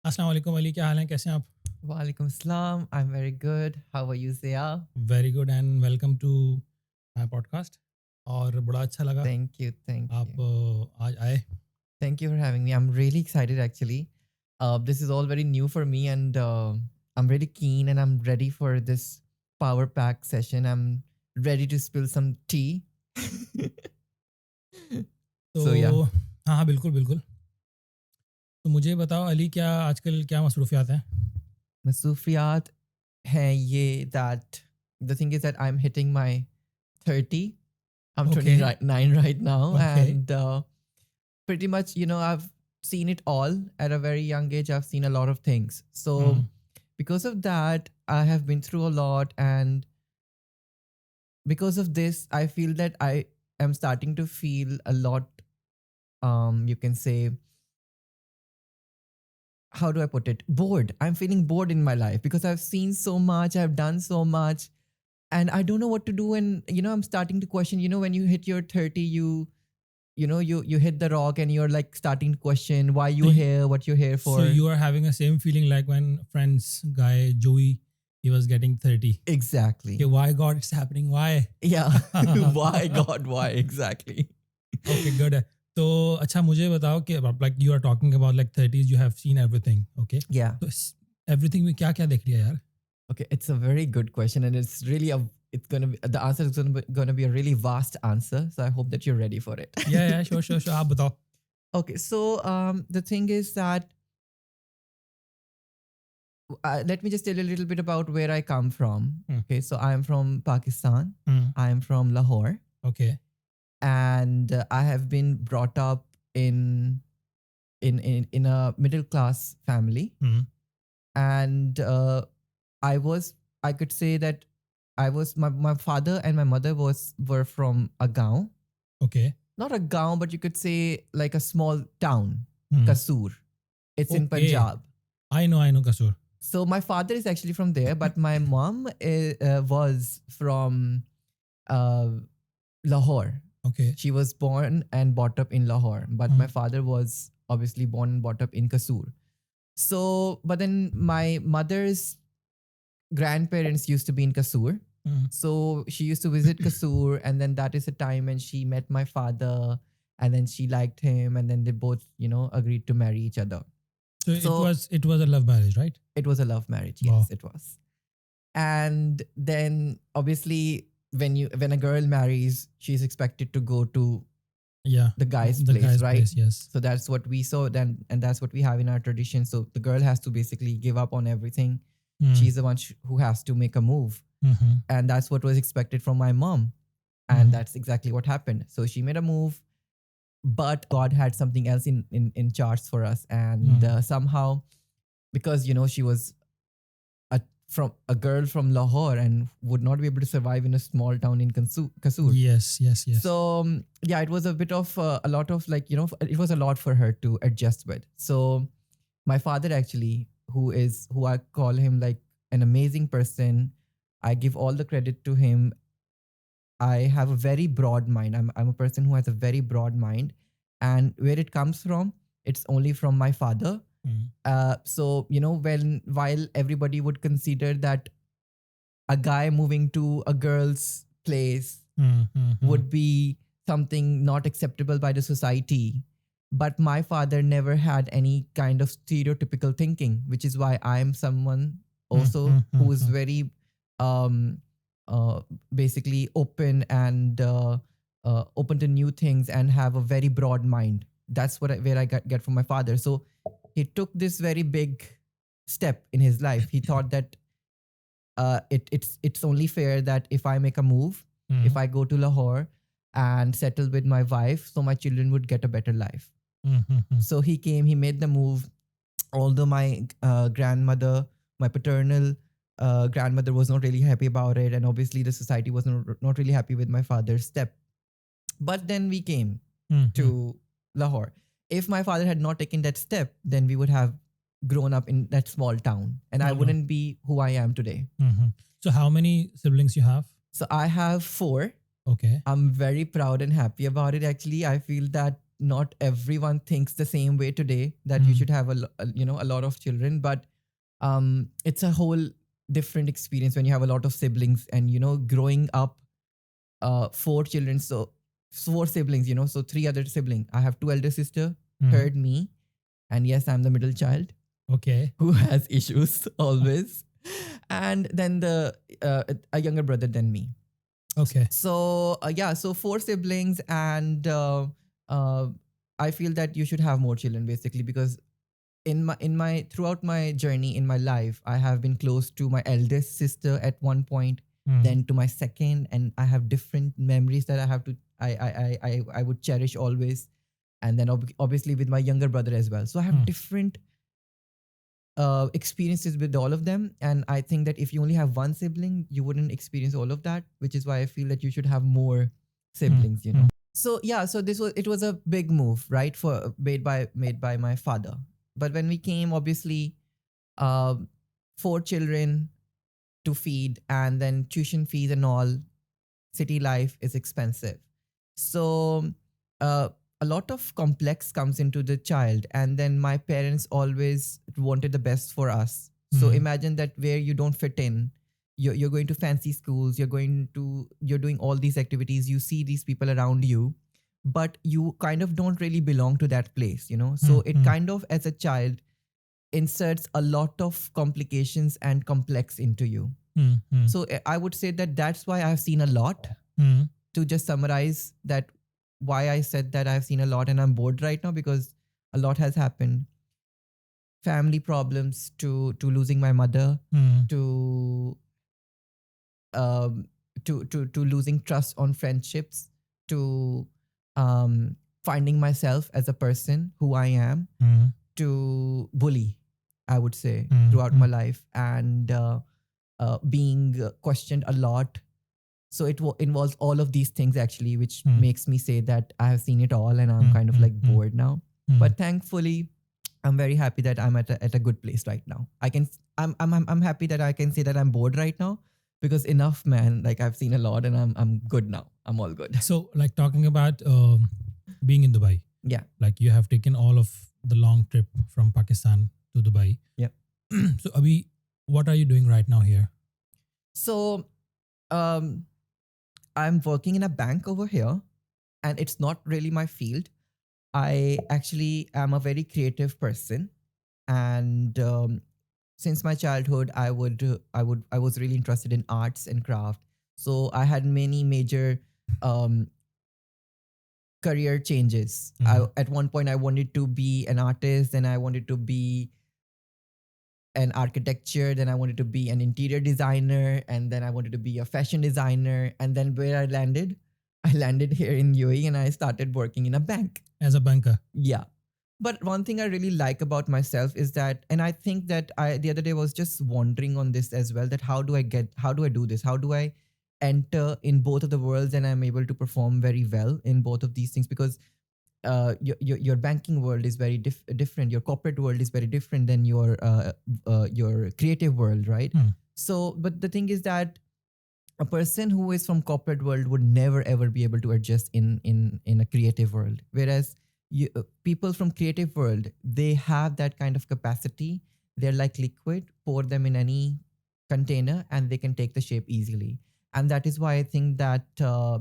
अस्सलाम वालेकुम अली, क्या हाल है, कैसे हैं आप? Walaikum salam. I'm very good. How are you, Zia? Very good and welcome to my podcast. और बड़ा अच्छा लगा Thank you. Thank you. आप आज आए। Thank you for having me. I'm really excited actually. This is all very new for me, and I'm really keen and I'm ready for this power pack session. I'm ready to spill some tea. तो So, yeah, हाँ हाँ, बिल्कुल बिल्कुल। तो मुझे बताओ अली, क्या आजकल क्या मसरूफियात हैं? Masufriyat hai ye that the thing is that I'm hitting my 30. I'm okay 29 right now, okay. and pretty much, I've seen it all at a very young age. I've seen a lot of things. So, because of that, I have been through a lot. And because of this, I feel that I am starting to feel a lot, you can say, how do I put it? Bored. I'm feeling bored in my life because I've seen so much, I've done so much, and I don't know what to do. And, I'm starting to question, when you hit your 30, you hit the rock and you're like starting to question why तो you're here, what you're here so for. you are having a same feeling like when friends guy Joey, he was getting 30. Exactly. Okay, why God it's happening? Why? Yeah. Why, God? Why? Exactly. Okay good है। तो अच्छा मुझे बताओ कि like you are talking about like 30s, you have seen everything, okay? Yeah. तो everything में क्या क्या देख लिया यार? Okay. It's a very good question. And it's going to be, the answer is going to be a really vast answer. So I hope that you're ready for it. या sure sure sure, आप बताओ। Okay. So, the thing is that, let me just tell you a little bit about where I come from. Hmm. Okay. So I'm from Pakistan. I'm from Lahore. Okay And I have been brought up in a middle class family. And I could say that my father and my mother were from a gaon. Okay Not a gaon, but you could say like a small town, Kasur. It's in okay. Punjab. I know कसूर। So my father is actually from there, but my mom was from uh, Lahore. Okay She was born and brought up in Lahore, but my father was obviously born and brought up in Kasur. So, but then my mother's grandparents used to be in Kasur. So she used to visit Kasur, and then that is the time when she met my father, and then she liked him, and then they both, agreed to marry each other. so So it was a love marriage, right? it was a love marriage. Wow. Yes, it was. And then obviously when a girl marries, she's expected to go to Yeah, the guy's the place, guy's right? place, yes. So that's what we saw then, and that's what we have in our tradition. So the girl has to basically give up on everything. She's the one who has to make a move, and that's what was expected from my mom, and that's exactly what happened. So she made a move, but God had something else in charge for us, and somehow, because she was a girl from Lahore and would not be able to survive in a small town in Kasur. Yes, yes, yes. So yeah, it was a bit of a lot of like it was a lot for her to adjust with. So my father actually, who I call him like an amazing person, I give all the credit to him. I have a very broad mind. I'm a person who has a very broad mind, and where it comes from, it's only from my father. So while everybody would consider that a guy moving to a girl's place would be something not acceptable by the society, but my father never had any kind of stereotypical thinking, which is why I am someone also who is very um basically open and open to new things and have a very broad mind. That's where I get from my father. So he took this very big step in his life. He thought that it's only fair that if I make a move, if I go to Lahore and settle with my wife, so my children would get a better life. So he came, he made the move. Although my grandmother, my paternal grandmother, was not really happy about it, and obviously the society was not really happy with my father's step. But then we came to Lahore. If my father had not taken that step, then we would have grown up in that small town, and I wouldn't be who I am today. So how many siblings you have? So I have 4. Okay. I'm very proud and happy about it. Actually, I feel that not everyone thinks the same way today that you should have a lot of children, but it's a whole different experience when you have a lot of siblings and growing up, four children, so four siblings, so three other siblings. I have two elder sister, third me, and yes, I'm the middle child Okay. who has issues always, and then a younger brother than me. Okay. So so four siblings, and I feel that you should have more children basically, because in my throughout my journey in my life, I have been close to my eldest sister at one point, then to my second, and I have different memories that I have to I would cherish always, and then obviously with my younger brother as well. So I have different experiences with all of them, and I think that if you only have one sibling, you wouldn't experience all of that, which is why I feel that you should have more siblings. So yeah, so it was a big move, right, for made by my father. But when we came, obviously, uh, four children to feed, and then tuition fees and all, city life is expensive. So uh, a lot of complex comes into the child, and then my parents always wanted the best for us. So imagine that where you don't fit in, you're going to fancy schools, you're doing all these activities, you see these people around you, but you kind of don't really belong to that place. So it kind of, as a child, inserts a lot of complications and complex into you. So I would say that that's why I've seen a lot. To just summarize that, why I said that I've seen a lot and I'm bored right now, because a lot has happened. Family problems, to losing my mother, to losing trust on friendships, to finding myself as a person who I am, to bully, I would say, throughout my life, and being questioned a lot. So it involves all of these things actually, which makes me say that I have seen it all and I'm kind of like bored now. But thankfully, I'm very happy that I'm at a good place right now. I'm happy that I can say that I'm bored right now, because enough, man. Like, I've seen a lot and I'm good now. I'm all good. So, like, talking about being in Dubai, Yeah. like you have taken all of the long trip from Pakistan to Dubai. Yep. So, Abhi, what are you doing right now here? So, I'm working in a bank over here, and it's not really my field. I actually am a very creative person, and since my childhood, I was really interested in arts and craft. So I had many major um, career changes. At one point, I wanted to be an artist, then I wanted to be an architecture, then I wanted to be an interior designer, and then I wanted to be a fashion designer. And then where I landed here in UAE, and I started working in a bank. As a banker. Yeah. But one thing I really like about myself is that, and I think that I the other day was just wondering on this as well, that how do I do this? How do I enter in both of the worlds and I'm able to perform very well in both of these things? Because your banking world is very different. Your corporate world is very different than your creative world, right? So, but the thing is that a person who is from corporate world would never ever be able to adjust in a creative world, whereas people from creative world, they have that kind of capacity. They're like liquid, pour them in any container and they can take the shape easily. And that is why I think that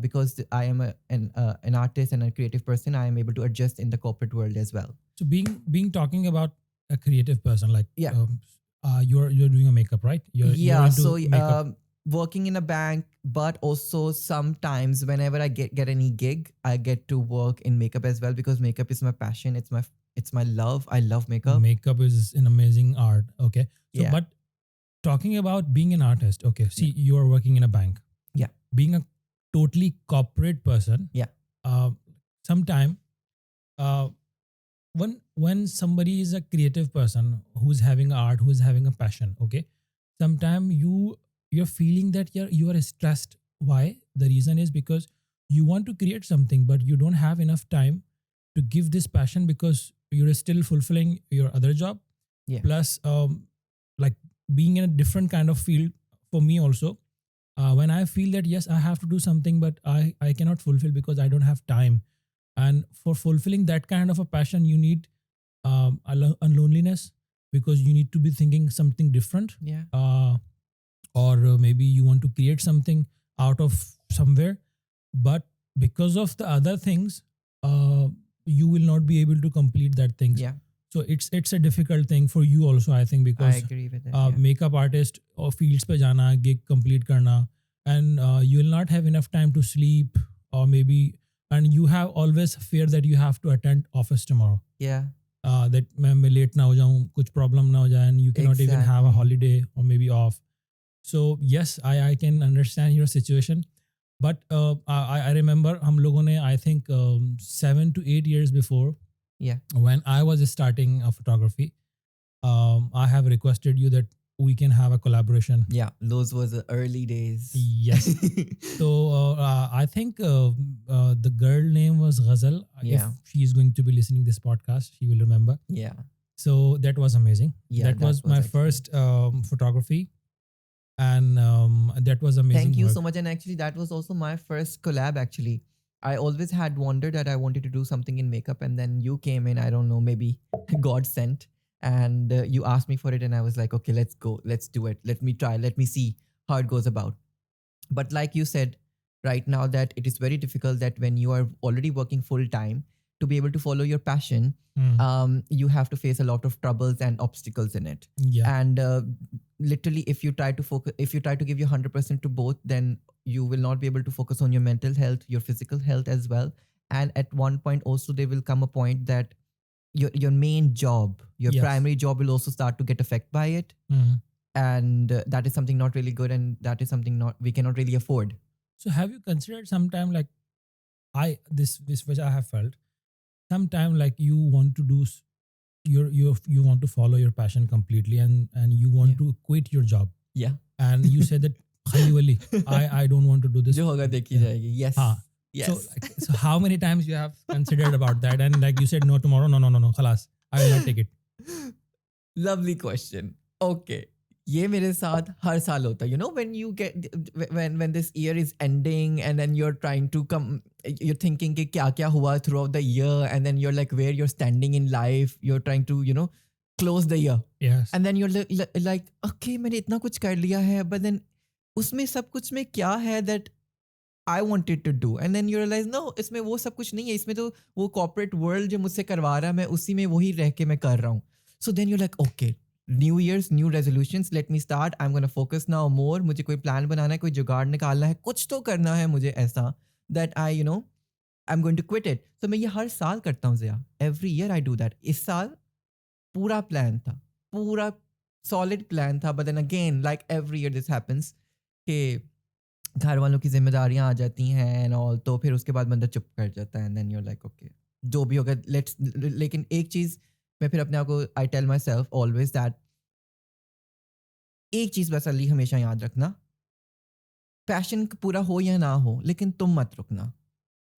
because I am an artist and a creative person, I am able to adjust in the corporate world as well. So being talking about a creative person, like Yeah. You're doing a makeup, right? You're into So makeup. working in a bank, but also sometimes whenever I get any gig, I get to work in makeup as well, because makeup is my passion. It's my love. I love makeup. Makeup is an amazing art. Okay. So, Yeah. but talking about being an artist, okay, see, you are working in a bank. Yeah. Being a totally corporate person. Yeah. Sometime, when somebody is a creative person who's having art, who's having a passion, okay, sometime you're feeling that you are stressed. Why? The reason is because you want to create something, but you don't have enough time to give this passion because you're still fulfilling your other job. Yeah. Plus, like being in a different kind of field for me also. When I feel that yes, I have to do something, but I cannot fulfill because I don't have time And for fulfilling that kind of a passion, you need a loneliness, because you need to be thinking something different, Yeah. uh, or maybe you want to create something out of somewhere, but because of the other things, uh, you will not be able to complete that things. Yeah. So it's a difficult thing for you also, I think, I because agree with it. Yeah. makeup artist or fields pe jana, gig complete karna, and you will not have enough time to sleep, or maybe, and you have always fear that you have to attend office tomorrow, Yeah. that मैं late ना हो जाऊँ, कुछ problem ना हो जाए, and you cannot even have a Exactly. holiday or maybe off. So yes, I can understand your situation, but I remember हम लोगों ने, I think 7 to 8 years before, Yeah. when I was starting photography, I have requested you that we can have a collaboration. Yeah. Those was the early days. Yes. So I think the girl name was Ghazal. Yeah. If she is going to be listening this podcast, she will remember. Yeah. So that was amazing. Yeah. That was my actually- first photography, and that was amazing. Thank you work. so much. And actually, that was also my first collab. Actually, I always had wondered that I wanted to do something in makeup, and then you came in. I don't know, maybe God sent, and you asked me for it, and I was like, okay, let's go, let's do it. Let me try. Let me see how it goes about. But like you said, right now that it is very difficult that when you are already working full time to be able to follow your passion, you have to face a lot of troubles and obstacles in it. Yeah. And literally, if you try to focus, if you try to give your 100% to both, then you will not be able to focus on your mental health, your physical health as well. And at one point also there will come a point that your main job, your Yes. primary job will also start to get affected by it. Mhm. And that is something not really good, and that is something not we cannot really afford. So have you considered sometime, like, this which I have felt, sometime like you want to do you want to follow your passion completely, and you want Yeah. to quit your job, Yeah. and you said that "Khali wali, I don't want to do this." जो होगा देखी Yeah. जाएगी. Yes. हाँ. Yes. So, so how many times you have considered about that, and like you said, no, tomorrow, no, khalas, I will not take it. Lovely question. Okay. ये मेरे साथ हर साल होता है. You know, when you get when this year is ending and then you're trying to come, you're thinking कि क्या क्या हुआ throughout the year, and then you're like where you're standing in life. You're trying to close the year, Yes. and then you're like okay मैंने इतना कुछ कर लिया है, but then उसमें सब कुछ में क्या है that I wanted to do, and then you realize no, इसमें वो सब कुछ नहीं है. इसमें तो वो corporate world जो मुझसे करवा रहा है, मैं उसी में वही रह के मैं कर रहा हूँ. So then you're like, okay, new years, new resolutions, let me start. I'm going to focus now more. मुझे कोई plan बनाना है, कोई जुगाड़ निकालना है, कुछ तो करना है मुझे ऐसा that I'm going to quit it. So मैं ये हर साल करता हूँ Zia. Every year I do that. इस साल पूरा plan था, पूरा solid plan था. But then again, like every year this happens कि घर वालों की जिम्मेदारियां आ जाती हैं and all, तो फिर उसके बाद बंदा चुप कर जाता है, and then you're like okay, जो भी होगा let's. लेकिन एक चीज़ मैं फिर अपने आप को I tell myself always that एक चीज़ बस अली हमेशा याद रखना, पैशन पूरा हो या ना हो लेकिन तुम मत रुकना.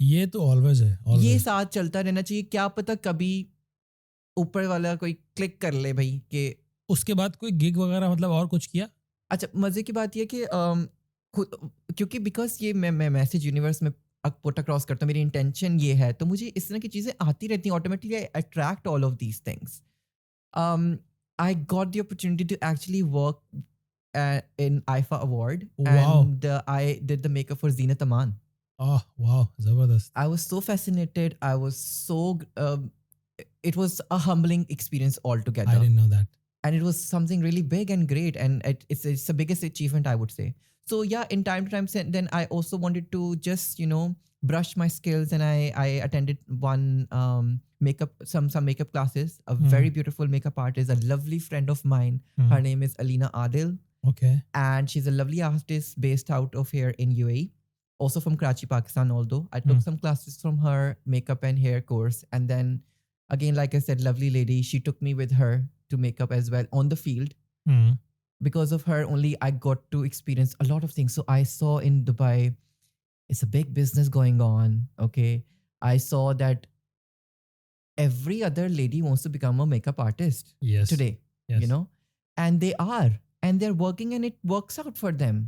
ये तो ऑलवेज है, ये always. साथ चलता रहना चाहिए. क्या पता कभी ऊपर वाला कोई क्लिक कर ले भाई कि उसके बाद कोई गिग वगैरह, मतलब और कुछ किया? अच्छा. मज़े की बात ये कि क्योंकि बिकॉज ये मैं मैसेज यूनिवर्स में पुट अक्रॉस करता हूँ, मेरी इंटेंशन ये है, तो मुझे इस तरह की चीज़ें आती रहती हैं automatically. I attract all of these things. I got the opportunity to actually work in IFA Award. Wow. And I did the makeup for Zinat Aman. Oh wow, zabardast. I was so fascinated. I was so it was a humbling experience altogether. I didn't know that. And it was something really big and great, and it's the biggest achievement, I would say. So yeah, in time to time then I also wanted to just brush my skills, and I attended one some makeup classes. A very beautiful makeup artist, a lovely friend of mine. Her name is Alina Adil. Okay. And she's a lovely artist based out of here in UAE, also from Karachi, Pakistan. Although I took some classes from her makeup and hair course, and then again, like I said, lovely lady, she took me with her to makeup as well on the field. Because of her only I got to experience a lot of things. So I saw in Dubai, it's a big business going on. Okay. I saw that every other lady wants to become a makeup artist Yes. today, Yes. and they are, and they're working, and it works out for them.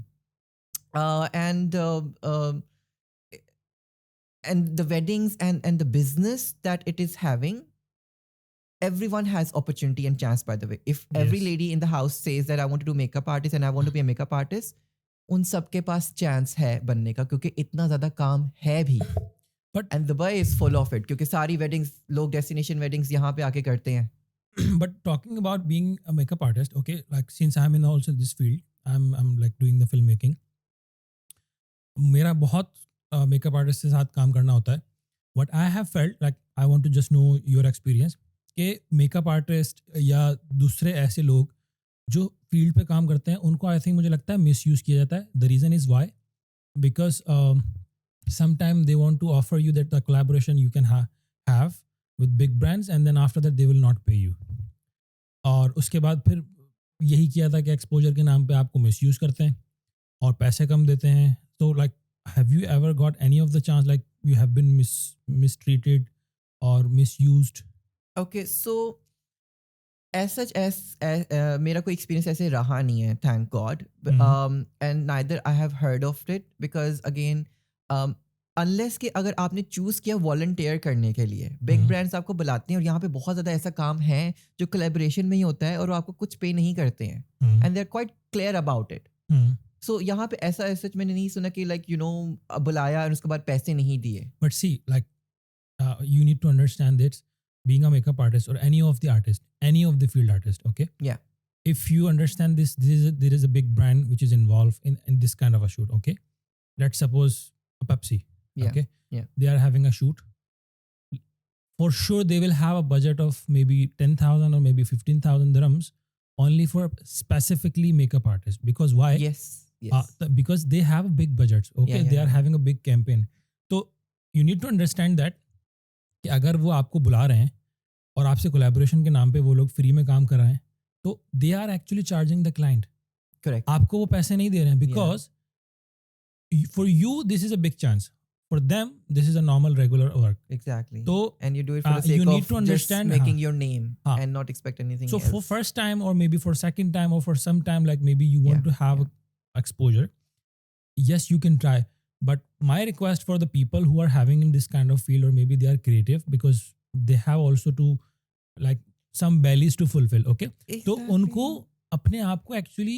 and the weddings and the business that it is having, everyone has opportunity and chance, by the way. If every Yes. lady in the house says that I want to do makeup artist and I want to be a makeup artist, उन सबके पास chance है बनने का, क्योंकि इतना ज़्यादा काम है भी. But and Dubai is full of it, क्योंकि सारी वेडिंग्स लोग डेस्टिनेशन वेडिंग्स यहाँ पे आके करते हैं. but talking about being a makeup artist, okay, like since I'm in also this field, I'm like doing the filmmaking. मेरा बहुत मेकअप आर्टिस्ट के साथ काम करना होता है. What I have felt, like I want to just know your experience, कि makeup artist या दूसरे ऐसे लोग जो फील्ड पे काम करते हैं उनको आई थिंक मुझे लगता है मिसयूज़ किया जाता है. The reason is why, because sometime they want to offer you that the collaboration you can have with big brands, and then after that they will not pay you. और उसके बाद फिर यही किया था कि एक्सपोजर के नाम पे आपको मिसयूज़ करते हैं और पैसे कम देते हैं. तो like have you ever got any of the chance like you have been mistreated और misused? Okay, so as such as मेरा कोई एक्सपीरियंस ऐसे रहा नहीं है, thank God. And neither I have heard of it, because again unless कि अगर आपने चूज किया वॉलंटियर करने के लिए, बिग ब्रांड्स आपको बुलाते हैं और यहाँ पे बहुत ज़्यादा ऐसा काम है जो कोलैबोरेशन में ही होता है और वो आपको कुछ पे नहीं करते हैं, and they are quite clear about it. So यहाँ पे ऐसा सच मैंने नहीं सुना कि लाइक यू नो बुलाया और उसके बाद पैसे नहीं दिए. But see, like you need to understand this, being a makeup artist or any of the artist, any of the field artist, okay? Yeah. If you understand this, there is a big brand which is involved in this kind of a shoot, okay? Let's suppose a Pepsi, Yeah. okay? Yeah. They are having a shoot. For sure, they will have a budget of maybe 10,000 or maybe 15,000 dirhams only for specifically makeup artists. Because why? Yes. Yes. Because they have big budgets, okay? Yeah, They yeah. are having a big campaign. So you need to understand that कि अगर वो आपको बुला रहे हैं और आपसे collaboration के नाम पे वो लोग फ्री में काम कर रहे हैं, तो they are actually charging the client. Correct. आपको वो पैसे नहीं दे रहे हैं because for you this is a big chance, for them this is a normal regular work. Exactly. तो And you do it for the you sake need of to just understand, making your name हाँ. and not expect anything so else. for first time or maybe for second time or for some time, like maybe you want Yeah, to have exposure, yes you can try. But my request for the people who are having in this kind of field, or maybe they are creative, because they have also to like some bellies to fulfill, okay? तो Exactly. उनको अपने आप को actually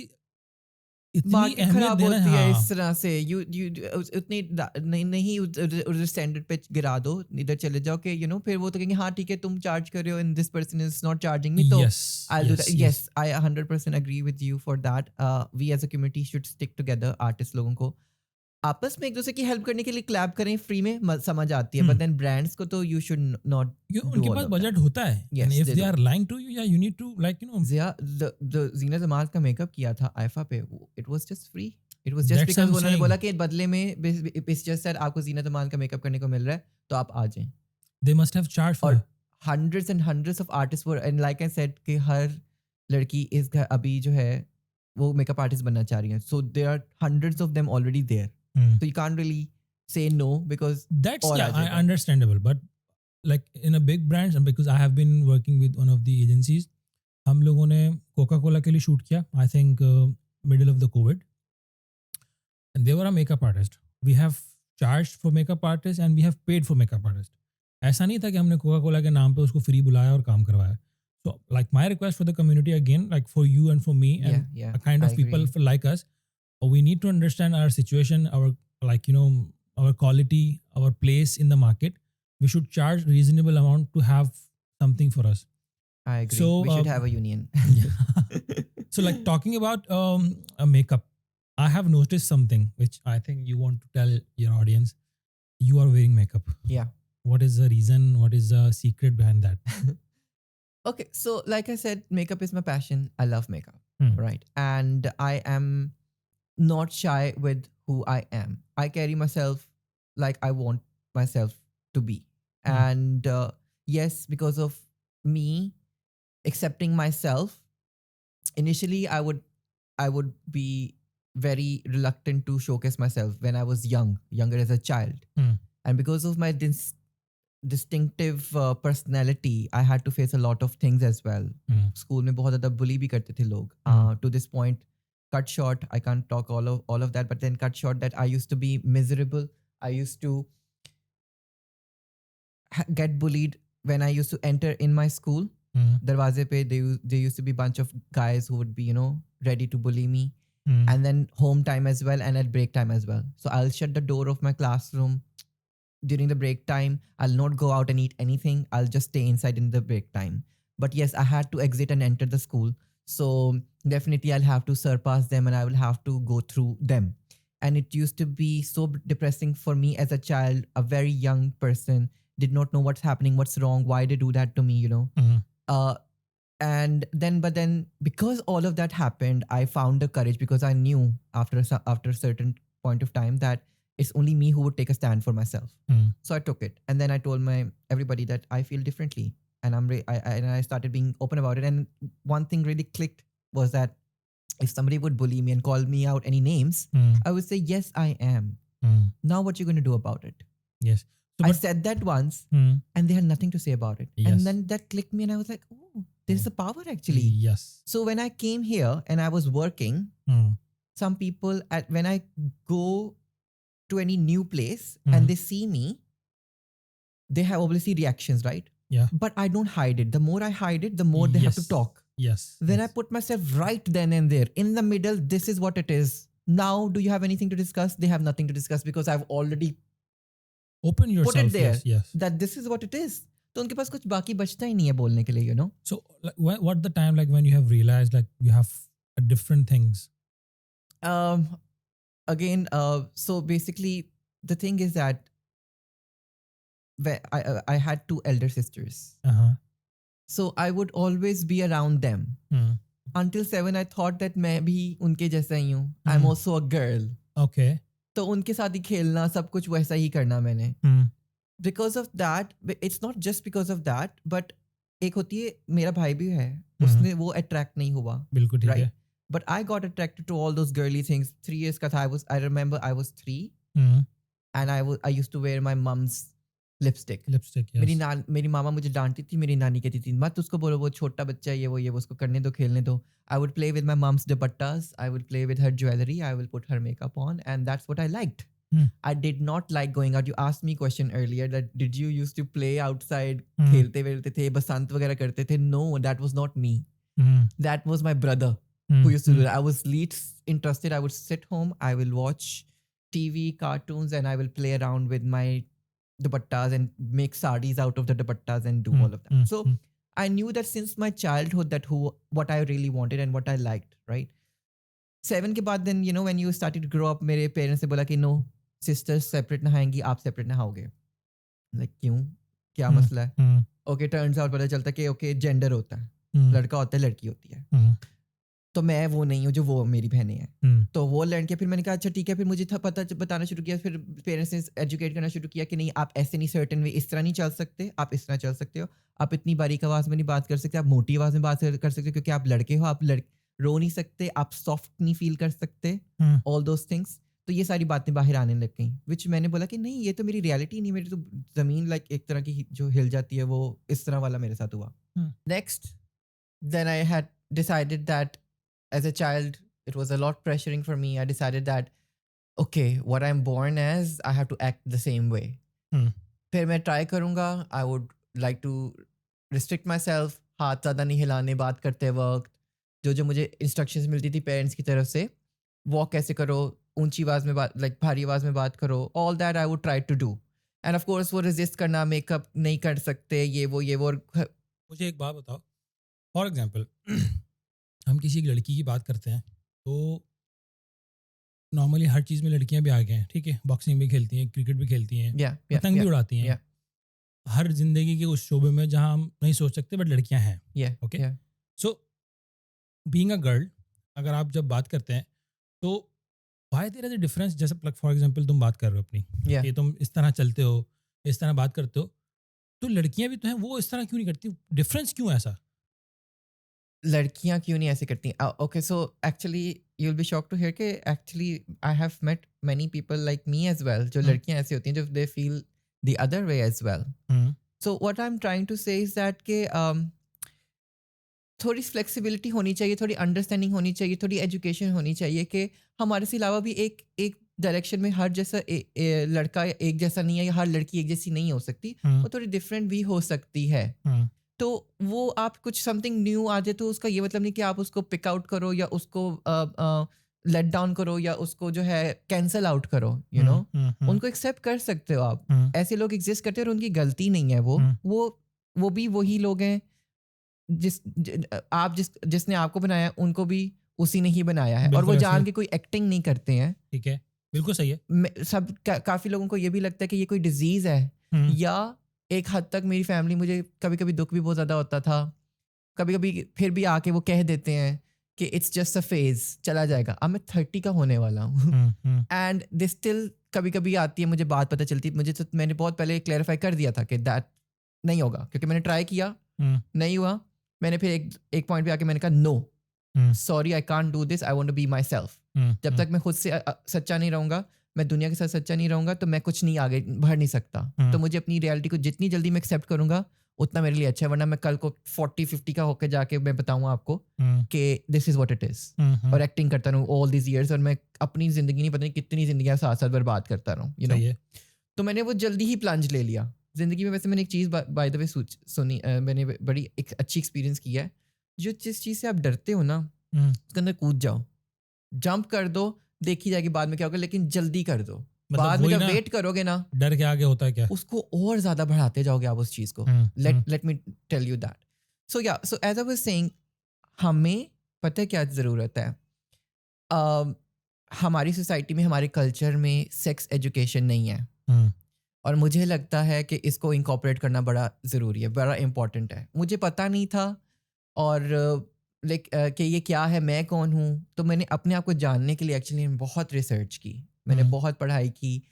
इतनी market अहमियत खराब देना होती है हाँ. इस तरह से. यू उतनी नहीं उधर स्टैंडर्ड पे गिरा दो, इधर चले जाओ कि यू नो फिर वो तो कहेंगे हाँ ठीक है तुम चार्ज कर रहे हो and this person is not charging me, तो Yes, I'll do yes, that. Yes, I 100% agree with you for that. We as a community should stick together. Artists लोगों को आपस में एक दूसरे की हेल्प करने के लिए क्लैब करें, फ्री में समझ आती है. बट देन ब्रांड्स को तो यू शुड नॉट उनके पास बजट होता है. Yes, and if they they do. are lying to you, yeah, you need to like you know. Jiya the Jeena Jamal का मेकअप किया था आइफा पे, it was just free. It was just That's because what I'm उन्होंने saying. बोला कि बदले में it's just that आपको जीना जमाल का मेकअप करने को मिल रहा है तो आप आ जाएं. They must have charged for और it. hundreds and hundreds of artists were, and like I said कि हर लड़की इस घर अभी जो है वो मेकअप आर्टिस्ट बनना चाह रही है. So there are hundreds of them already there. So you can't really say no because That's और आ yeah, जाएगा. understandable. But like in a big brands, and because I have been working with one of the agencies, हम लोगों ने Coca Cola के लिए shoot किया. I think middle of the COVID, and they were a makeup artist. We have charged for makeup artists and we have paid for makeup artists. ऐसा नहीं था कि हमने कोका कोला के नाम पे उसको फ्री बुलाया और काम करवाया. So like my request for the community again, like for you and for me and yeah, a kind I of people agree. like us, we need to understand our situation, our like you know our quality, our place in the market. We should charge reasonable amount to have something for us. I agree. So, We should have a union. So like talking about a makeup, I have noticed something which I think you want to tell your audience. You are wearing makeup. Yeah. What is the reason? What is the secret behind that? Okay, so like I said, makeup is my passion. I love makeup, Hmm. right? And I am not shy with who I am. I carry myself like I want myself to be. And yes, because of me accepting myself, initially I would be very reluctant to showcase myself when I was younger as a child. Hmm. And because of my distinctive personality, I had to face a lot of things as well. Hmm. School में बहुत ज़्यादा बुली भी करते थे लोग. To this point, cut short, I can't talk all of that, but then cut short that I used to be miserable. I used to get bullied when I used to enter in my school. Darwaze pe, there used to be a bunch of guys who would be, ready to bully me. And then home time as well, and at break time as well. So I'll shut the door of my classroom during the break time. I'll not go out and eat anything. I'll just stay inside in the break time. But yes, I had to exit and enter the school. So definitely I'll have to surpass them and I will have to go through them. And it used to be so depressing for me as a child, a very young person, did not know what's happening, what's wrong, why they do that to me, and then because all of that happened, I found the courage, because I knew after a certain point of time that it's only me who would take a stand for myself. So I took it, and then I told everybody that I feel differently, and I started being open about it. And one thing really clicked was that if somebody would bully me and call me out any names, I would say, yes, I am. Now what you going to do about it? Yes. So, I said that once, and they had nothing to say about it. Yes. And then that clicked me, and I was like, oh, there's a power actually. Yes. So when I came here and I was working, some people, when I go to any new place and they see me, they have obviously reactions, right? Yeah. But I don't hide it. The more I hide it, the more they have to talk. Yes. Then I put myself right then and there in the middle. This is what it is. Now, do you have anything to discuss? They have nothing to discuss, because I've already open yourself. put it there. Yes. That this is what it is. तो उनके पास कुछ बाकी बचता ही नहीं है बोलने के लिए, So what the time like when you have realized like you have different things? Again, so basically the thing is that I had two elder sisters. So I would always be around them. Until 7, I thought that मैं भी उनके जैसा ही हूँ. I'm also a girl. Okay. तो उनके साथ ही खेलना, सब कुछ वैसा ही करना मैंने. Because of that, it's not just because of that, but एक होती है, मेरा भाई भी है, उसने वो attract नहीं हुआ. बिल्कुल ठीक है. But I got attracted to all those girly things. 3 years का था, I remember I was 3, and I used to wear my mom's lipstick. Yes. मेरी मामा मुझे डांटती थी, मेरी नानी कहती थी मत उसको बोलो, वो छोटा बच्चा है, ये वो उसको करने दो, खेलने दो. I would play with my mom's dupattas. I would play with her jewelry. I will put her makeup on, and that's what I liked. I did not like going out. You asked me a question earlier that did you used to play outside, खेलते वेलते थे, बसंत वगैरह करते थे? No, that was not me. That was my brother who used to do that. I was least interested. I would sit home, I will watch TV, cartoons, and I will play around with my dupattas and make sarees out of the dupattas and do all of that. So I knew that since my childhood that what I really wanted and what I liked, right? 7 के बाद then, when you started to grow up, मेरे parents ने बोला कि no, sisters separate नहाएंगी, आप separate नहाओगे. Like क्यों? क्या मसला है? Okay, turns out पता चलता कि okay, gender होता है. लड़का होता है, लड़की होती है. तो मैं वो नहीं हूँ जो वो मेरी बहनें हैं. तो वो लड़के, फिर मैंने कहा अच्छा ठीक है. फिर मुझे बताना शुरू किया, फिर पेरेंट्स ने एजुकेट करना शुरू किया कि नहीं, आप ऐसे नहीं, सर्टेन वे इस तरह नहीं चल सकते, आप इस तरह चल सकते हो, आप इतनी बारीक आवाज़ में नहीं बात कर सकते, आप मोटी आवाज़ में बात कर सकते हो क्योंकि आप लड़के हो, आप रो नहीं सकते, आप सॉफ्ट नहीं फील कर सकते, ऑल दोज थिंग्स. तो ये सारी बातें बाहर आने लग गई, विच मैंने बोला कि नहीं, ये तो मेरी रियलिटी नहीं, मेरी तो ज़मीन लाइक एक तरह की जो हिल जाती है, वो इस तरह वाला मेरे साथ हुआ. Next, then I had decided that as a child, it was a lot pressuring for me. I decided that, okay, what I'm born as, I have to act the same way. फिर मैं try करूँगा. I would like to restrict myself. हाथ ज़्यादा नहीं हिलाने बात करते वक्त. जो मुझे instructions मिलती थी parents की तरफ से, walk कैसे करो, ऊंची आवाज़ में बात, like भारी आवाज़ में बात करो. All that I would try to do. And of course वो resist करना, makeup नहीं कर सकते, ये वो. मुझे एक बात बताओ, for example, हम किसी एक लड़की की बात करते हैं तो नॉर्मली हर चीज़ में लड़कियां भी आगे हैं, ठीक है, बॉक्सिंग भी खेलती हैं, क्रिकेट भी खेलती हैं, पतंग भी उड़ाती हैं, हर जिंदगी के उस शोबे में जहां हम नहीं सोच सकते बट लड़कियां हैं. Okay, so being a girl, अगर आप जब बात करते हैं तो why there is a difference? जैसे फॉर एग्जांपल तुम बात कर रहे हो अपनी, कि तुम इस तरह चलते हो, इस तरह बात करते हो, तो लड़कियां भी तो हैं, वो इस तरह क्यों नहीं करती? डिफरेंस क्यों ऐसा? लड़कियां क्यों नहीं ऐसे करती? Okay, so actually you will be shocked to hear कि actually I have met many people like me as well, जो लड़कियां ऐसी होती हैं जो they feel the other way as well. So what I am trying to say is that कि थोड़ी flexibility होनी चाहिए, थोड़ी अंडरस्टैंडिंग होनी चाहिए, थोड़ी एजुकेशन होनी चाहिए कि हमारे से अलावा भी एक डायरेक्शन में हर जैसा लड़का एक जैसा नहीं है या हर लड़की एक जैसी नहीं हो सकती, वो थोड़ी डिफरेंट भी हो सकती है। तो वो आप कुछ समथिंग न्यू आ जाए तो उसका ये मतलब नहीं कि आप उसको पिक आउट करो या उसको लेट डाउन करो या उसको जो है कैंसल आउट करो, उनको एक्सेप्ट कर सकते हो आप। ऐसे लोग एग्जिस्ट करते हैं और उनकी गलती नहीं है। वो भी वही लोग हैं जिसने आपको बनाया, उनको भी उसी ने ही बनाया है, और वो जान के कोई एक्टिंग नहीं करते हैं। ठीक है, बिल्कुल सही है। काफी लोगों को ये भी लगता है कि ये कोई डिजीज है, या एक हद तक मेरी फैमिली, मुझे कभी कभी दुख भी बहुत ज्यादा होता था, कभी कभी फिर भी आके वो कह देते हैं कि इट्स जस्ट अ फेज, चला जाएगा। अब मैं 30 का होने वाला हूँ एंड दिस स्टिल कभी कभी आती है, मुझे बात पता चलती है, मुझे तो मैंने बहुत पहले क्लैरिफाई कर दिया था कि दैट नहीं होगा, क्योंकि मैंने ट्राई किया, नहीं हुआ। मैंने फिर एक पॉइंट पे आके मैंने कहा no, sorry I can't do this, I want to be myself. जब तक मैं खुद से सच्चा नहीं रहूंगा, मैं दुनिया के साथ सच्चा नहीं रहूंगा, तो मैं कुछ नहीं आगे बढ़ नहीं सकता। तो मुझे अपनी रियलिटी को जितनी जल्दी मैं एक्सेप्ट करूंगा उतना मेरे लिए अच्छा है, वरना मैं कल को 40-50 का होकर जाके मैं बताऊंगा आपको कि this is what it is, और एक्टिंग करता रहूं ऑल दीज इयर्स, और मैं अपनी जिंदगी नहीं पता नहीं कितनी जिंदगियां साथ साथ बर्बाद करता रहूं, यू नो। तो मैंने वो जल्दी ही प्लंज ले लिया जिंदगी में। वैसे मैंने एक चीज़ बाय द वे सुनी, मैंने बड़ी एक अच्छी एक्सपीरियंस किया है। जिस चीज़ से आप डरते हो ना, उसके अंदर कूद जाओ, जंप कर दो, देखी जाएगी बाद में क्या होगा, लेकिन जल्दी कर दो। मतलब बाद में जब वेट करोगे ना, डर के आगे होता है क्या, उसको और ज्यादा बढ़ाते जाओगे आप उस चीज को। Let me tell you that. So as I was saying, हमें पता है क्या जरूरत है। हमारी सोसाइटी में, हमारे कल्चर में सेक्स एजुकेशन नहीं है, और मुझे लगता है कि इसको इंकॉर्पोरेट करना बड़ा ज़रूरी है, बड़ा इम्पॉर्टेंट है। मुझे पता नहीं था, और कि ये क्या है, मैं कौन हूँ। तो मैंने अपने आप को जानने के लिए एक्चुअली बहुत रिसर्च की, मैंने बहुत पढ़ाई की,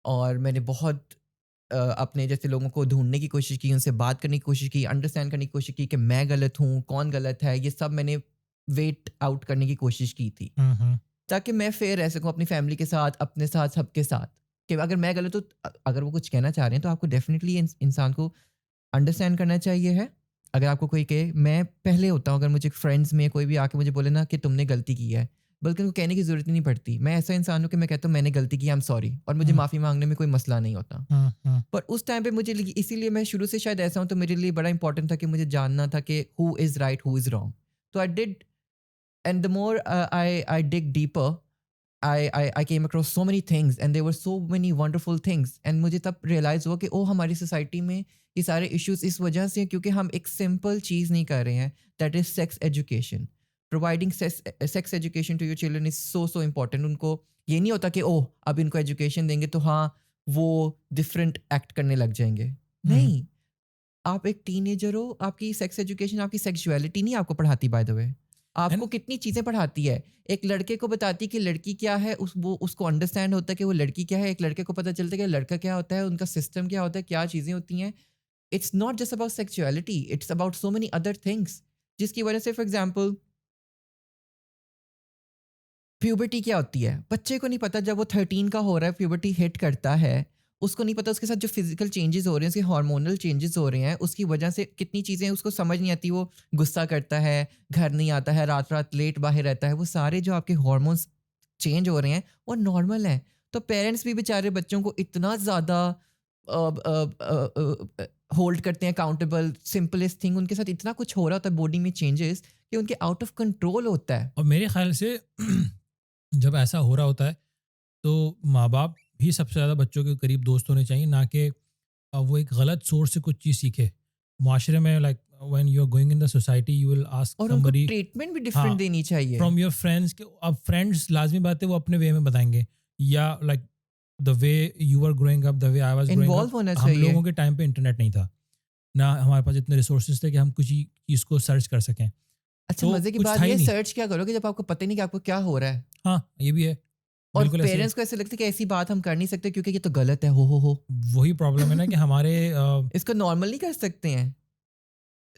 और मैंने बहुत अपने जैसे लोगों को ढूंढने की कोशिश की, उनसे बात करने की कोशिश की, अंडरस्टैंड करने की कोशिश की कि मैं गलत हूँ, कौन गलत है। ये सब मैंने वेट आउट करने की कोशिश की थी, ताकि मैं फेयर रह सकूँ अपनी फैमिली के साथ, अपने साथ, सबके साथ। कि अगर मैं गलत हूँ, अगर वो कुछ कहना चाह रहे हैं, तो आपको डेफिनेटली इंसान को अंडरस्टैंड करना चाहिए है। अगर आपको कोई कहे, मैं पहले होता हूँ, अगर मुझे फ्रेंड्स में कोई भी आके मुझे बोले ना कि तुमने गलती की है, बल्कि उनको कहने की ज़रूरत ही नहीं पड़ती। मैं ऐसा इंसान हूँ कि मैं कहता हूँ मैंने गलती की, आई एम सॉरी, और मुझे माफ़ी मांगने में कोई मसला नहीं होता। पर उस टाइम पे मुझे, इसीलिए मैं शुरू से शायद ऐसा हूँ, तो मेरे लिए बड़ा इंपॉर्टेंट था कि मुझे जानना था कि who is right, who is wrong. तो I did, and the more I dig deeper, I came across so many things, and there were so many wonderful things, and मुझे तब realize हुआ कि हमारी सोसाइटी में ये सारे issues इस वजह से हैं क्योंकि हम एक simple चीज़ नहीं कर रहे हैं, that is sex education. Providing sex education to your children is so important. उनको ये नहीं होता कि अब इनको education देंगे तो हाँ वो different act करने लग जाएंगे। नहीं, आप एक टीनेजर हो, आपकी सेक्स एजुकेशन आपकी सेक्सुअलिटी नहीं आपको पढ़ाती, बाय द वे। आपको कितनी चीज़ें पढ़ाती है। एक लड़के को बताती कि लड़की क्या है, उसको अंडरस्टैंड होता है कि वो लड़की क्या है। एक लड़के को पता चलता है कि लड़का क्या होता है, उनका सिस्टम क्या होता है, क्या चीज़ें होती हैं। It's not just about sexuality, it's about so many other things, जिसकी वजह से फॉर एग्जाम्पल प्यूबर्टी क्या होती है, बच्चे को नहीं पता। जब वो 13 का हो रहा है, प्यूबर्टी हिट करता है, उसको नहीं पता उसके साथ जो फिजिकल चेंजेस हो रहे हैं, उसके हार्मोनल चेंजेस हो रहे हैं, उसकी वजह से कितनी चीज़ें उसको समझ नहीं आती। वो गुस्सा करता है, घर नहीं आता है, रात रात लेट बाहर रहता है। वो सारे जो आपके हार्मोन्स चेंज हो रहे हैं वो नॉर्मल है। तो पेरेंट्स भी बेचारे बच्चों को इतना ज़्यादा होल्ड करते हैं अकाउंटेबल। सिंपलेस्ट थिंग, उनके साथ इतना कुछ हो रहा होता है बॉडी में चेंजेस कि उनके आउट ऑफ कंट्रोल होता है। और मेरे ख्याल से जब ऐसा हो रहा होता है तो माँ बाप भी सबसे ज़्यादा बच्चों के करीब दोस्त होने चाहिए, ना कि वो एक गलत सोर्स से कुछ चीज़ सीखे। माशरे में like when you are going in the society you will ask और उनको ट्रीटमेंट भी डिफरेंट देनी चाहिए फ्रॉम योर फ्रेंड्स। के अब फ्रेंड्स लाजमी बात है वो अपने वे में बताएंगे, या like the way you are growing up, the way I was growing involve up. होना हम चाहिए। लोगों के टाइम पे इंटरनेट नहीं था, ना हमारे पास इतने रिसोर्सेज थे कि हम कुछ चीज़ को सर्च कर सकें। अच्छा, तो मजे की कुछ बात था ही ये, नहीं। सर्च क्या करोगे जब आपको पता ही नहीं कि आपको क्या हो रहा है। हाँ, ये भी है। और बिल्कुल ऐसे ही है। पेरेंट्स को ऐसे लगता है कि ऐसी बात हम कर नहीं सकते क्योंकि ये तो गलत है। हो वही प्रॉब्लम है ना कि हमारे इसको नॉर्मल नहीं कर सकते हैं,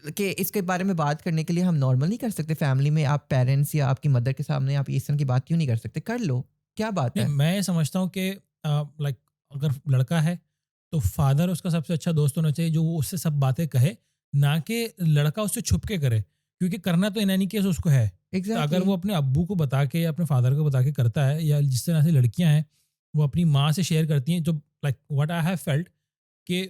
कि इसके बारे में बात करने के लिए हम नॉर्मल नहीं कर सकते। फैमिली में आप पेरेंट्स या आपकी मदर के सामने आप इस तरह की बात क्यों नहीं कर सकते? कर लो, क्या बात नहीं, है। मैं समझता हूँ कि लाइक अगर लड़का है तो फादर उसका सबसे अच्छा दोस्त होना चाहिए, जो वो उससे सब बातें कहे, ना कि लड़का उससे छुप के करे, क्योंकि करना तो इन एनी केस उसको है। तो अगर एग्जैक्टली वो अपने अब्बू को बता के या अपने फादर को बता के करता है, या जिस तरह से लड़कियां हैं वो अपनी माँ से शेयर करती हैं, जो like what I have felt कि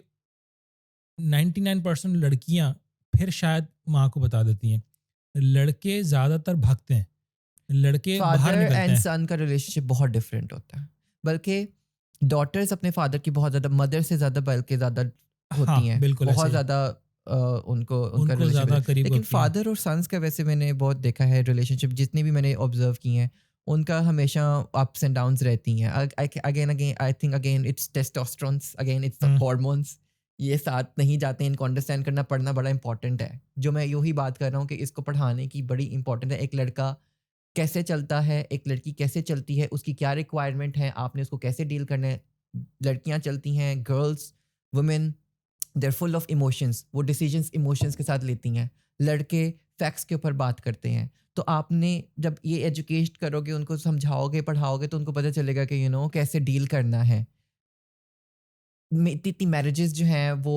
99% लड़कियां फिर शायद माँ को बता देती हैं, लड़के ज़्यादातर भागते हैं, लड़के बाहर फादर निकलते एंड हैं। सन का रिलेशनशिप बहुत डिफरेंट होता है, बल्कि डॉटर्स अपने फादर की बहुत ज़्यादा, मदर से ज़्यादा बल्कि ज़्यादा होती हाँ हैं, बिल्कुल ऐसे बहुत ही, ज़्यादा उनको उनका उनको रिलेशनशिप ज़्यादा है। करीब लेकिन होती हैं। फादर और सन्स का वैसे मैंने बहुत देखा है रिलेशनशिप, जितने भी मैंने ऑब्जर्व किए हैं, उनका हमेशा अप्स एंड डाउन्स रहती हैं। Again again I think again it's testosterones, again it's the hmm, hormones, ये साथ नहीं जाते हैं। इनको अंडरस्टैंड करना पढ़ना बड़ा इंपॉर्टेंट है। जो मैं यूँ ही बात कर रहा हूँ कि इसको पढ़ाने की बड़ी इंपॉर्टेंट है। एक लड़का कैसे चलता है, एक लड़की कैसे चलती है, उसकी क्या रिक्वायरमेंट है, आपने उसको कैसे डील करना है। लड़कियां चलती हैं, girls, women, they are full of emotions, वो डिसीजंस इमोशंस के साथ लेती हैं। लड़के फैक्ट्स के ऊपर बात करते हैं। तो आपने जब ये एजुकेट करोगे, उनको समझाओगे, पढ़ाओगे, तो उनको पता चलेगा कि कैसे डील करना है। इतनी मैरिजेस जो हैं वो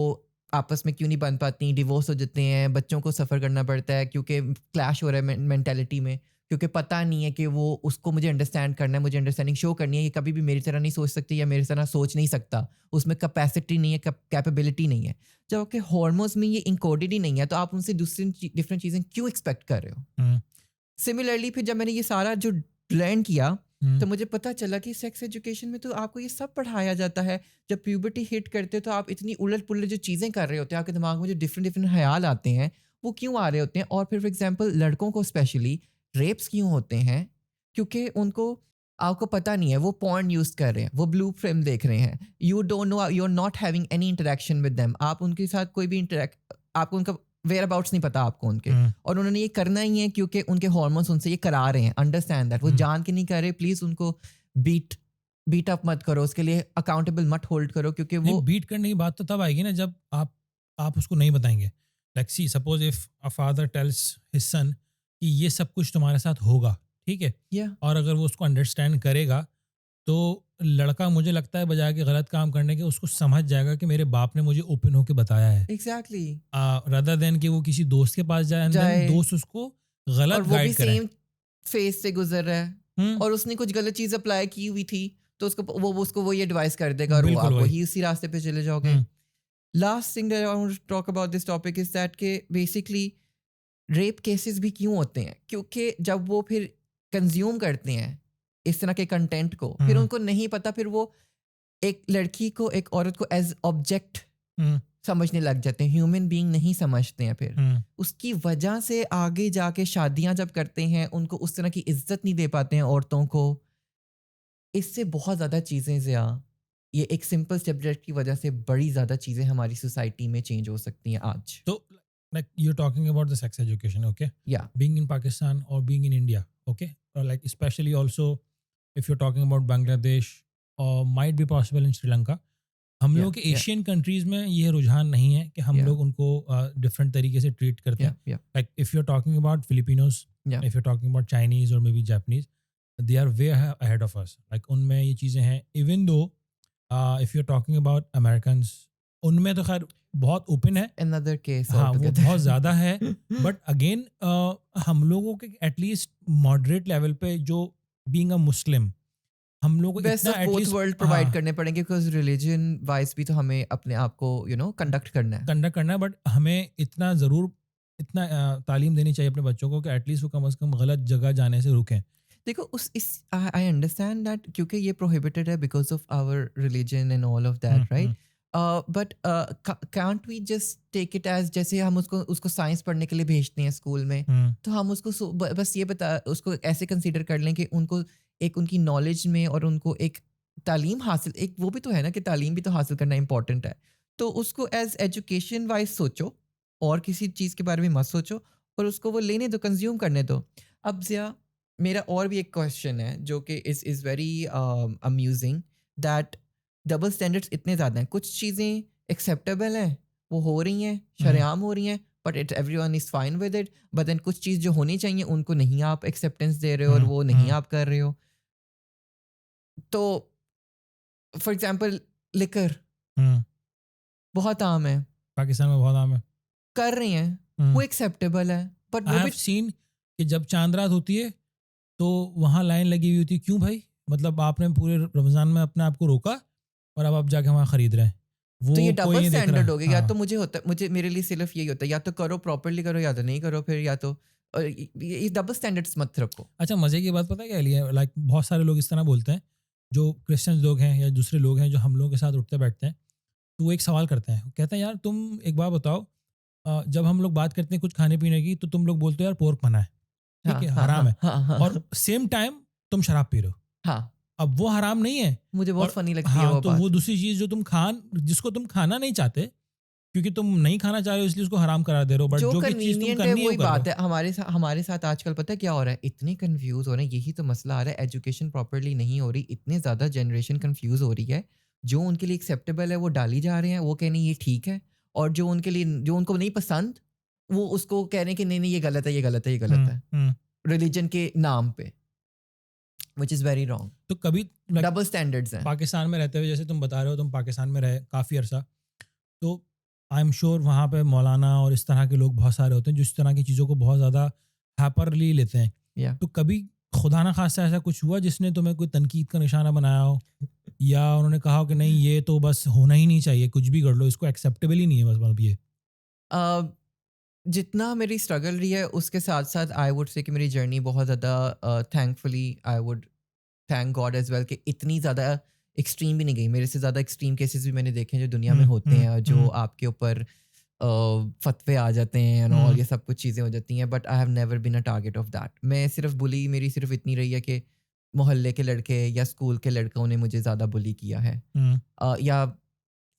आपस में क्यों नहीं बन पाती, डिवोर्स हो जाते हैं, बच्चों को सफ़र करना पड़ता है क्योंकि क्लैश हो रहा है मेंटालिटी में, क्योंकि पता नहीं है कि वो उसको मुझे अंडरस्टैंड करना है, मुझे अंडरस्टैंडिंग शो करनी है। ये कभी भी मेरी तरह नहीं सोच सकती या मेरी तरह सोच नहीं सकता, उसमें कैपेसिटी नहीं है, कैपेबिलिटी नहीं है। जबकि हॉर्मोन्स में ये इंकोडेड ही नहीं है, तो आप उनसे दूसरी डिफरेंट चीज़ें क्यों एक्सपेक्ट कर रहे हो। हम्म, सिमिलरली फिर जब मैंने ये सारा जो लर्न किया, हम्म, तो मुझे पता चला कि सेक्स एजुकेशन में तो आपको ये सब पढ़ाया जाता है। जब प्यूबर्टी हिट करते हो तो आप इतनी उलट पुलट जो चीज़ें कर रहे होते हैं, आपके दिमाग में जो डिफरेंट डिफरेंट ख्याल आते हैं, वो क्यों आ रहे होते हैं। और फिर फॉर एग्जांपल लड़कों को स्पेशली रेप्स क्यों होते हैं, क्योंकि उनको आपको पता नहीं है, वो पॉर्न यूज कर रहे हैं, वो ब्लू फिल्म देख रहे हैं, you don't know, you are not having any interaction with them, आप उनके साथ कोई भी इंटरेक्ट, आपको उनका वेयर अबाउट्स नहीं पता आपको उनके, हम्म, और उन्होंने ये करना ही है क्योंकि उनके हार्मोन्स उनसे ये करा रहे हैं। अंडरस्टैंड दैट, वो हम्म। जान के नहीं कर रहे। प्लीज उनको बीट बीट अप मत करो, उसके लिए अकाउंटेबल मत होल्ड करो, क्योंकि नहीं, वो बीट करने की बात तो तब आएगी ना जब आप उसको नहीं बताएंगे। Like see suppose if a father tells his son कि ये सब कुछ तुम्हारे साथ होगा, ठीक है, या और अगर वो उसको अंडरस्टैंड करेगा, तो लड़का मुझे लगता है बजाय के गलत काम करने के उसको समझ जाएगा कि मेरे बाप ने मुझे ओपन होकर बताया है, एग्जैक्टली रादर देन कि वो किसी दोस्त के पास जाए एंड देन जाए, दोस्त उसको और गलत वो भी गाइड करें। सेम फेस से गुजर रहा है, हम्म, और उसने कुछ गलत चीज अप्लाई की हुई थी, तो उसको वही एडवाइस कर देगा, और वो बिल्कुल आप वही। वही उसी रास्ते पे चले जाओगे। Hmm, last thing that I want to talk about this topic is that के बेसिकली रेप केसेस भी क्यों होते हैं, क्योंकि जब वो फिर कंज्यूम करते हैं इस तरह के कंटेंट को, फिर हम्म, उनको नहीं पता, फिर वो एक लड़की को, एक औरत को एज ऑब्जेक्ट हम्म, समझने लग जाते हैं, ह्यूमन बीइंग नहीं समझते हैं। फिर हम्म। उसकी वजह से आगे जाके शादियां जब करते हैं, उनको उस तरह की इज्जत नहीं दे पाते हैं औरतों को। इससे बहुत ज़्यादा चीज़ें ये एक सिंपल सब्जेक्ट की वजह से बड़ी ज़्यादा चीज़ें हमारी सोसाइटी में चेंज हो सकती हैं आज। So, like you're talking about the sex education, okay? या Being in Pakistan or being in India, okay? Or like especially also if you're talking about Bangladesh or might be possible in Sri Lanka, हम या लोग के या Asian countries में ये रुझान नहीं है कि हम या लोग उनको डिफरेंट तरीके से ट्रीट करते या हैं। या like if you are talking about Filipinos, या if you are talking about Chinese और maybe Japanese, they are way ahead of us. Like उनमें ये चीज़ें हैं। Even though if you are talking about Americans, उनमें तो खैर बहुत ओपन है। अनदर केस ऑल हाँ, वो बहुत ज़्यादा है। टुगेदर। बट अगेन हम लोगों के एटलीस्ट मॉडरेट लेवल पे जो बीइंग अ मुस्लिम, हम लोगों को बेस्ट इतना of both at least world provide हाँ करने पड़ेंगे, बिकॉज रिलीजन वाइज भी तो हमें अपने आप को कंडक्ट करना है। कंडक्ट करना है, बट हमें इतना ज़रूर इतना तालीम देनी चाहिए अपने बच्चों को कि एटलीस्ट वो कम से कम गलत जगह जाने से रुकें। देखो उस इस आई अंडरस्टैंड दैट, क्योंकि ये प्रोहिबिटेड है because of our religion and all of that, right. But can't we just take it as, जैसे हम उसको उसको साइंस पढ़ने के लिए भेजते हैं स्कूल में, हुँ, तो हम उसको बस ये बता, उसको ऐसे कंसीडर कर लें कि उनको एक उनकी नॉलेज में, और उनको एक तालीम हासिल, एक वो भी तो है ना कि तालीम भी तो हासिल करना इंपॉर्टेंट है। तो उसको एज एजुकेशन वाइज सोचो, और किसी चीज़ के बारे में मत सोचो, और उसको वो लेने दो, कंज्यूम करने दो। अब ज़िया, मेरा और भी एक क्वेश्चन है जो कि is very amusing, that double standards इतने ज़्यादा हैं। कुछ चीज़ें एक्सेप्टेबल हैं, वो हो रही हैं, हुँ, शरेआम हो रही हैं, but it everyone is fine with it. But then कुछ चीज़ जो होनी चाहिए उनको नहीं आप एक्सेप्टेंस दे रहे हो, और हुँ, वो नहीं हुँ, आप कर रहे हो। तो फॉर एग्जांपल लिकर हुँ। बहुत आम है, पाकिस्तान में बहुत आम है। कर रहे हैं, हुँ। वो एक्सेप्टेबल है, बट आई वो हैव भी सीन कि जब चाँद रात होती है, तो वहाँ लाइन लगी हुई होती है, क्यों भाई? मतलब आपने पूरे रमज़ान में अपने आप को रोका और अब आप जाके वहाँ खरीद रहे हैं, तो वो ये कोई डबल नहीं देख स्टैंडर्ड रहा। हो गया। या तो हाँ, मुझे होता, मुझे मेरे लिए सिर्फ यही होता है, या तो करो प्रॉपरली करो या तो नहीं करो, फिर या तो ये डबल स्टैंडर्ड्स मत रखो। अच्छा मज़े की बात पता है क्या है, लाइक बहुत सारे लोग इस तरह बोलते हैं, जो क्रिश्चियन लोग हैं या दूसरे लोग हैं जो हम लोगों के साथ उठते बैठते हैं, तो वो एक सवाल करते हैं, कहते हैं यार तुम एक बात बताओ, जब हम लोग बात करते हैं कुछ खाने पीने की तो तुम लोग बोलते हो यार पोर्क मना है, ठीक हाँ है, हाँ हराम हाँ है, हाँ और हाँ सेम टाइम तुम शराब पी रहे हो। हाँ। अब वो हराम नहीं है, मुझे बहुत और फनी लगती है हाँ वो तो वो बात। दूसरी चीज़ जो जिसको तुम खाना नहीं चाहते, क्योंकि तुम नहीं खाना चाह रहे हो इसलिए उसको हराम करार दे रहे हो, बट जो जो कि चीज़ तुम कन्वीनियंट है करनी है वो वही कर रहे बात हो। है। हमारे साथ आजकल पता है क्या हो रहा है, इतने कंफ्यूज हो रहे हैं, यही तो मसला आ रहा है, एजुकेशन प्रॉपरली नहीं हो रही, इतने ज़्यादा जनरेशन कंफ्यूज हो रही है। जो उनके लिए एक्सेप्टेबल है वो डाली जा रहे हैं, वो कह रहे हैं ये ठीक है, और जो उनके लिए, जो उनको नहीं पसंद, वो उसको कह रहे हैं कि नहीं नहीं ये गलत है, ये गलत है, ये गलत है, हम्म। रिलीजन के नाम पे, विच इज़ वेरी रॉन्ग। तो कभी लाइक डबल स्टैंडर्ड्स हैं। पाकिस्तान में रहते हुए, जैसे तुम बता रहे हो तुम पाकिस्तान में रहे काफ़ी अरसा, तो आई एम श्योर वहाँ पे मौलाना और इस तरह के लोग बहुत सारे होते हैं जो इस तरह की चीज़ों को बहुत ज़्यादा हैपरली लेते हैं। या तो कभी खुदा ना खास्ता ऐसा कुछ हुआ जिसने तुम्हें कोई तनकीद का निशाना बनाया हो, या उन्होंने कहा हो कि नहीं ये तो बस होना ही नहीं चाहिए, कुछ भी कर लो, इसको एक्सेप्टेबल ही नहीं है बस मतलब ये। जितना मेरी स्ट्रगल रही है उसके साथ साथ आई वुड से कि मेरी जर्नी बहुत ज़्यादा, thankfully I would thank God as well, कि इतनी ज़्यादा एक्सट्रीम भी नहीं गई। मेरे से ज़्यादा एक्सट्रीम केसेस भी मैंने देखे हैं जो दुनिया में हम्म, होते हम्म, हैं, जो हम्म, आपके ऊपर फतवे आ जाते हैं एंड ऑल, हम्म, ये सब कुछ चीज़ें हो जाती हैं, but I have never been a target of that. मैं सिर्फ बुली मेरी सिर्फ इतनी रही है कि मोहल्ले के लड़के या स्कूल के लड़कों ने मुझे ज़्यादा बुली किया है, हम्म। या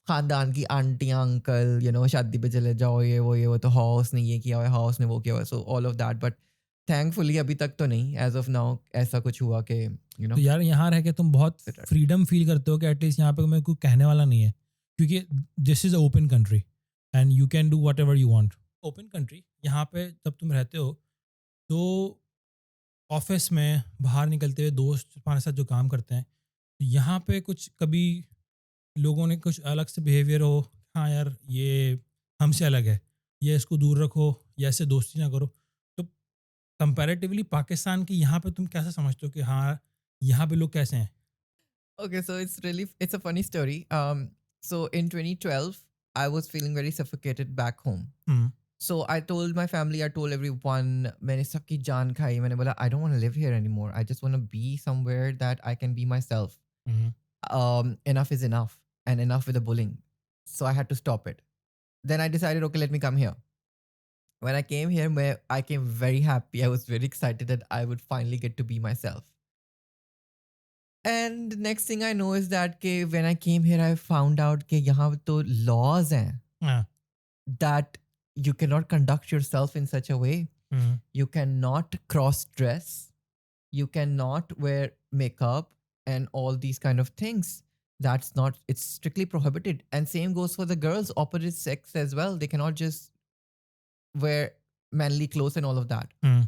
खानदान की आंटियाँ अंकल, शादी पे चले जाओ, ये वो तो हाउस ने ये किया हुआ है, हाउस ने वो किया हुआ है, so all of that. But thankfully अभी तक तो नहीं, एज ऑफ नाउ ऐसा कुछ हुआ कि यू तो नो यार यहाँ रह के तुम बहुत फ्रीडम फील करते हो कि एटलीस्ट यहाँ पे मैं कोई कहने वाला नहीं है, क्योंकि this is a open country and you can do what ever you want. Open country, यहाँ पे जब तुम रहते हो तो ऑफिस में बाहर निकलते हुए दोस्त हमारे साथ जो काम करते हैं, तो यहाँ पे कुछ कभी लोगों ने कुछ अलग से बिहेवियर हो, हाँ यार ये हमसे अलग है, ये इसको दूर रखो या इससे दोस्ती ना करो, तो कंपैरेटिवली पाकिस्तान की यहाँ पे तुम कैसे समझते हो कि हाँ यहाँ पे लोग कैसे हैं? Okay, so it's a funny story. So in 2012, I was feeling very suffocated back home. Hmm, So I told my family, I told everyone, मैंने सबकी जान खाई, मैंने बोला I don't want to live here anymore. I just want to be somewhere that I can be myself. Hmm, Enough is enough, and enough with the bullying. So I had to stop it. Then I decided, okay, let me come here. When I came here, I came very happy. I was very excited that I would finally get to be myself. And next thing I know is that when I came here, I found out that यहाँ तो laws हैं हाँ, that you cannot conduct yourself in such a way. Hmm, You cannot cross dress. You cannot wear makeup and all these kind of things. That's not, it's strictly prohibited. And same goes for the girls, opposite sex as well. They cannot just wear manly clothes and all of that. Hmm,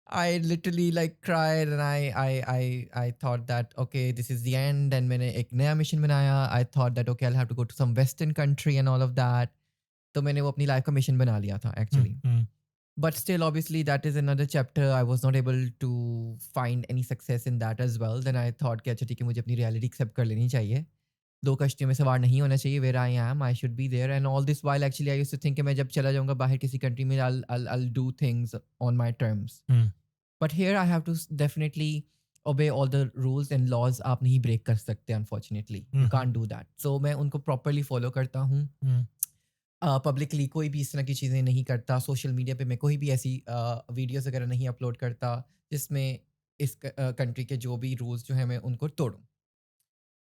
I literally like cried, and I thought that okay, this is the end. And मैंने एक नया mission बनाया. I thought that okay, I'll have to go to some Western country and all of that. तो मैंने वो अपनी life का mission बना लिया था actually. Hmm, But still, obviously, that is another chapter. I was not able to find any success in that as well. Then I thought कि अच्छा ठीक है, मुझे अपनी reality accept कर लेनी चाहिए. दो कश्तियों में सवार नहीं होना चाहिए. Where I am, I should be there. And all this while, actually, I used to think कि मैं जब चला जाऊँगा बाहर किसी country में, I'll do things on my terms. Hmm, But here I have to definitely obey all the rules and laws. आप नहीं break कर सकते, unfortunately. You hmm, can't do that. So मैं उनको properly follow करता हूँ. हम्म, पब्लिकली कोई भी इस तरह की चीज़ें नहीं करता. सोशल मीडिया पे मैं कोई भी ऐसी वीडियोस वगैरह नहीं अपलोड करता जिसमें इस कंट्री के जो भी रूल्स जो हैं मैं उनको तोड़ूं.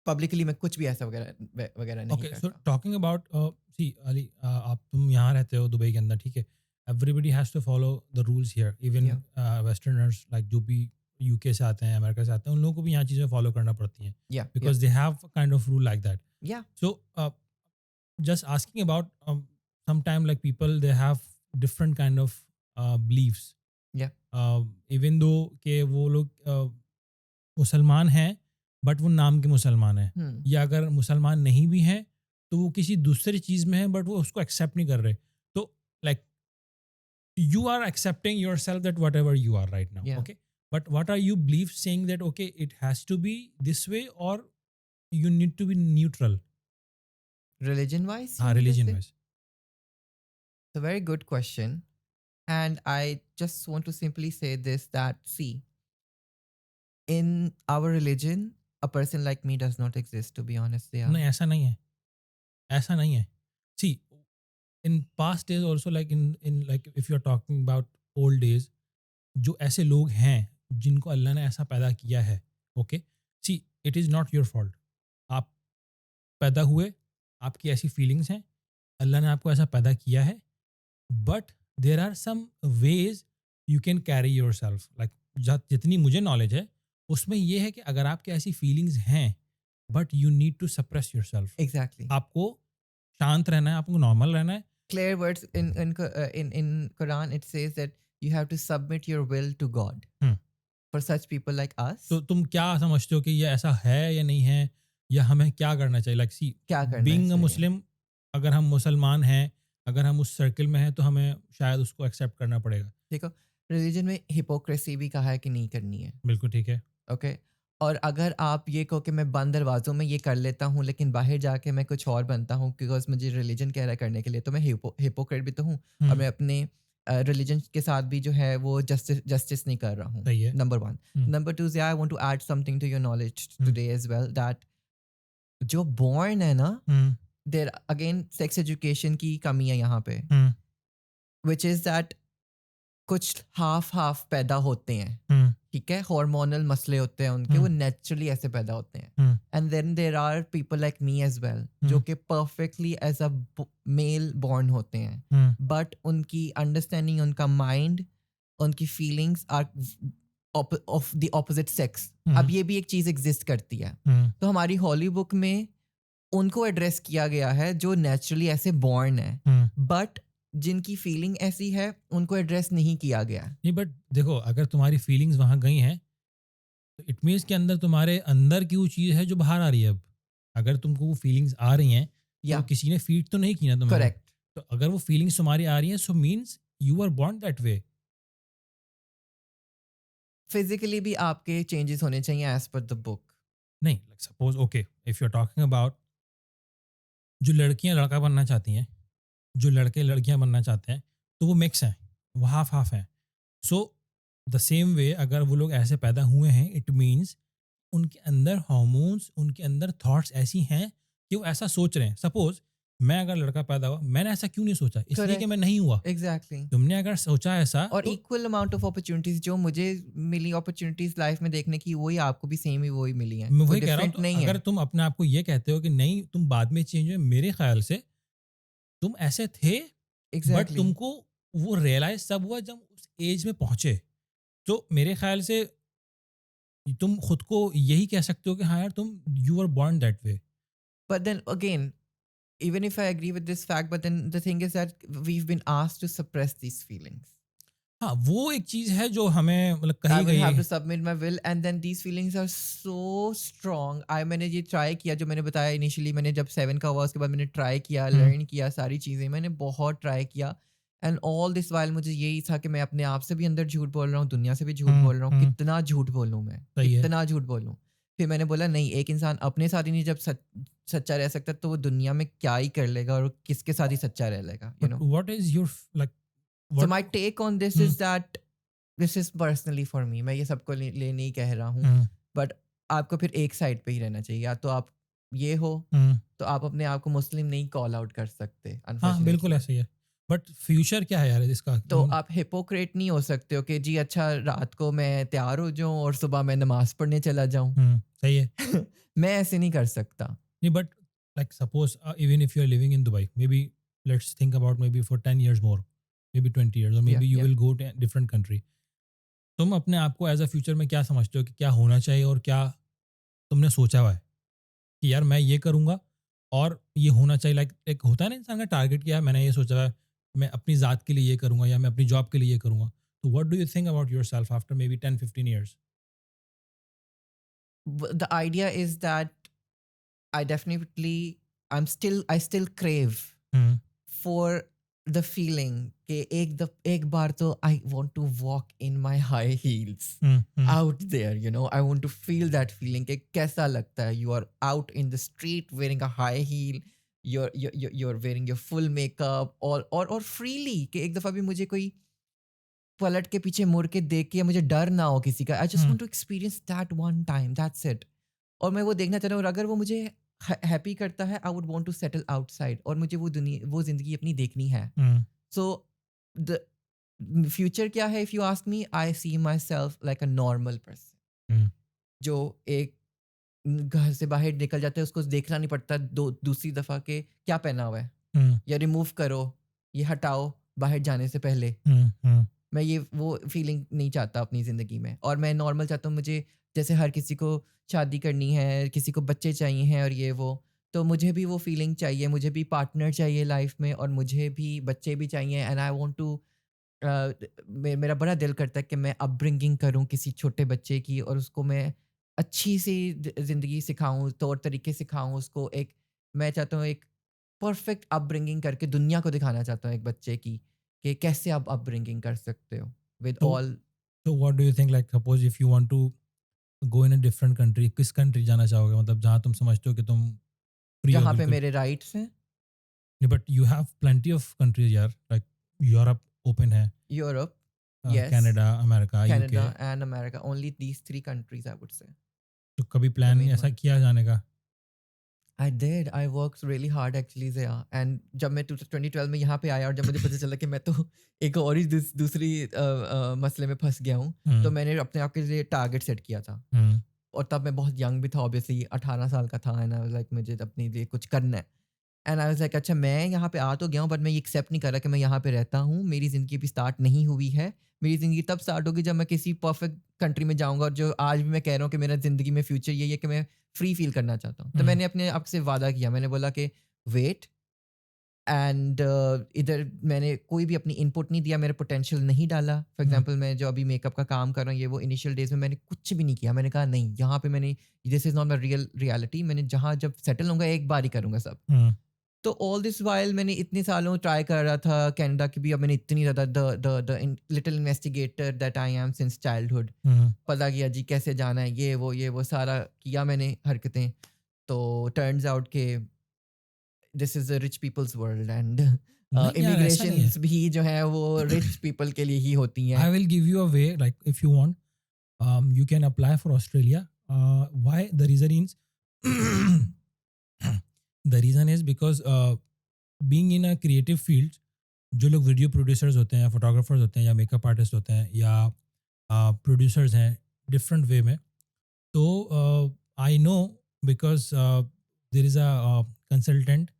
पब्लिकली मैं कुछ भी ऐसा वगैरह वगैरह नहीं ओके सो करता. टॉकिंग अबाउट, सी अली, आप तुम यहाँ रहते हो दुबई के अंदर, ठीक है, everybody has to follow the rules here, even या वेस्टर्नर्स लाइक जो भी यूके से आते हैं, अमेरिका से आते हैं, उन लोगों को भी यहाँ चीज़ें फॉलो करना पड़ती हैं, या या because they have kind of rule like that. या सो just asking about, sometime like people they have different kind of beliefs, या even though के वो लोग मुसलमान हैं बट वो नाम के मुसलमान हैं, या अगर मुसलमान नहीं भी हैं तो वो किसी दूसरी चीज़ में है बट वो उसको एक्सेप्ट नहीं कर रहे. तो like you are accepting yourself that whatever you are right now, या okay, But what are you believe saying that okay, it has to be this way, or you need to be neutral? Religion wise, you mean to Religion say? wise. It's a very good question. And I just want to simply say this, that see, in our religion, a person like me does not exist, to be honest. Yeah. नहीं, ऐसा नहीं है, ऐसा नहीं है. See, in past days also, like in like if you're talking about old days, जो ऐसे लोग हैं जिनको अल्लाह ने ऐसा पैदा किया है, okay, see it is not your fault. आप पैदा हुए, आपकी ऐसी फीलिंग्स हैं, अल्लाह ने आपको ऐसा पैदा किया है, but there are some ways you can carry yourself. लाइक जितनी मुझे नॉलेज है उसमें ये है कि अगर आपकी ऐसी फीलिंग्स हैं, but you need to suppress yourself. Exactly. आपको शांत रहना है, आपको नॉर्मल रहना है. Clear words in Quran, it says that you have to submit your will to God. Hmm. For such people like us, तो तुम क्या समझते हो कि ये ऐसा है या नहीं है, या हमें क्या करना चाहिए? लाइक सी, क्या करना बीइंग अ चाहिए? मुस्लिम, अगर हम मुसलमान हैं, अगर हम उस सर्कल में हैं, तो हमें शायद उसको एक्सेप्ट करना पड़ेगा. देखो, रिलीजन में हिपोक्रेसी भी कहा है कि नहीं करनी है. बिल्कुल ठीक है. ओके. और अगर आप ये कहो कि मैं बंद दरवाज़ों में ये कर लेता हूँ लेकिन बाहर जाके मैं कुछ और बनता हूँ बिकॉज मुझे रिलीजन कह रहा है करने के लिए, तो मैं हिपोक्रेट भी तो हूँ. और मैं अपने रिलीजन के साथ भी जो है वो जस्टिस नहीं कर रहा हूँ. सही है. Number one. Number two, I want to add something to your knowledge today as well, that जो बॉर्न है ना, देयर अगेन सेक्स एजुकेशन की कमी है यहाँ पे, विच इज़ दैट कुछ हाफ पैदा होते हैं, ठीक है, हार्मोनल मसले होते हैं उनके, वो नेचुरली ऐसे पैदा होते हैं. And then there are people like me as well जो कि perfectly as a male born होते हैं, बट उनकी अंडरस्टैंडिंग, उनका माइंड, उनकी feelings are of the opposite sex. अब ये भी एक चीज़ एग्जिस्ट करती है. तो हमारी हॉली बुक में उनको एड्रेस किया गया है जो नेचुरली ऐसे बॉर्न है, बट जिनकी फीलिंग ऐसी है उनको एड्रेस नहीं किया गया. नहीं, बट देखो, अगर तुम्हारी फीलिंग्स वहाँ गई हैं, तो इट मीन्स के अंदर तुम्हारे अंदर की वो चीज़ है जो बाहर आ रही है. अब अगर तुमको वो फीलिंग्स आ रही हैं, तो या किसी ने फीड तो नहीं की ना तुम्हें. करेक्ट. तो अगर वो फीलिंग्स तुम्हारी आ रही हैं, so means you are born that way. Physically भी आपके चेंजेस होने चाहिए एज पर द बुक. नहीं, like suppose okay, if you are talking about जो लड़कियां लड़का बनना चाहती हैं, जो लड़के लड़कियां बनना चाहते हैं, तो वो मिक्स हैं, वो हाफ हाफ हैं. सो द सेम वे अगर वो लोग ऐसे पैदा हुए हैं, इट मीन्स उनके अंदर हार्मोन्स, उनके अंदर थॉट्स ऐसी हैं कि वो ऐसा सोच रहे हैं. सपोज मैं अगर लड़का पैदा हुआ, मैंने ऐसा क्यों नहीं सोचा? इसलिए Correct. कि मैं नहीं हुआ. एग्जैक्टली. तुमने अगर सोचा ऐसा, और तो इक्वल अमाउंट ऑफ अपॉर्चुनिटीज जो मुझे मिली अपॉर्चुनिटीज लाइफ में देखने की, वही आपको भी सेम ही वही मिली है. मैं कोई वही कह रहा हूँ. different तो नहीं अगर है. तुम अपने आप को ये कहते हो कि नहीं तुम बाद में चेंज हुए, मेरे ख्याल से तुम ऐसे थे, बट एग्जैक्टली. तुमको वो रियलाइज तब हुआ जब उस एज में पहुंचे. तो मेरे ख्याल से तुम खुद को यही कह सकते हो कि हाँ यार, तुम you are born that way. But then again, even if I agree with this fact, but then the thing is that we've been asked to suppress these feelings. हाँ, वो एक चीज है जो हमें मतलब I कही will गई have है. to submit my will, and then these feelings are so strong. मैंने ये ट्राई किया, जो मैंने बताया इनिशियली, मैंने जब 7 का हुआ उसके बाद मैंने ट्राई किया, लर्न किया सारी चीज़ें, मैंने बहुत ट्राई किया. एंड ऑल दिस वाइल मुझे यही था कि मैं अपने आप से भी अंदर झूठ बोल रहा हूँ, दुनिया से भी झूठ बोल रहा हूँ. कितना झूठ बोलूँ मैं, सही है. कितना झूठ बोलूँ. फिर मैंने बोला नहीं, एक इंसान अपने साथ ही नहीं जब सच्चा रह सकता, तो वो दुनिया में क्या ही कर लेगा और किसके साथ ही सच्चा रह लेगा, you know. What is your like So my take on this is that this is personally for me. मैं ये सबको ले नहीं कह रहा हूँ, बट आपको फिर एक साइड पे ही रहना चाहिए. या तो आप ये हो, तो आप अपने आप को मुस्लिम नहीं कॉल आउट कर सकते. हाँ बिल्कुल ऐसे ही है. बट फ्यूचर क्या है यार इसका? तो आप हिपोक्रेट नहीं हो सकते हो कि जी अच्छा रात को मैं तैयार हो जाऊँ और सुबह मैं नमाज पढ़ने चला जाऊँ. सही है. मैं ऐसे नहीं कर सकता. नहीं, but like suppose even if you are living in Dubai, maybe let's think about maybe for 10 years more, maybe 20 years, और maybe you will go to different country. तुम अपने आप को as a future में क्या समझते हो कि क्या होना चाहिए, और क्या तुमने सोचा हुआ है कि यार मैं ये करूँगा और ये होना चाहिए? लाइक एक होता है ना इंसान का टारगेट, किया मैंने ये सोचा हुआ है, मैं अपनी ज़ात के लिए ये करूँगा या मैं अपनी जॉब के लिए ये करूँगा. तो what do you think about yourself after may be 10-15 years? The idea is that I still crave for the feeling कि एक बार तो I want to walk in my high heels out there, I want to feel that feeling कि कैसा लगता है, you are out in the street wearing a high heel, you're wearing your full makeup और freely कि एक दफा भी मुझे कोई पलट के पीछे मुड़ के देख के मुझे डर ना हो किसी का. I just want to experience that one time, that's it. और मैं वो देखना चाह रहा हूँ, और अगर वो मुझे हैप्पी करता है, I would want to settle outside, और मुझे वो जिंदगी अपनी देखनी है. सो द फ्यूचर क्या है, if you ask me, I see myself like a normal person जो एक घर से बाहर निकल जाता है, उसको देखना नहीं पड़ता दूसरी दफा के क्या पहना हुआ है, या रिमूव करो, ये हटाओ बाहर जाने से पहले. मैं ये वो फीलिंग नहीं चाहता अपनी ज़िंदगी में, और मैं नॉर्मल चाहता हूँ. मुझे जैसे हर किसी को शादी करनी है, किसी को बच्चे चाहिए हैं और ये वो, तो मुझे भी वो फीलिंग चाहिए, मुझे भी पार्टनर चाहिए लाइफ में, और मुझे भी बच्चे भी चाहिए. एंड आई वांट टू मेरा बड़ा दिल करता है कि मैं अपब्रिंगिंग करूँ किसी छोटे बच्चे की, और उसको मैं अच्छी सी ज़िंदगी सिखाऊँ, तौर तरीके सिखाऊँ उसको. मैं चाहता हूँ एक परफेक्ट अपब्रिंगिंग करके दुनिया को दिखाना चाहता हूँ एक बच्चे की कि कैसे आप अपब्रिंगिंग कर सकते हो with So, all. so what do you think, like suppose if you want to go in a different country, किस कंट्री जाना चाहोगे, मतलब जहाँ तुम समझते हो कि तुम फ्री हो जहाँ पे बिल्कुल. मेरे राइट्स हैं. But you have plenty of countries यार, लाइक यूरोप ओपन है, Europe, yes, Canada, America, UK. Canada and America, only these 3 countries I would say. तो कभी द प्लान मेन ऐसा वन. किया जाने का? I did, I works really hard actually Zia. And जब मैं 2012 में यहाँ पे आया, और जब मुझे पता चला कि मैं तो एक और ही दूसरी मसले में फंस गया हूँ, तो मैंने अपने आप के लिए टारगेट सेट किया था. और तब मैं बहुत यंग भी था, ऑब्वियसली 18 साल का था. एंड आई वाज लाइक मुझे अपने लिए कुछ करना है. एंड आई वाज लाइक अच्छा, मैं यहाँ पे आ तो गया हूँ, बट मैं ये एक्सेप्ट नहीं कर रहा कि मैं यहाँ पे रहता हूँ. मेरी ज़िंदगी अभी स्टार्ट नहीं हुई है. मेरी ज़िंदगी तब स्टार्ट होगी जब मैं किसी परफेक्ट कंट्री में जाऊँगा. और जो आज भी मैं कह रहा हूँ कि मेरा ज़िंदगी में फ्यूचर यही है कि मैं फ्री फील करना चाहता हूँ. तो मैंने अपने आप से वादा किया, मैंने बोला कि वेट. एंड इधर मैंने कोई भी अपनी इनपुट नहीं दिया, मेरा पोटेंशियल नहीं डाला. फॉर एग्जांपल मैं जो अभी मेकअप का काम कर रहा हूँ, ये वो इनिशियल डेज में मैंने कुछ भी नहीं किया. मैंने कहा नहीं, यहाँ पे मैंने, this is not my real reality. मैंने जहाँ जब सेटल होऊंगा एक बार ही करूँगा सब. तो ऑल दिस वाइल मैंने इतने सालों ट्राई कर रहा था कनाडा की भी. अब मैंने इतनी ज़्यादा the little investigator that I am since childhood पता किया जी कैसे जाना है, ये वो सारा किया मैंने हरकतें. तो टर्न्स आउट के this is a rich people's world, and नहीं यार, ऐसा नहीं है. इमिग्रेशंस भी जो है वो रिच पीपल के लिए ही होती हैं. I will give you a way, like if you want, you can apply for Australia. Why? The reason is because being in a creative field, जो लोग वीडियो प्रोड्यूसर्स होते हैं, फोटोग्राफर्स होते हैं, या मेकअप आर्टिस्ट होते हैं, या प्रोड्यूसर्स हैं डिफरेंट वे में. तो I know because there is a consultant,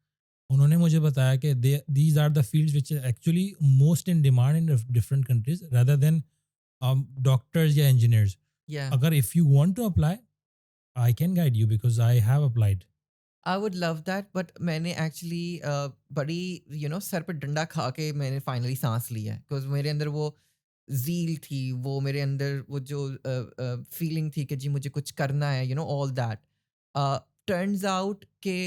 उन्होंने मुझे बताया कि these are the fields which actually most in demand in different countries rather than doctors या इंजीनियर्स. या अगर if you want to apply, I can guide you because I have applied. I would love that, but मैंने actually बड़ी सर पे डंडा खा के मैंने फाइनली सांस लिया है. बिकॉज मेरे अंदर वो ज़ील थी, वो मेरे अंदर वो जो फीलिंग थी कि जी मुझे कुछ करना है, ऑल दैट. टर्न्स आउट के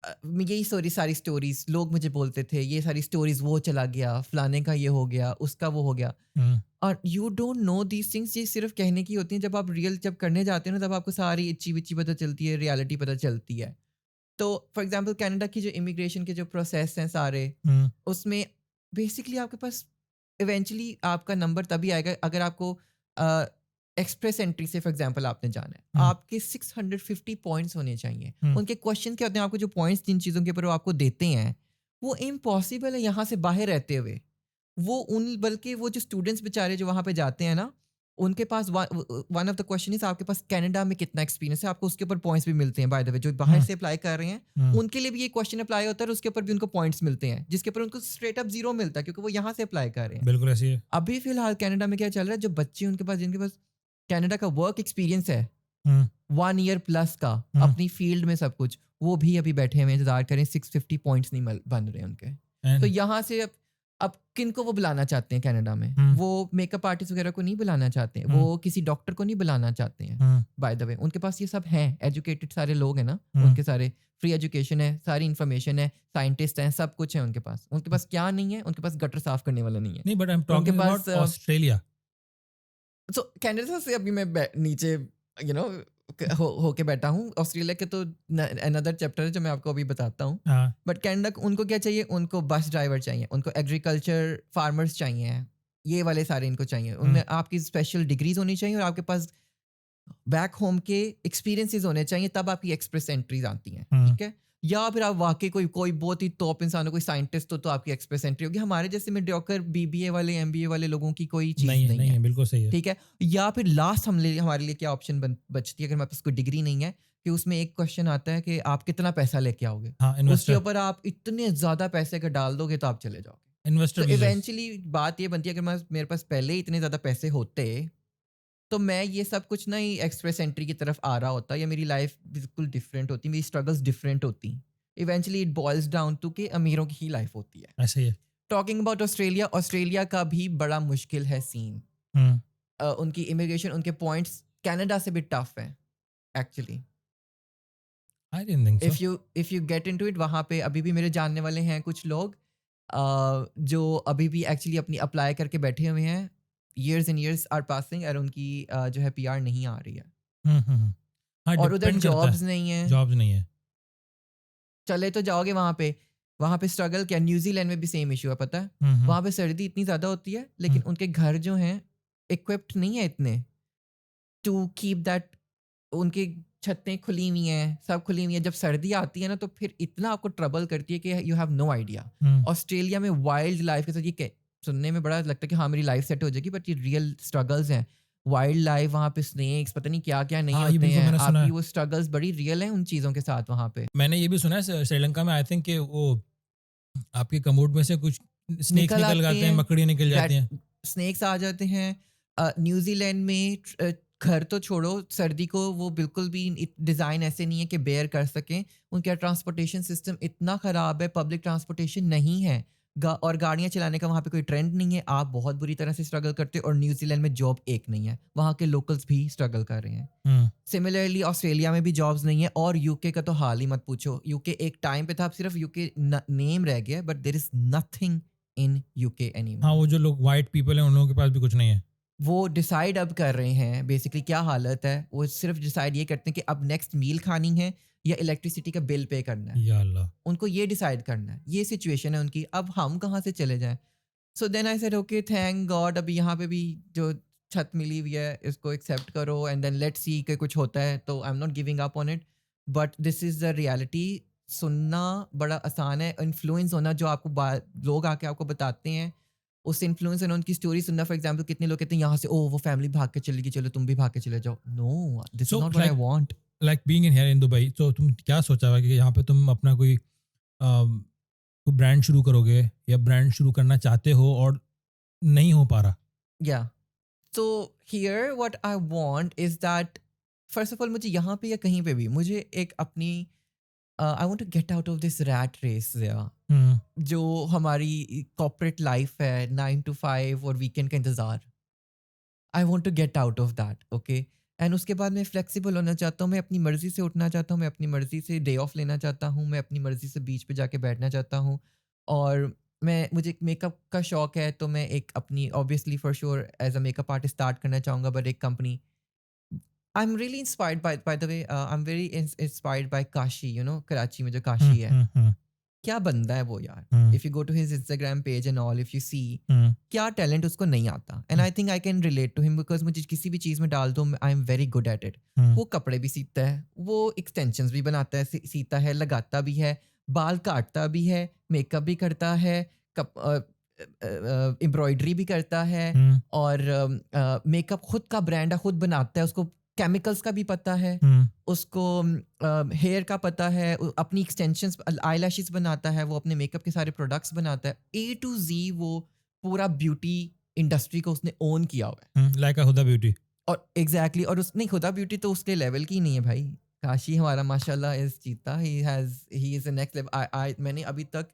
यही सारी स्टोरीज लोग मुझे बोलते थे, ये सारी स्टोरीज वो चला गया, फलाने का ये हो गया, उसका वो हो गया. और you don't know these things, ये सिर्फ कहने की होती हैं. जब आप रियल जब करने जाते हो ना, तब आपको सारी इच्ची विच्ची पता चलती है, रियलिटी पता चलती है. तो फॉर एग्जांपल कनाडा की जो इमिग्रेशन के जो प्रोसेस हैं सारे, उसमें बेसिकली आपके पास इवेंचुअली आपका नंबर तभी आएगा अगर आपको एक्सप्रेस एंट्री से फॉर एग्जांपल आपने जाना है. आपके 650 पॉइंट्स होने चाहिए. उनके क्वेश्चन क्या होते हैं, आपको जो पॉइंट्स जिन चीज़ों के ऊपर वो आपको देते हैं, वो इम्पॉसिबल है यहाँ से बाहर रहते हुए. बल्कि वो जो स्टूडेंट्स बेचारे जो वहाँ पे जाते हैं ना, उनके पास one of the question is आपके पास कनाडा में कितना एक्सपीरियंस है. आपको उसके ऊपर पॉइंट्स भी मिलते हैं. बाय द वे जो बाहर से अप्लाई कर रहे हैं, उनके लिए भी ये क्वेश्चन अप्लाई होता है, और उसके ऊपर भी उनको पॉइंट्स मिलते हैं, जिसके ऊपर उनको स्ट्रेट अप 0 मिलता है, क्योंकि वो यहाँ से अप्लाई कर रहे हैं. बिल्कुल ऐसी है. अभी फिलहाल कनाडा में क्या चल रहा है, जो बच्चे उनके पास जिनके पास कनाडा का वर्क एक्सपीरियंस है 1 ईयर प्लस का, अपनी फील्ड में सब कुछ, वो भी अभी बैठे हुए इंतजार करें. 650 पॉइंट्स नहीं बन रहे उनके. तो यहाँ से अब किनको वो बुलाना चाहते हैं कनाडा में? हम्म, वो मेकअप आर्टिस्ट वगैरह को नहीं बुलाना चाहते हैं, हम्म, वो किसी डॉक्टर को नहीं बुलाना चाहते हैं। हम्म, बाय द वे उनके पास ये सब हैं, एजुकेटेड सारे लोग हैं ना, हम्म। उनके सारे फ्री एजुकेशन है, सारी इन्फॉर्मेशन है, साइंटिस्ट हैं, सब कुछ है उनके पास। उनके पास क्या नहीं है? उनके पास गटर साफ करने वाला नहीं है। नहीं, बट आई एम उनके talking pass about Australia. So Canada से अभी मैं नीचे होके बैठा हूँ। ऑस्ट्रेलिया के तो अनदर चैप्टर है जो मैं आपको अभी बताता हूँ। हाँ, बट कनाडा उनको क्या चाहिए? उनको बस ड्राइवर चाहिए, उनको एग्रीकल्चर फार्मर्स चाहिए, ये वाले सारे इनको चाहिए। उनमें आपकी स्पेशल डिग्रीज होनी चाहिए और आपके पास बैक होम के एक्सपीरियंसेस होने चाहिए, तब आपकी एक्सप्रेस एंट्रीज आती हैं। ठीक है, या फिर आप वाकई कोई कोई बहुत ही टॉप इंसान हो, कोई साइंटिस्ट हो, तो आपकी एक्सप्रेस एंट्री होगी। हमारे जैसे मीडियोकर बीबीए वाले एमबीए वाले लोगों की कोई चीज़ नहीं है, नहीं नहीं है। है, बिल्कुल सही है। ठीक है, या फिर लास्ट हमारे लिए क्या ऑप्शन बचती है अगर हमारे पास कोई डिग्री नहीं है, कि उसमें एक क्वेश्चन आता है कि आप कितना पैसा लेके आओगे। हाँ, उसके इन्वेस्टर, ऊपर आप इतने ज़्यादा पैसे अगर डाल दोगे तो आप चले जाओगे। इन्वेस्टर तो वीजास। इवेंचुअली बात ये बनती है, अगर मेरे पास पहले ही इतने ज़्यादा पैसे होते तो मैं ये सब कुछ ना ही एक्सप्रेस एंट्री की तरफ आ रहा होता, या मेरी लाइफ बिल्कुल डिफरेंट होती, मेरी स्ट्रगल्स डिफरेंट होती। Eventually it boils down to कि अमीरों की ही लाइफ होती है। ऐसे ही है। टॉकिंग अबाउट ऑस्ट्रेलिया, ऑस्ट्रेलिया का भी बड़ा मुश्किल है सीन। हम्म। उनकी इमिग्रेशन, उनके पॉइंट्स कनाडा से भी टफ है actually. I didn't think so. If you get into it, वहाँ पे अभी भी मेरे जानने वाले हैं कुछ लोग जो अभी भी एक्चुअली अपनी अप्लाई करके बैठे हुए हैं। years and years are passing और उनकी जो है पीआर नहीं आ रही है, हाँ, और उधर डिपेंड करता जॉब्स है। नहीं है। जॉब्स नहीं है। चले तो जाओगे वहाँ पे स्ट्रगल क्या। न्यूजीलैंड में भी सेम इशू है, पता है। हम्म। वहाँ पे सर्दी इतनी ज़्यादा होती है, लेकिन उनके घर जो हैं इक्विप्ड नहीं है इतने टू कीप दैट। उनकी छतें खुली हुई हैं, सब खुली हुई हैं। जब सर्दी आती है ना, तो फिर इतना आपको ट्रबल करती है कि you have no idea. Australia में वाइल्ड लाइफ के साथ सुनने में बड़ा लगता है कि हाँ मेरी लाइफ सेट हो जाएगी, बट ये रियल स्ट्रगल्स हैं। वाइल्ड लाइफ वहाँ पे, स्नेक्स, पता नहीं क्या क्या नहीं हाँ, ये होते बिल्कुल हैं। मैंने सुना आपकी है। वो स्ट्रगल्स बड़ी रियल हैं उन चीज़ों के साथ वहाँ पे। मैंने ये भी सुना है श्रीलंका में आई थिंक कि वो आपके कमोड में से कुछ स्नेक्स निकल निकल आते जाते हैं, हैं, मकड़ियाँ निकल जाती रैट हैं। स्नेक्स आ जाते हैं। न्यूजीलैंड में घर तो छोड़ो, सर्दी को वो बिल्कुल भी डिज़ाइन ऐसे नहीं है कि बेयर कर सकें। उनका ट्रांसपोर्टेशन सिस्टम इतना ख़राब है, पब्लिक ट्रांसपोर्टेशन नहीं है, और गाड़ियाँ चलाने का वहाँ पे कोई ट्रेंड नहीं है। आप बहुत बुरी तरह से स्ट्रगल करते हो, और न्यूजीलैंड में जॉब एक नहीं है, वहाँ के लोकल्स भी स्ट्रगल कर रहे हैं। हम्म। सिमिलरली ऑस्ट्रेलिया में भी जॉब्स नहीं है, और यूके का तो हाल ही मत पूछो। यूके एक टाइम पे था, अब सिर्फ यूके नेम रह गया, but there is nothing in UK हाँ, एनीमोर। वो जो लोग वाइट पीपल हैं उन लोगों के पास भी कुछ नहीं है। वो डिसाइड अब कर रहे हैं बेसिकली क्या हालत है। वो सिर्फ डिसाइड ये करते हैं कि अब नेक्स्ट मील खानी है या इलेक्ट्रिसिटी का बिल पे करना है। या अल्लाह। उनको ये डिसाइड करना है, ये सिचुएशन है उनकी। अब हम कहाँ से चले जाएं? So then I said okay, thank God अभी यहाँ पे भी जो छत मिली हुई है इसको एक्सेप्ट करो, एंड देन लेट्स सी कि कुछ होता है। तो I am not giving up on it, but this is the reality. सुनना बड़ा आसान है, इन्फ्लुएंस होना जो आपको लोग आके आपको बताते हैं, उससे इन्फ्लुएंस होना, उनकी स्टोरी सुनना। फॉर एग्जाम्पल कितने लोग कहते हैं यहाँ से, ओ वो फैमिली भाग के चली गई, चलो तुम भी भाग के चले जाओ। No, this is so not what I want. Like being in here in Dubai, तो तुम क्या सोचा हुआ कि यहाँ पे तुम अपना कोई ब्रांड शुरू करोगे या ब्रांड शुरू करना चाहते हो और नहीं हो पा रहा? या so here what I want is that, first of all मुझे यहाँ पे या कहीं पे भी मुझे एक अपनी I want to get out of this rat race या जो हमारी कॉर्पोरेट लाइफ है, 9 to 5 और वीकेंड का इंतज़ार। I want to get out of that, okay. And उसके बाद मैं फ्लेक्सिबल होना चाहता हूँ, मैं अपनी मर्ज़ी से उठना चाहता हूँ, मैं अपनी मर्ज़ी से डे ऑफ लेना चाहता हूँ, मैं अपनी मर्ज़ी से बीच पे जाके बैठना चाहता हूँ। और मुझे मेकअप का शौक है, तो मैं एक अपनी obviously for sure as a makeup artist start करना चाहूँगा, बट एक company. I am really inspired by the way, I am very inspired by Kashi, Karachi में जो काशी है। क्या बंदा है वो यार। If you go to his Instagram page and all, if you see क्या टैलेंट उसको नहीं आता। And I think I can relate to him, because मुझे किसी भी चीज़ में डाल दो, आई am very good at it. वो कपड़े भी सीता है, वो एक्सटेंशंस भी बनाता है, सीता है, लगाता भी है, बाल काटता भी है, मेकअप भी करता है, एम्ब्रॉयडरी भी करता है, और मेकअप खुद का ब्रांड है, खुद बनाता है, उसको केमिकल्स का भी पता है, उसको हेयर का पता है, अपनी एक्सटेंशंस, आईलैशेस बनाता है, वो अपने मेकअप के सारे प्रोडक्ट्स बनाता है, ए टू जी। वो पूरा ब्यूटी इंडस्ट्री को उसने ओन किया हुआ है, लाइक हुदा ब्यूटी। और एग्जैक्टली और नहीं, खुदा ब्यूटी तो उसके लेवल की नहीं है भाई। काशी हमारा माशाल्लाह इज चीता, ही इज नेक्स्ट लेवल। मैंने अभी तक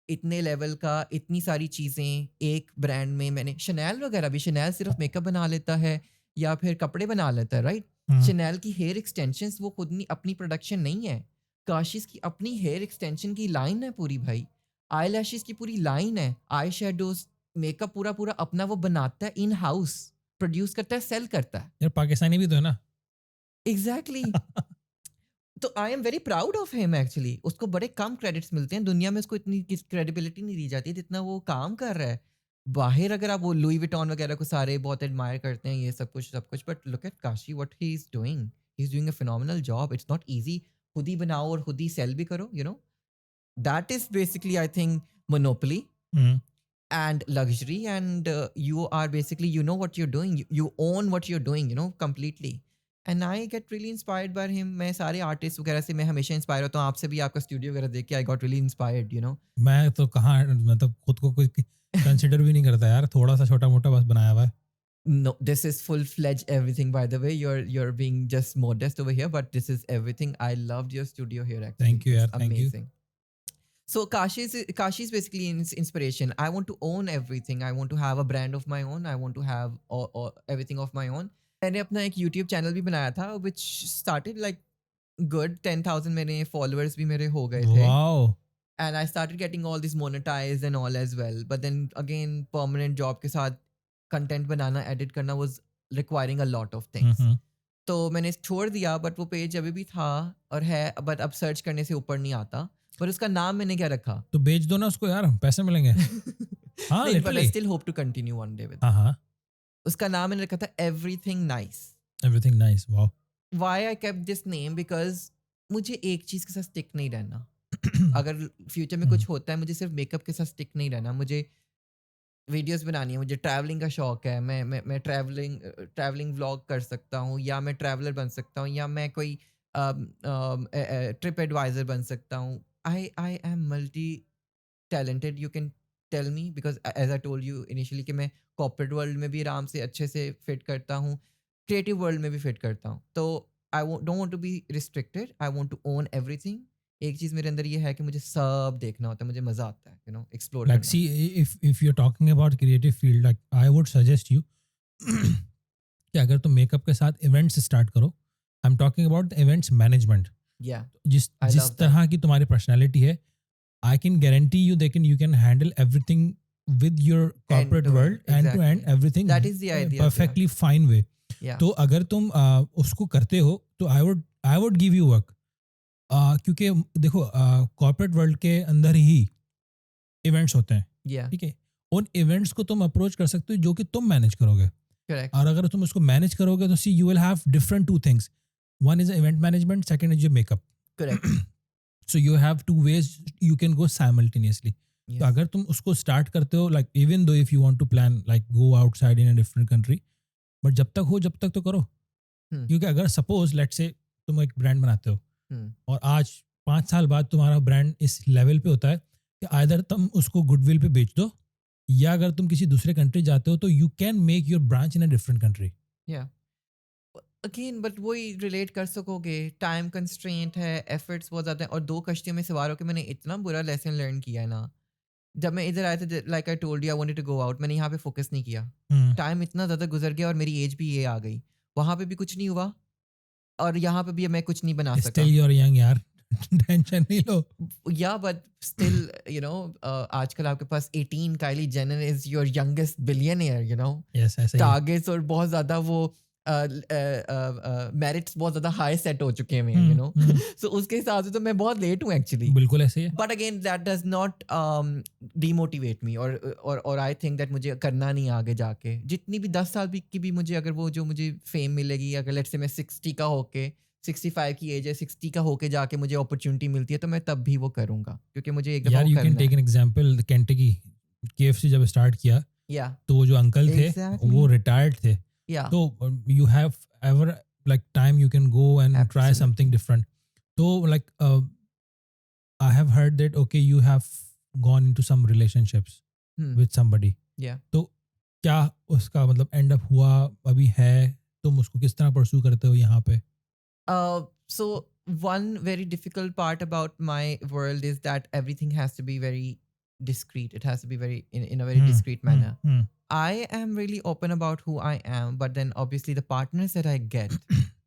इतने लेवल का, इतनी सारी चीज़ें एक ब्रांड में मैंने शनैल वगैरह भी, शनैल सिर्फ मेकअप बना लेता है या फिर कपड़े बना लेता है, राइट? हम्म, शनैल की हेयर एक्सटेंशंस वो खुद नहीं, अपनी प्रोडक्शन नहीं है। काशिश की अपनी हेयर एक्सटेंशन की लाइन है पूरी भाई। आई लैशेस की पूरी लाइन है। आई शेडोज, मेकअप पूरा पूरा अपना वो बनाता है इन हाउस, प्रोड्यूस करता है, सेल करता है। यार पाकिस्तानी भी तो है ना। एग्जैक्टली तो आई am very proud of him actually. उसको बड़े कम क्रेडिट्स मिलते हैं दुनिया में, उसको इतनी क्रेडिबिलिटी नहीं दी जाती जितना वो काम कर रहा है बाहर। अगर आप वो लुई विटॉन वगैरह को सारे बहुत एडमायर करते हैं, ये सब कुछ, but look at Kashi, what he is doing a phenomenal job. It's not easy. खुद ही बनाओ और खुद ही सेल भी करो, that is basically I think monopoly hmm, and luxury, and you are basically, you know what you're doing, you own what you're doing, completely. And I get really inspired by him. मैं सारे artist वगैरह से मैं हमेशा inspire होता हूँ। आपसे भी आपका स्टूडियो वगैरह देख के आई गॉट रियली इंस्पायर्ड। मैं तो कहाँ, मतलब खुद को कोई कंसिडर भी नहीं करता यार, थोड़ा सा छोटा मोटा बस बनाया हुआ है। No, this is full-fledged everything, by the way. You're being just modest over here, but this is everything. I loved your studio here actually. Thank you It's यार, thank you. amazing. So Kashi is basically inspiration. I want to own everything. I want to have a brand of my own. I want to have all everything of my own. मैंने अपना एक YouTube channel भी बनाया था which started like good 10,000 मेरे followers भी मेरे हो गए थे, wow. and I started getting all this monetized and all as well. But then again permanent job के साथ content बनाना, edit करना was requiring a lot of things. तो मैंने छोड़ दिया, बट वो पेज अभी भी था और है, बट अब सर्च करने से ऊपर नहीं आता। पर उसका नाम मैंने क्या रखा? तो बेच दो ना उसको यार, पैसे मिलेंगे। हाँ नहीं, but I literally. Still hope to continue one day with. हाँ हाँ, उसका नाम मैंने रखा था everything nice. Everything nice, wow. Why I kept this name? Because मुझे एक चीज के साथ स्टिक नहीं रहना। अगर फ्यूचर में कुछ होता है, मुझे सिर्फ मेकअप के साथ स्टिक नहीं रहना। मुझे वीडियोस बनानी है, मुझे ट्रैवलिंग का शौक है। मैं ट्रैवलिंग व्लॉग कर सकता हूँ, या मैं ट्रैवलर बन सकता हूँ, या मैं कोई ट्रिप एडवाइजर बन सकता हूँ। I am multi talented, you can tell me, because as I told you initially कि मैं कॉर्पोरेट वर्ल्ड में भी आराम से अच्छे से फिट करता हूँ, क्रिएटिव वर्ल्ड में भी फिट करता हूँ। तो I don't want to be restricted, I want to own everything. एक चीज़ मेरे अंदर ये है कि मुझे सब देखना होता है, मुझे मज़ा आता है एक्सप्लोर Like, करना। see, if you're talking about creative field, like I would suggest you कि अगर तुम मेकअप के साथ इवेंट्स स्टार्ट करो, आई am talking about events management. या जिस I जिस love that. तरह की तुम्हारी पर्सनालिटी है, I can guarantee you you can handle everything with your corporate to end, world, and to end exactly. Everything That is the idea, perfectly fine way. Yeah. तो अगर तुम उसको करते हो तो I would give you work. क्योंकि देखो corporate world के अंदर ही इवेंट्स होते हैं, Yeah. ठीक है। उन इवेंट्स को तुम अप्रोच कर सकते हो जो कि तुम मैनेज करोगे, Correct. और अगर तुम उसको मैनेज करोगे तो see you will have different two things. One is event management, second is your makeup. Correct. So you have two ways you can go simultaneously. Yes. तो अगर तुम उसको स्टार्ट करते हो, like even though if you want to plan like go outside in a different country, but जब तक तो करो। क्योंकि अगर सपोज लेट से तुम एक ब्रांड बनाते हो और आज 5 साल बाद तुम्हारा ब्रांड इस लेवल पे होता है कि आइदर तुम उसको गुडविल पे बेच दो, या अगर तुम किसी दूसरे कंट्री जाते हो तो you can make your branch in a different country. Yeah. Again but वही रिलेट कर सकोगे, टाइम कंस्ट्रेंट है, एफर्ट्स बहुत ज़्यादा हैं, और 2 कश्तियों में सवार होकर मैंने इतना बुरा लेसन लर्न किया है ना। जब मैं इधर आया था, like I told you, I wanted to go out, मैंने यहाँ पे फोकस नहीं किया। टाइम इतना ज़्यादा गुजर गया और मेरी एज भी ये आ गई, वहाँ पे भी कुछ नहीं हुआ और यहाँ पे भी मैं कुछ नहीं बना सका। स्टिल यू आर यंग यार, टेंशन नहीं लो। या बट स्टिल आजकल आपके पास 18, Kylie Jenner is your youngest billionaire, yes, ऐसा ही है। टारगेट्स और बहुत ज़्यादा वो मेरिट्स बहुत ज़्यादा हाई सेट हो चुके हैं, सो उसके हिसाब से तो मैं बहुत लेट हूँ एक्चुअली। बिल्कुल ऐसे ही है। But again that does not demotivate me, और आई थिंक दैट मुझे करना नहीं है आगे जाके। जितनी भी 10 साल की भी मुझे अगर वो जो मुझे फेम मिलेगी, अगर लेट्स से मैं 60 का होके, 65 की एज है, 60 का होके जाके मुझे अपॉर्चुनिटी मिलती है, तो मैं तब भी वो करूँगा, क्योंकि मुझे एक दफ़ा यार वो यू कैन करना take an example, Kentucky KFC जब स्टार्ट किया या तो वो जो अंकल थे Exactly. वो रिटायर्ड थे। या तो you have ever like time you can go and try Absolutely. something different. So like I have heard that okay you have gone into some relationships with somebody. Yeah. तो क्या उसका मतलब and up हुआ अभी है, तुम उसको किस तरह परस्यू करते हो यहाँ पे? So one very difficult part about my world is that everything has to be very discreet. It has to be very in a very discreet manner. Hmm. I am really open about who I am, but then obviously the partners that I get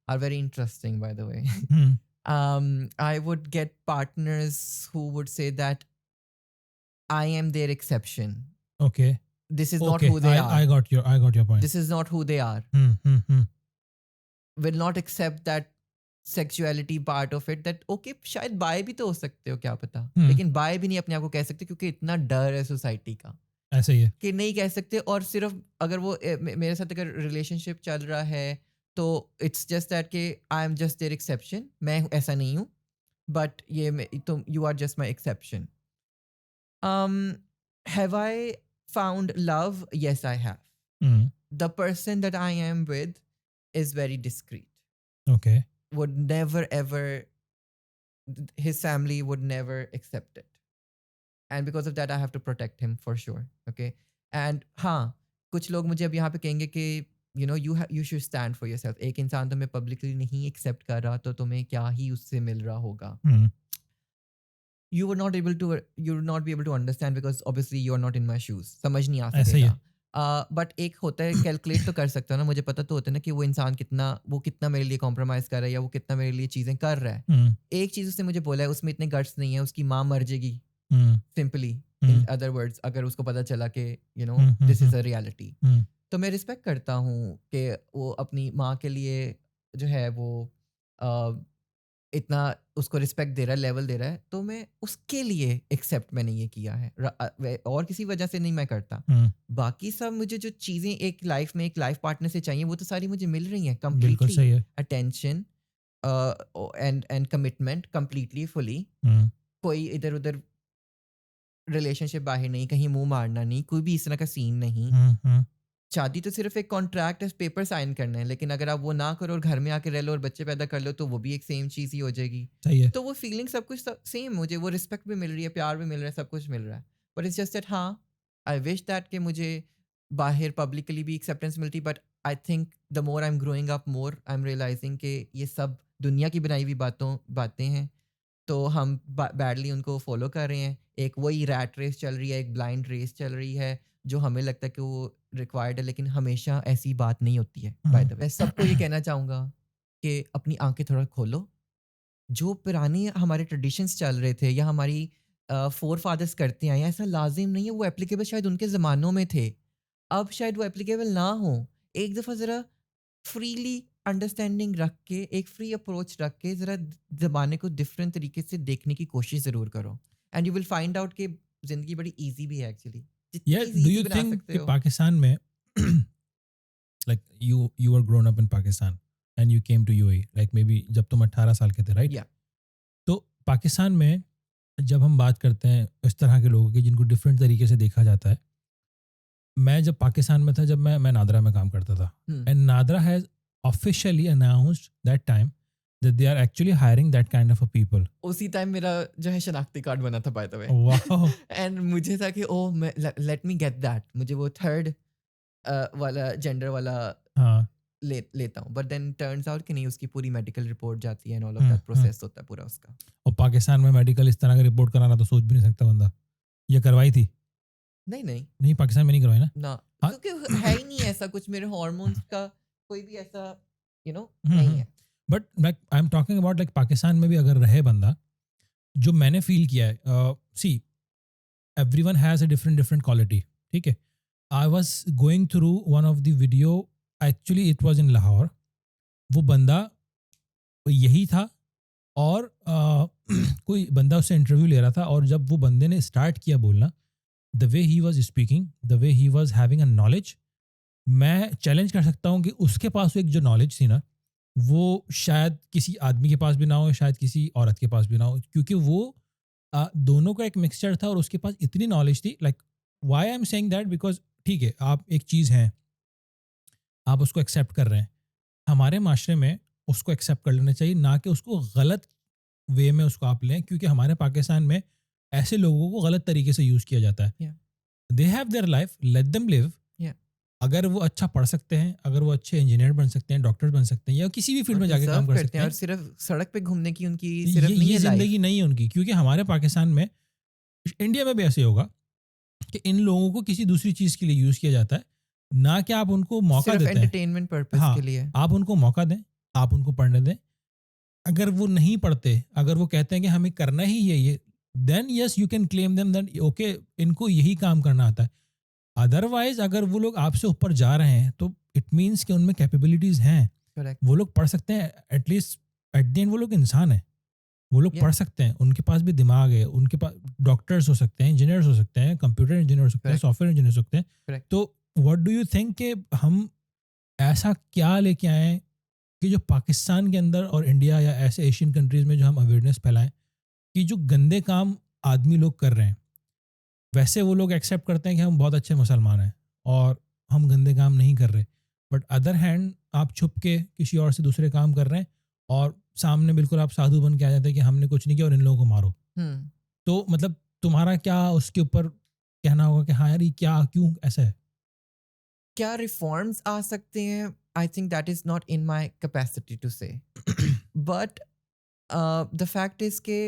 are very interesting, by the way. Hmm. I would get partners who would say that I am their exception. Okay. This is not Okay. who they are. I got your point. This is not who they are. Hmm. Will not accept that sexuality part of it, that okay शायद bye भी तो हो सकते हो, क्या पता, लेकिन bye भी नहीं अपने आप को कह सकते क्योंकि इतना डर है सोसाइटी का ऐसे ही है. कि नहीं कह सकते. और सिर्फ अगर वो मेरे साथ अगर रिलेशनशिप चल रहा है तो इट्स जस्ट दैट कि I am just there exception, मैं ऐसा नहीं हूँ, बट ये तुम you are just my exception. Have I found love? Yes I have. Hmm. The person that I am with is very discreet. Okay. Would never ever, his family would never accept it. And because of that, I have to protect him for sure. Okay. And हाँ, कुछ लोग मुझे अब यहाँ पे कहेंगे कि you know you should stand for yourself. एक इंसान तुम्हें publicly नहीं accept कर रहा तो तुम्हें क्या ही उससे मिल रहा होगा. Hmm. You would not be able to understand because obviously you are not in my shoes. समझ नहीं आ ऐसे ही है. सकेगा. बट एक होता है, कैलकुलेट तो कर सकता है ना, मुझे पता तो होता है ना कि वो इंसान कितना मेरे लिए कॉम्प्रोमाइज़ कर रहा है या वो कितना मेरे लिए चीज़ें कर रहा है. Hmm. एक चीज़ उसने मुझे बोला है, उसमें इतने गट्स नहीं है, उसकी माँ मर जाएगी Hmm. Simply. Hmm. In other words, अगर उसको पता चला कि you know Hmm. This is a reality, Hmm. तो मैं रिस्पेक्ट करता हूँ कि वो अपनी माँ के लिए जो है वो इतना उसको रिस्पेक्ट दे रहा है, लेवल दे रहा है, तो मैं उसके लिए एक्सेप्ट मैंने ये किया है, और किसी वजह से नहीं मैं करता. Hmm. बाकी सब मुझे जो चीज़ें एक लाइफ में एक लाइफ पार्टनर से चाहिए वो तो सारी मुझे मिल रही हैं बिल्कुल कम्प्लीटली. सही है. Attention and commitment completely fully. Hmm. कोई इधर उधर रिलेशनशिप बाहर नहीं, कहीं मुंह मारना नहीं, कोई भी इस तरह का सीन नहीं. Hmm. Hmm. शादी तो सिर्फ एक कॉन्ट्रैक्ट है, पेपर साइन करना है, लेकिन अगर आप वो ना करो और घर में आके रह लो और बच्चे पैदा कर लो तो वो भी एक सेम चीज़ ही हो जाएगी. सही है. तो वो फीलिंग सब कुछ सेम, मुझे वो रिस्पेक्ट भी मिल रही है, प्यार भी मिल रहा है, सब कुछ मिल रहा है. बट इट्स जस्ट दैट हाँ, आई विश दैट कि मुझे बाहर पब्लिकली भी एक्सेप्टेंस मिलती. But I think the more I am growing up, more I am realising कि ये सब दुनिया की बनाई हुई बातें हैं, तो हम बैडली उनको फॉलो कर रहे हैं. एक वही रैट रेस चल रही है, एक ब्लाइंड रेस चल रही है जो हमें लगता है कि वो रिक्वायर्ड है, लेकिन हमेशा ऐसी बात नहीं होती है. बाय द वे, मैं सबको ये कहना चाहूँगा कि अपनी आंखें थोड़ा खोलो. जो पुराने हमारे ट्रेडिशंस चल रहे थे या हमारी फोर फादर्स करते आए हैं, ऐसा लाजिम नहीं है वो एप्लीकेबल शायद उनके ज़मानों में थे, अब शायद वो एप्लीकेबल ना हो. एक दफ़ा ज़रा फ्रीली अंडरस्टैंडिंग रख के, एक फ्री अप्रोच रख के ज़रा ज़माने को डिफरेंट तरीके से देखने की कोशिश ज़रूर करो. And you will find out कि ज़िंदगी बड़ी ईजी भी है actually. Yeah, do you think कि पाकिस्तान में like you were grown up in Pakistan and you came to UAE like maybe जब तुम 18 साल के थे, right? Yeah. तो पाकिस्तान में जब हम बात करते हैं इस तरह के लोगों की जिनको डिफरेंट तरीके से देखा जाता है, मैं जब पाकिस्तान में था, जब मैं नादरा में काम करता था, and Nadra has officially announced that time that they are actually hiring that kind of a people. उसी टाइम मेरा जो है शनाख्ती कार्ड बना था, bye the way. Wow. And मुझे था कि ओह लेट मी गेट दैट, मुझे वो थर्ड वाला जेंडर वाला हाँ. लेता हूँ. बट देन टर्न्स आउट कि नहीं, उसकी पूरी मेडिकल रिपोर्ट जाती है and all of that process होता है पूरा उसका. और पाकिस्तान में मेडिकल इस तरह का रिपोर्ट कराना तो सोच भी नहीं सकता बंदा. ये करवाई थी? नहीं पाकिस्तान में नहीं करवाई ना. हाँ? क्योंकि है ही नहीं ऐसा कुछ, मेरे हार्मोन्स का कोई भी ऐसा नहीं है. But like I am talking about like Pakistan में भी अगर रहे बंदा, जो मैंने फील किया है, see everyone has a different quality. ठीक है. I was going through one of the video, actually it was in Lahore. वो बंदा यही था और कोई बंदा उससे इंटरव्यू ले रहा था, और जब वो बंदे ने स्टार्ट किया बोलना, the way he was speaking, the way he was having a knowledge, मैं चैलेंज कर सकता हूँ कि उसके पास एक जो नॉलेज थी ना, वो शायद किसी आदमी के पास भी ना हो, शायद किसी औरत के पास भी ना हो, क्योंकि वो दोनों का एक मिक्सचर था और उसके पास इतनी नॉलेज थी. Like why I am saying that, because ठीक है, आप एक चीज़ हैं, आप उसको एक्सेप्ट कर रहे हैं, हमारे माशरे में उसको एक्सेप्ट कर लेना चाहिए, ना कि उसको गलत वे में उसको आप लें, क्योंकि हमारे पाकिस्तान में ऐसे लोगों को गलत तरीके से यूज़ किया जाता है. They have their life, let them live. अगर वो अच्छा पढ़ सकते हैं, अगर वो अच्छे इंजीनियर बन सकते हैं, डॉक्टर बन सकते हैं, या किसी भी फील्ड में जाके काम कर सकते हैं, और सिर्फ सड़क पे घूमने की उनकी सिर्फ नहीं है जिंदगी नहीं है उनकी. क्योंकि हमारे पाकिस्तान में, इंडिया में भी ऐसे होगा, कि इन लोगों को किसी दूसरी चीज़ के लिए यूज़ किया जाता है, ना कि आप उनको मौका सिर्फ देते हैं। एंटरटेनमेंट पर्पस के हाँ, लिए। आप उनको मौका दें, आप उनको पढ़ने दें। अगर वो नहीं पढ़ते, अगर वो कहते हैं कि हमें करना ही है ये, then yes you can claim them that okay इनको यही काम करना आता है। अदरवाइज़ अगर वो लोग आपसे ऊपर जा रहे हैं, तो इट मीन्स कि उनमें कैपेबिलिटीज़ हैं। करेक्ट। वो लोग पढ़ सकते हैं, एटलीस्ट एट द एंड वो लोग इंसान हैं। वो लोग या पढ़ सकते हैं, उनके पास भी दिमाग है, उनके पास डॉक्टर्स हो सकते हैं, इंजीनियर्स हो सकते हैं, कंप्यूटर इंजीनियर हो सकते हैं, करेक्ट। सॉफ्टवेयर इंजीनियर हो सकते हैं। करेक्ट। तो व्हाट डू यू थिंक कि हम ऐसा क्या लेके आएँ कि जो पाकिस्तान के अंदर और इंडिया या ऐसे एशियन कंट्रीज़ में जो हम अवेयरनेस फैलाएँ कि जो गंदे काम आदमी लोग कर रहे हैं, वैसे वो लोग एक्सेप्ट करते हैं कि हम बहुत अच्छे मुसलमान हैं और हम गंदे काम नहीं कर रहे। बट अदर हैंड आप छुप के किसी और से दूसरे काम कर रहे हैं और सामने बिल्कुल आप साधु बन के आ जाते हैं कि हमने कुछ नहीं किया और इन लोगों को मारो। हम्म। तो मतलब तुम्हारा क्या उसके ऊपर कहना होगा कि हाँ यार ये क्या क्यों ऐसा है? क्या रिफॉर्म्स आ सकते हैं? I think that is not in my capacity to say, but the fact is के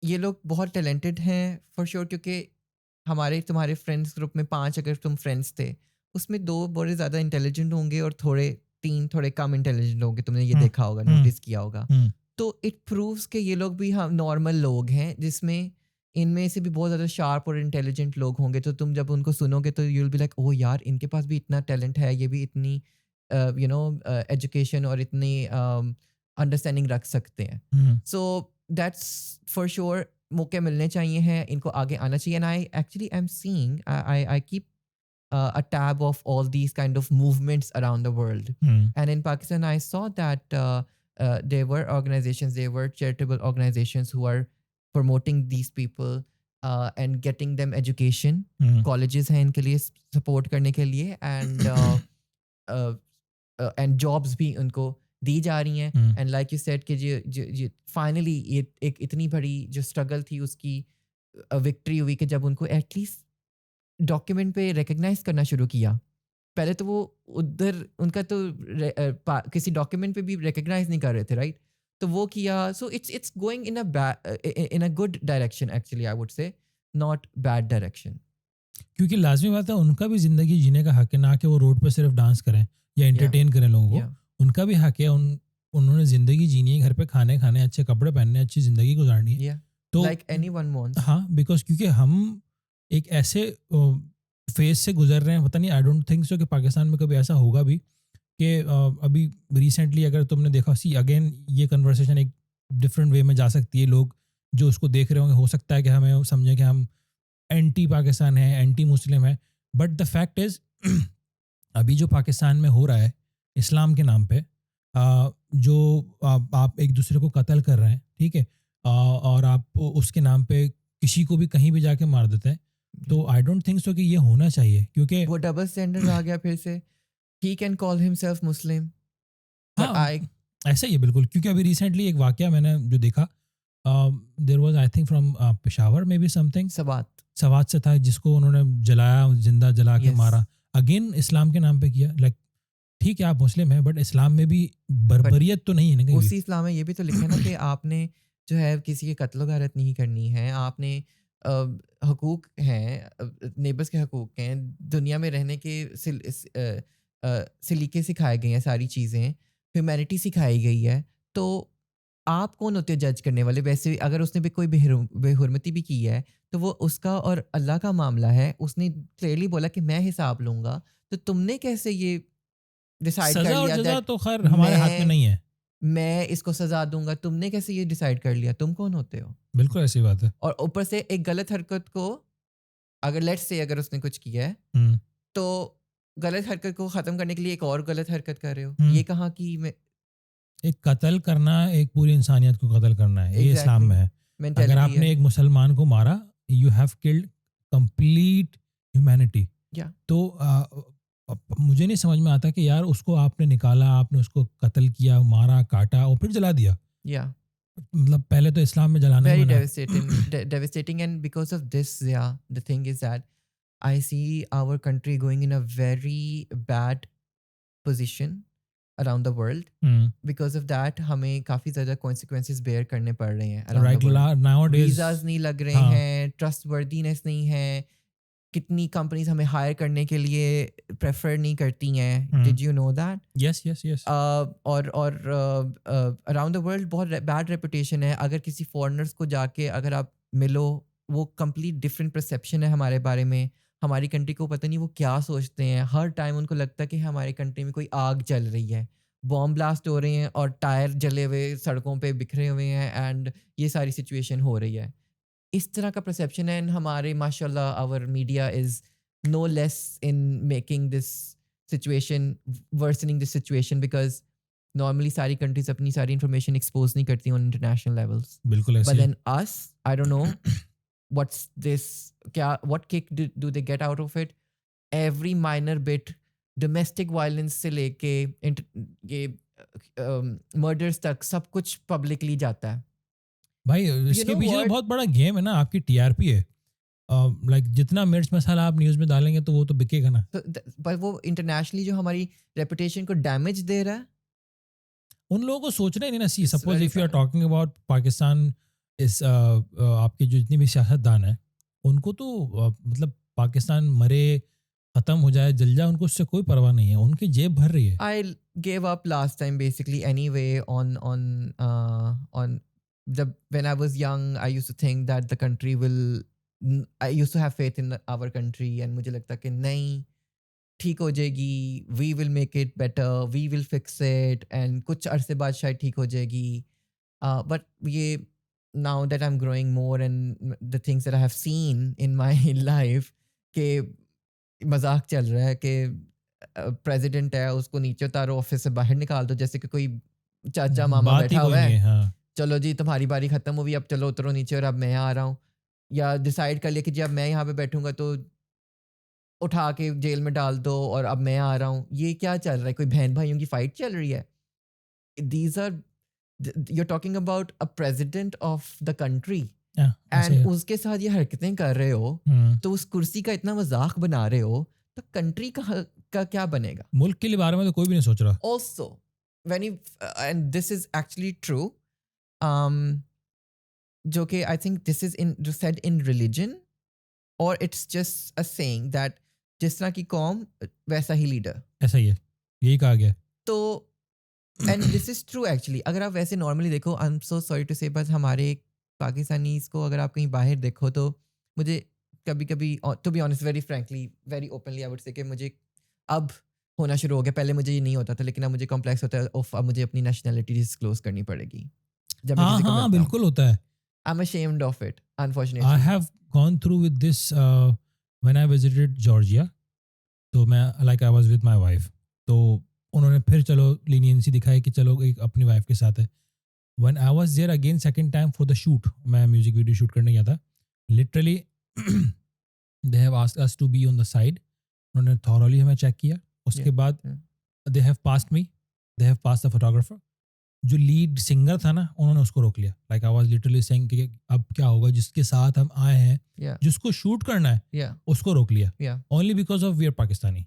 ये लोग बहुत टैलेंटेड हैं फॉर श्योर, क्योंकि हमारे तुम्हारे फ्रेंड्स ग्रुप में 5 अगर तुम फ्रेंड्स थे, उसमें 2 बड़े ज़्यादा इंटेलिजेंट होंगे और 3 थोड़े कम इंटेलिजेंट होंगे। तुमने ये हुँ, देखा होगा, हुँ, नोटिस किया होगा। हुँ, तो इट प्रूव्स कि ये लोग भी हम नॉर्मल लोग हैं, जिसमें इनमें से भी बहुत ज़्यादा शार्प और इंटेलिजेंट लोग होंगे। तो तुम जब उनको सुनोगे तो यू विल बी लाइक, ओह यार, इनके पास भी इतना टैलेंट है, ये भी इतनी एजुकेशन और इतनी अंडरस्टैंडिंग रख सकते हैं। हुँ, सो दैट्स फॉर श्योर, मौके मिलने चाहिए हैं, इनको आगे आना चाहिए। And I actually I am seeing, I keep a tab of all these kind of movements around the world. Hmm, And in Pakistan, I saw that there were organizations, there were charitable organizations who are promoting these people and getting them education. Hmm, Colleges हैं इनके लिए support करने के लिए, and jobs भी उनको दी जा रही हैं। हुँ, And like you said कि जो finally ये एक इतनी बड़ी जो struggle थी उसकी victory हुई कि जब उनको at least डॉक्यूमेंट पे रिकॉग्नाइज करना शुरू किया। पहले तो वो उधर उनका तो किसी डॉक्यूमेंट पे भी रिकॉग्नाइज नहीं कर रहे थे, राइट? तो वो किया। So it's going in a good direction, actually I would से, नॉट बैड डायरेक्शन। क्योंकि लाज़मी बात है उनका भी ज़िंदगी जीने का हक है, ना कि वो रोड पे सिर्फ डांस करें या या एंटरटेन करें लोगों को। या उनका भी हक है, उन्होंने ज़िंदगी जीनी है, घर पे खाने खाने, अच्छे कपड़े पहनने, अच्छी ज़िंदगी गुज़ारनी है। या तो लाइक एनीवन वांट्स। हाँ, बिकॉज़ क्योंकि हम एक ऐसे फ़ेज़ से गुज़र रहे हैं, पता नहीं आई डोंट थिंक सो कि पाकिस्तान में कभी ऐसा होगा भी कि अभी रिसेंटली अगर तुमने देखा सी अगेन ये कन्वर्सेशन एक डिफरेंट वे में जा सकती है। लोग जो उसको देख रहे होंगे हो सकता है कि हमें समझें कि हम एंटी पाकिस्तान है, एंटी मुस्लिम है। बट द फैक्ट इज़ अभी जो पाकिस्तान में हो रहा है इस्लाम के नाम पे, जो आप एक दूसरे को कत्ल कर रहे हैं, ठीक है? और आप उसके नाम पे किसी को भी कहीं भी जाके मार देते हैं। तो आई डोंट थिंक सो कि ये होना चाहिए क्योंकि वो डबल स्टैंडर्ड आ गया फिर से। He can call himself Muslim, but हाँ, आई ऐसा ही है बिल्कुल क्योंकि अभी रिसेंटली एक वाक़या मैंने जो देखा, there was I think from Peshawar maybe something, Swat. Swat से था जिसको उन्होंने जलाया, ज़िंदा जला के यस। मारा। अगेन इस्लाम के नाम पे किया। लाइक ठीक है आप मुस्लिम हैं बट इस्लाम में भी बर्बरियत तो नहीं है ना कहीं भी। उसी इस्लाम में ये भी तो लिखा है ना कि आपने जो है किसी की कत्ल गारत नहीं करनी है। आपने हकूक हैं, नेबर्स के हकूक हैं, दुनिया में रहने के सलीके सिखाए गए हैं, सारी चीज़ें ह्यूमैनिटी सिखाई गई है। तो आप कौन होते हो जज करने वाले? वैसे अगर उसने भी कोई बेहुरमती भी की है तो वो उसका और अल्लाह का मामला है। उसने क्लियरली बोला कि मैं हिसाब लूँगा। तो तुमने कैसे ये डिसाइड कर सज़ा और लिया जज़ा दैट तो ख़ैर हमारे हाथ में मैं नहीं है। मैं इसको सजा दूंगा? तुमने कैसे ये डिसाइड कर लिया? तुम कौन होते हो? बिल्कुल ऐसी बात है। और ऊपर से एक गलत हरकत को, अगर लेट्स से अगर उसने कुछ किया है, हुँ, तो गलत हरकत को ख़त्म करने के लिए एक और गलत हरकत कर रहे हो। हुँ। ये कहाँ की मैं एक कत्ल करना एक पूरी इंसानियत को कत्ल करना है, ये इस्लाम एग्ज़ैक्टली में है। अगर मेंटालिटी है। आपने एक मुसलमान को मारा, you have killed complete humanity. या तो मुझे नहीं समझ में आता कि यार उसको आपने निकाला, आपने उसको कत्ल किया, मारा, काटा और फिर जला दिया। या मतलब पहले तो इस्लाम में जलाना ही वेरी मना है। devastating, and because of this, yeah, the thing is that I see our country going in a very bad position around the world. Hmm, because of that हमें काफ़ी ज़्यादा कॉन्सिक्वेंसेस बेयर करने पड़ रहे हैं around the right world. Now days. Visas नहीं लग रहे हाँ, हैं, ट्रस्ट वर्दीनेस नहीं है, कितनी कंपनीज हमें हायर करने के लिए प्रेफर नहीं करती हैं. Did you know that? Yes yes yes. और अराउंड द वर्ल्ड बहुत बैड रेपुटेशन है. अगर किसी फॉरेनर्स को जाके अगर आप मिलो, वो कंप्लीट डिफरेंट परसेप्शन है हमारे बारे में. हमारी कंट्री को पता नहीं वो क्या सोचते हैं. हर टाइम उनको लगता है कि हमारी कंट्री में कोई आग चल रही है, बॉम्ब ब्लास्ट हो रहे हैं और टायर जले हुए सड़कों पे बिखरे हुए हैं एंड ये सारी सिचुएशन हो रही है. इस तरह का परसेप्शन है. एंड हमारे माशाल्लाह our media is no less in making this situation, worsening this situation, because normally सारी कंट्रीज अपनी सारी इंफॉर्मेशन एक्सपोज नहीं करती ऑन इंटरनेशनल लेवल्स. बिल्कुल बट ऐसे. Then us, I don't know what's this, क्या what kick do they get out of it? Every minor bit, domestic violence से लेके ये murders तक सब कुछ publicly जाता है. भाई इसके know पीछे तो what? बहुत बड़ा गेम है ना, आपकी टीआरपी है. लाइक जितना मिर्च मसाला आप न्यूज में डालेंगे तो वो तो बिकेगा ना. पर वो इंटरनेशनली जो हमारी रेपुटेशन को डैमेज दे रहा है. उन लोगों को सोचना ही नहीं ना. See It's suppose very if you are sad. Talking about Pakistan, इस आपके जो जितनी भी सियासतदान है उनको तो मतलब पाकिस्तान मरे, खत्म हो जाए, जल जाए, उनको उससे कोई परवाह नहीं है. उनकी जेब भर रही है. I gave up last time basically anyway on the when I was young. I used to think that the country will I used to have faith in our country and मुझे लगता कि नहीं ठीक हो जाएगी, we will make it better, we will fix it and कुछ अरसे बाद शायद ठीक हो जाएगी. But ये now that I'm growing more and the things that I have seen in my life कि मजाक चल रहा है कि प्रेसिडेंट है उसको नीचे उतारो, ऑफिस से बाहर निकाल दो, जैसे कि कोई चाचा मामा बात ही बैठा कोई हुआ नहीं है. है. हाँ. चलो जी तुम्हारी बारी खत्म हुई, अब चलो उतरो नीचे और अब मैं आ रहा हूँ. या डिसाइड कर लिया कि जी अब मैं यहाँ पे बैठूंगा तो उठा के जेल में डाल दो और अब मैं आ रहा हूँ. ये क्या चल रहा है? कोई बहन भाइयों की फाइट चल रही है? These are, you're talking about a president of the country ऐसे and है. उसके साथ ये हरकतें कर रहे हो तो उस कुर्सी का इतना मजाक बना रहे हो तो कंट्री का क्या बनेगा? मुल्क के लिए बारे में तो कोई भी नहीं सोच रहा. Also when you and this is actually true, um जो कि I think this is in said in religion or it's just a saying that जिस तरह की कौम वैसा ही लीडर. ऐसा ही है, यही कहा गया. तो and this is true actually. अगर आप वैसे नॉर्मली देखो, I am so sorry to say, बस हमारे पाकिस्तानीज को अगर आप कहीं बाहर देखो तो मुझे कभी कभी to be honest very frankly very openly I would say कि मुझे अब होना शुरू हो गया. पहले मुझे ये नहीं होता था लेकिन अब मुझे कॉम्प्लेक्स होता है. अब मुझे अपनी नेशनैलिटी डिस्क्लोज करनी पड़ेगी जब मैं हाँ किसी को हाँ मिलता हूँ. बिल्कुल होता है. I am ashamed of it I unfortunately. have gone through with this when I visited Georgia. तो मैं like I was with my wife. तो उन्होंने फिर चलो लीनियंसी दिखाई कि चलो एक अपनी वाइफ के साथ है. When I was there again second time for the shoot, मैं म्यूजिक वीडियो शूट करने गया था. Literally they have asked us to be on the side. उन्होंने thoroughly हमें चेक किया. उसके बाद they have passed me. They have passed the photographer. जो लीड सिंगर था ना उन्होंने उसको रोक लिया. Like I was literally saying कि अब क्या होगा, जिसके साथ हम आए हैं, जिसको शूट करना है, उसको रोक लिया. Only because of we are Pakistani.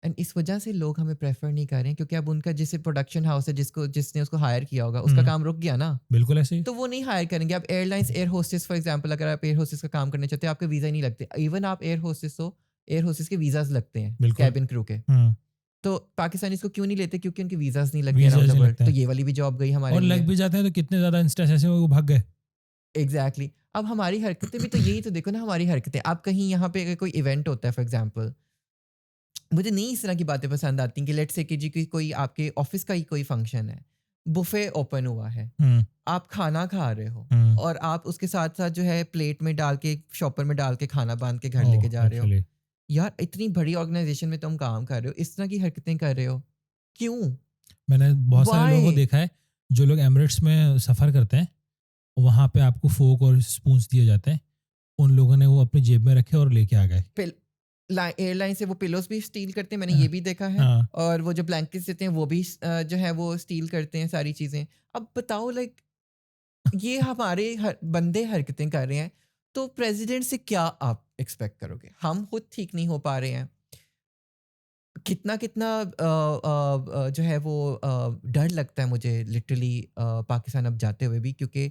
And इस वजह से लोग हमें प्रेफर नहीं कर रहे हैं क्योंकि अब उनका जिसे प्रोडक्शन हाउस है जिसने उसको हायर किया होगा उसका काम रुक गया ना. बिल्कुल ऐसे ही. तो वो नहीं हायर करेंगे. आप airlines air hostess for example, अगर आप एयर होस्टेस का काम करना चाहते हो आपके वीजा ही नहीं लगते. इवन आप एयर होस्टेस हो, एयर होस्टेस के वीजाज लगते हैं कैबिन क्रू के. तो पाकिस्तानी इसको क्यों नहीं लेते? क्योंकि उनके वीजाज नहीं लगते अराउंड द वर्ल्ड. तो ये वाली भी जॉब गई हमारे और लिए. लग भी जाते हैं तो कितने ज्यादा इंस्टेंस ऐसे वो भाग गए. एग्जैक्टली. अब हमारी हरकतें भी तो यही तो देखो ना. हमारी हरकतें, आप कहीं यहाँ पे कोई इवेंट होता है फॉर एग्जांपल, मुझे नहीं इस तरह की बातें पसंद आती कि लेट्स से कि जी कोई आपके ऑफिस का ही कोई फंक्शन है, बुफे ओपन हुआ है, आप खाना खा रहे हो और आप उसके साथ साथ जो है प्लेट में डाल के शॉपर में डाल के खाना बांध के घर लेके जा रहे हो. यार इतनी बड़ी ऑर्गेनाइजेशन में तुम काम कर रहे हो, इस तरह की हरकतें कर रहे हो, क्यों? मैंने बहुत सारे लोगों को देखा है जो लोग एमिरेट्स में सफ़र करते हैं, वहाँ पे आपको फोक और स्पून्स दिए जाते हैं. उन लोगों ने वो अपनी जेब में रखे और लेके आ गए. एयरलाइन से वो पिलोस भी स्टील करते हैं, मैंने ये भी देखा है. और वो जो ब्लैंकेट्स देते हैं वो भी जो है वो स्टील करते हैं सारी चीज़ें. अब बताओ लाइक ये हमारे बंदे हरकतें कर रहे हैं तो प्रेसिडेंट से क्या आप एक्सपेक्ट करोगे? हम खुद ठीक नहीं हो पा रहे हैं. कितना कितना जो है वो डर लगता है मुझे लिटरली पाकिस्तान अब जाते हुए भी, क्योंकि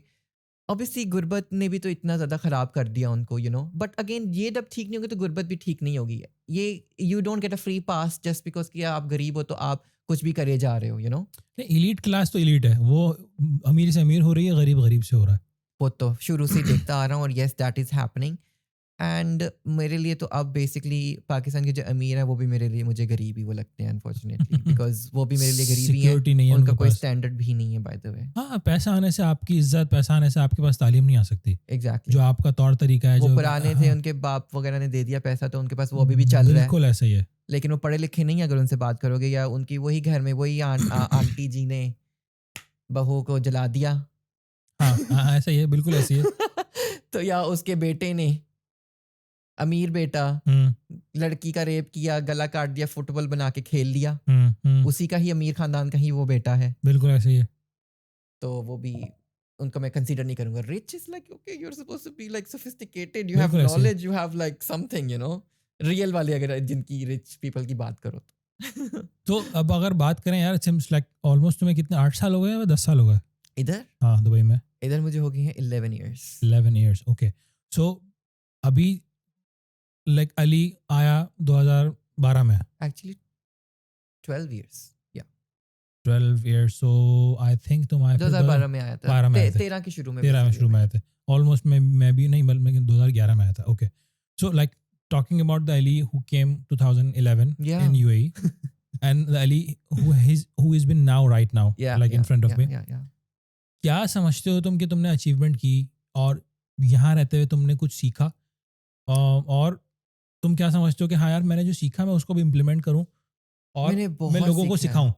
ऑब्वियसली गुर्बत ने भी तो इतना ज़्यादा ख़राब कर दिया उनको, बट अगेन ये जब ठीक नहीं होगी तो गुर्बत भी ठीक नहीं होगी। ये you don't get a free pass just because कि आप गरीब हो तो आप कुछ भी करे जा रहे हो। एलीट क्लास तो एलीट है, वो अमीर से अमीर हो रही है, गरीब गरीब से हो रहा है। वो तो शुरू से ही देखता आ रहा हूँ, और yes that is happening. And मेरे लिए तो अब बेसिकली पाकिस्तान के जो अमीर हैं वो भी मेरे लिए मुझे गरीब ही वो लगते हैं, अनफॉर्चुनेटली, बिकॉज वो भी मेरे लिए गरीब ही हैं। सिक्योरिटी नहीं है उनका उनके कोई पास। स्टैंडर्ड भी नहीं है, बाय द वे। हाँ, पैसा आने से आपकी इज्जत, पैसा आने से आपके पास तालीम नहीं आ सकती। एग्जैक्टली। जो आपका तौर तरीका है, वो जो पुराने थे, हाँ, उनके बाप वगैरह ने दे दिया पैसा तो उनके पास वो अभी भी चल रहा है, बिल्कुल ऐसा ही है। लेकिन वो पढ़े लिखे नहीं है। अगर उनसे बात करोगे, या उनकी वही घर में वही आंटी जी ने बहू को जला दिया हाँ हाँ, ऐसा ही है, बिल्कुल ऐसी है। तो या उसके बेटे ने, अमीर बेटा, हम्म लड़की का रेप किया, गला काट दिया, फुटबॉल बना के खेल लिया, हम्म, उसी का ही अमीर खानदान का ही वो बेटा है, बिल्कुल ऐसा ही है। तो वो भी उनको मैं कंसीडर नहीं करूंगा। Rich is like okay, you are supposed to be like sophisticated, you have बिल्कुल ऐसे ही है। Knowledge, you have like something, real वाले अगर जिनकी रिच पीपल की बात करो तो तो अब अगर बात करें यार, सिम्स लाइक ऑलमोस्ट तुम्हें कितने 8 साल हो गए या 10 साल हो गए? इधर हाँ, दुबई में इधर मुझे हो गई है 11 इयर्स 11 ईयर्स। ओके, सो अभी लाइक अली आया 2012 में, एक्चुअली 12 इयर्स, या 12 ईयर्स। सो आई थिंक तुम आए फिर 2012 में आया था, 12 में आए थे, 13 के शुरू में 13 में basically शुरू में आए थे। ऑलमोस्ट मैं भी नहीं, बल्कि 2011 में आया था। Okay, so like talking about the Ali who came 2011 Yeah. in UAE and the Ali who is been now right now Yeah, like in yeah, front of yeah, me, yeah, yeah. क्या समझते हो तुम कि तुमने अचीवमेंट की, और यहाँ रहते हुए तुमने कुछ सीखा, और तुम क्या समझते हो कि हाँ यार, मैंने जो सीखा मैं उसको भी इम्प्लीमेंट करूँ और मैंने मैं बहुत लोगों को सीखा है। सिखाऊं?